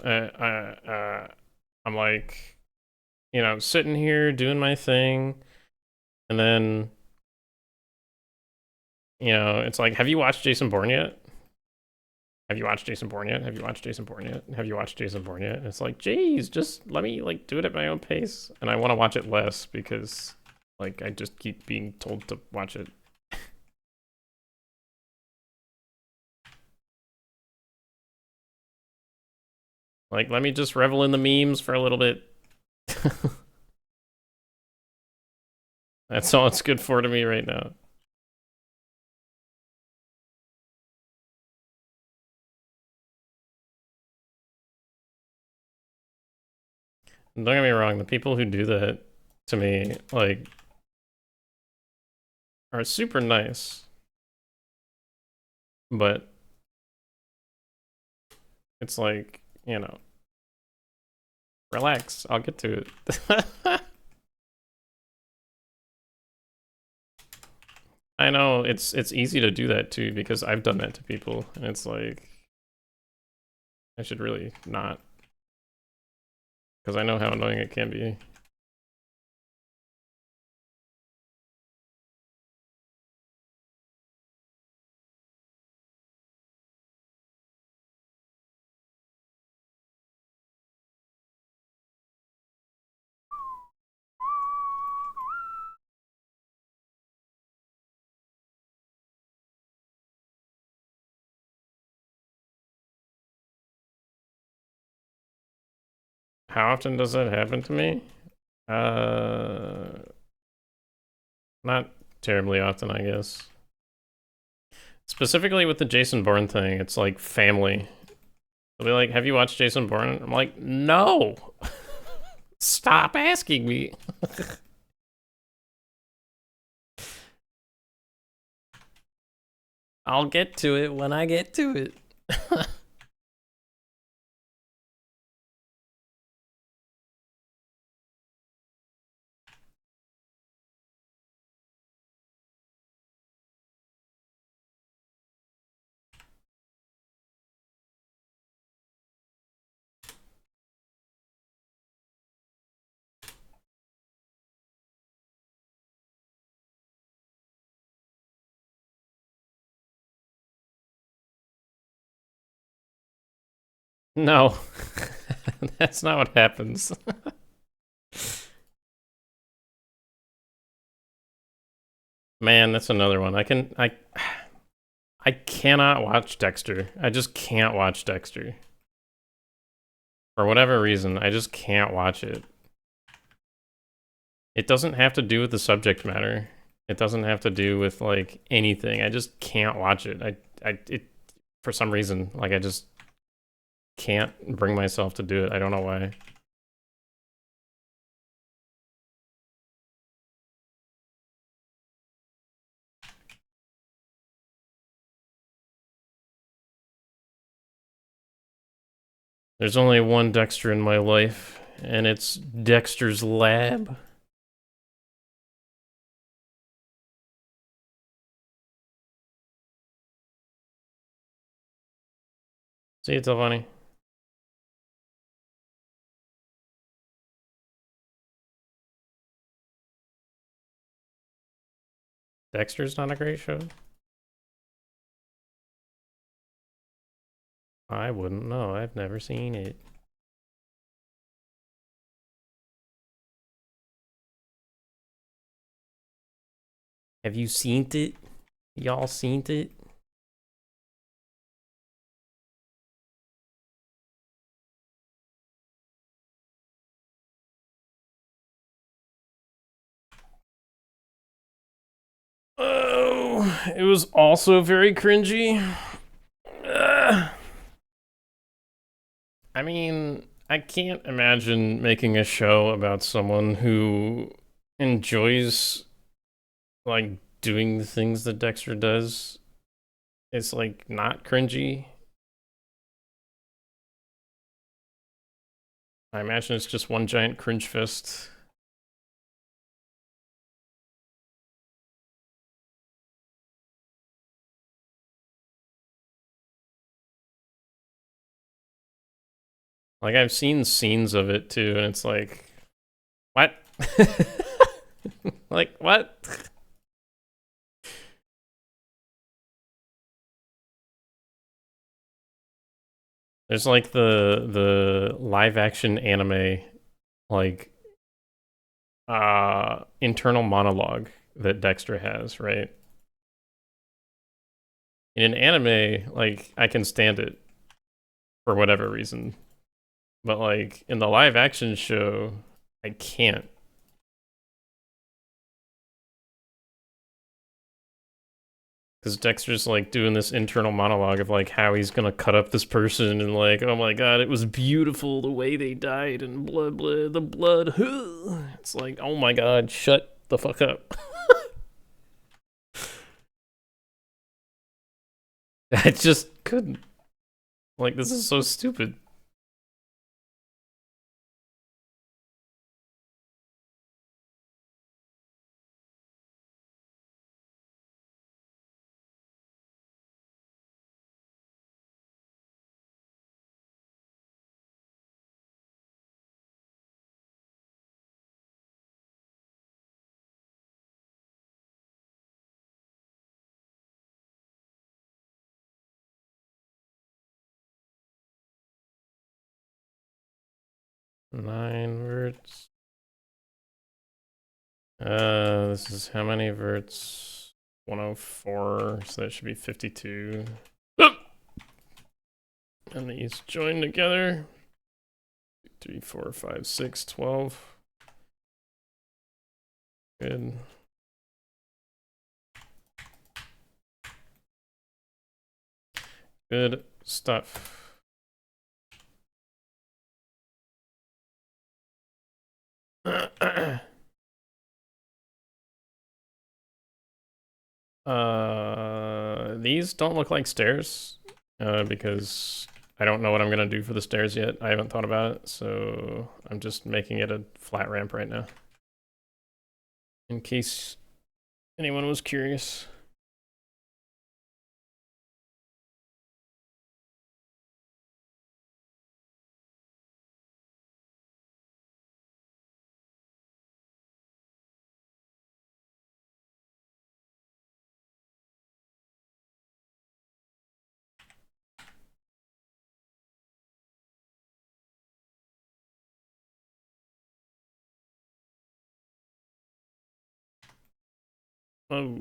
I'm like, you know, sitting here doing my thing, and then, you know, it's like, have you watched Jason Bourne yet? Have you watched Jason Bourne yet? Have you watched Jason Bourne yet? Have you watched Jason Bourne yet? And it's like, geez, just let me like do it at my own pace. And I want to watch it less because like I just keep being told to watch it. Like, let me just revel in the memes for a little bit. That's all it's good for to me right now. Don't get me wrong, the people who do that to me, like, are super nice. But it's like, you know, relax, I'll get to it. I know it's easy to do that too because I've done that to people and it's like I should really not because I know how annoying it can be. How often does that happen to me? Not terribly often, I guess. Specifically with the Jason Bourne thing, it's like family. They'll be like, "Have you watched Jason Bourne?" I'm like, "No." Stop asking me. I'll get to it when I get to it. No. That's not what happens. Man, that's another one. I cannot watch Dexter. I just can't watch Dexter. For whatever reason, I just can't watch it. It doesn't have to do with the subject matter. It doesn't have to do with like anything. I just can't watch it. It for some reason, like I just can't bring myself to do it. I don't know why. There's only one Dexter in my life, and it's Dexter's Lab. See you, Telvani. Dexter's not a great show? I wouldn't know. I've never seen it. Have you seen it? Y'all seen it? Oh, it was also very cringy. I mean, I can't imagine making a show about someone who enjoys like doing the things that Dexter does. It's like not cringy. I imagine it's just one giant cringe fest. Like I've seen scenes of it too, and it's like, what? Like what? There's like the live action anime like internal monologue that Dexter has, right? In an anime, like I can stand it for whatever reason. But like in the live action show, I can't. Because Dexter's like doing this internal monologue of like how he's gonna cut up this person and like, oh my god, it was beautiful the way they died and blah blah the blood. It's like, oh my god, shut the fuck up. I just couldn't. Like, this is so stupid. Nine verts. This is how many verts? 104, so that should be 52. And these join together. 3, 4, 5, 6, 12. Good. Good stuff. These don't look like stairs, because I don't know what I'm gonna do for the stairs yet. I haven't thought about it, so I'm just making it a flat ramp right now. In case anyone was curious. Oh.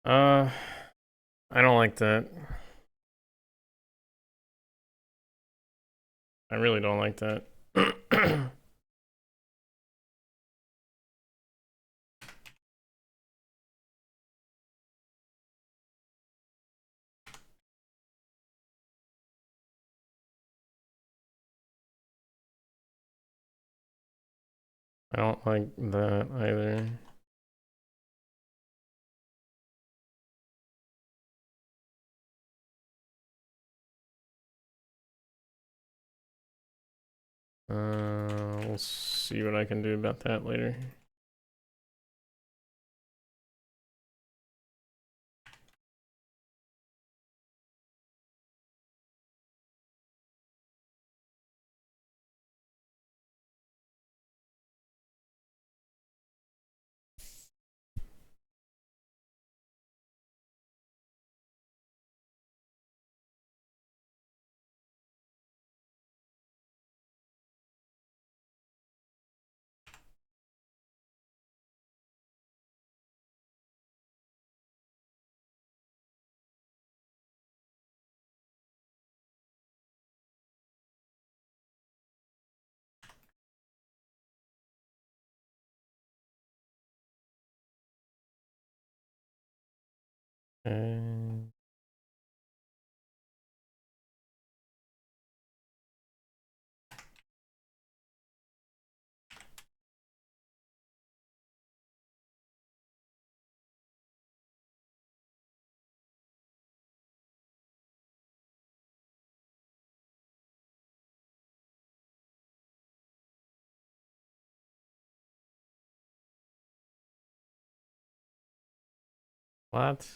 I don't like that. I really don't like that. I don't like that either. We'll see what I can do about that later. And what?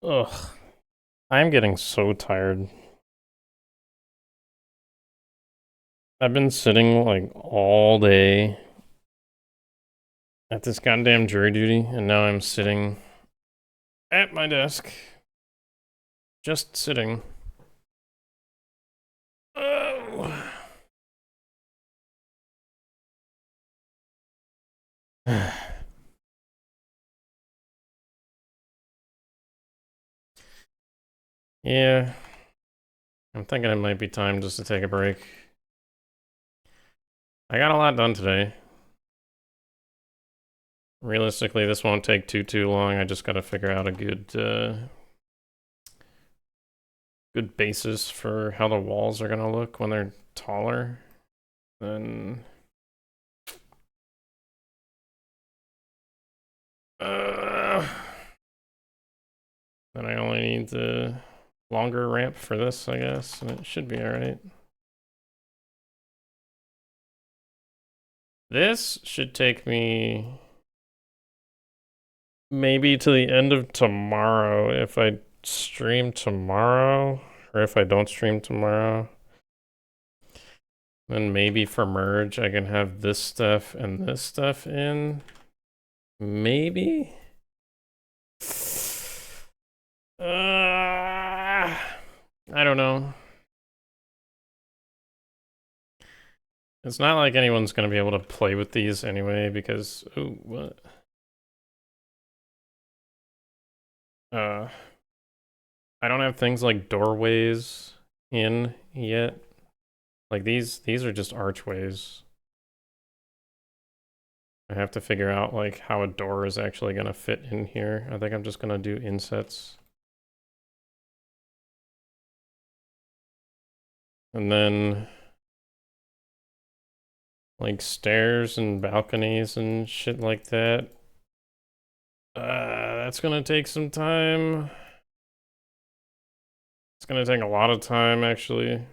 Ugh. I'm getting so tired. I've been sitting like all day at this goddamn jury duty, and now I'm sitting at my desk. Just sitting. Oh. Yeah. I'm thinking it might be time just to take a break. I got a lot done today. Realistically, this won't take too long. I just gotta figure out a good basis for how the walls are gonna look when they're taller. Then then I only need the longer ramp for this, I guess, and it should be alright. This should take me maybe to the end of tomorrow if I stream tomorrow, or if I don't stream tomorrow. Then maybe for merge, I can have this stuff and this stuff in. Maybe? I don't know. It's not like anyone's going to be able to play with these anyway because... Oh, what? I don't have things like doorways in yet. Like these are just archways. I have to figure out like how a door is actually gonna fit in here. I think I'm just gonna do insets. And then like stairs and balconies and shit like that. That's gonna take some time. It's gonna take a lot of time actually.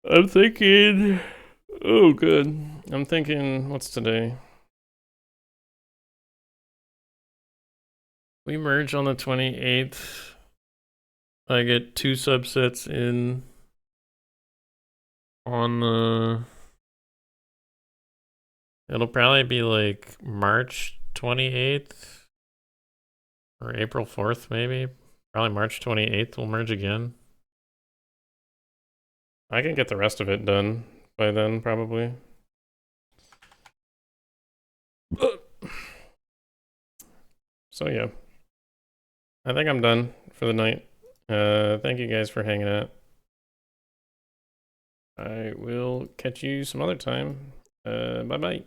I'm thinking, oh good. I'm thinking, what's today? We merge on the 28th. I get 2 subsets in on the... It'll probably be like March 28th or April 4th maybe. Probably March 28th we'll merge again. I can get the rest of it done by then probably. So yeah. I think I'm done for the night. Thank you guys for hanging out. I will catch you some other time. Bye-bye.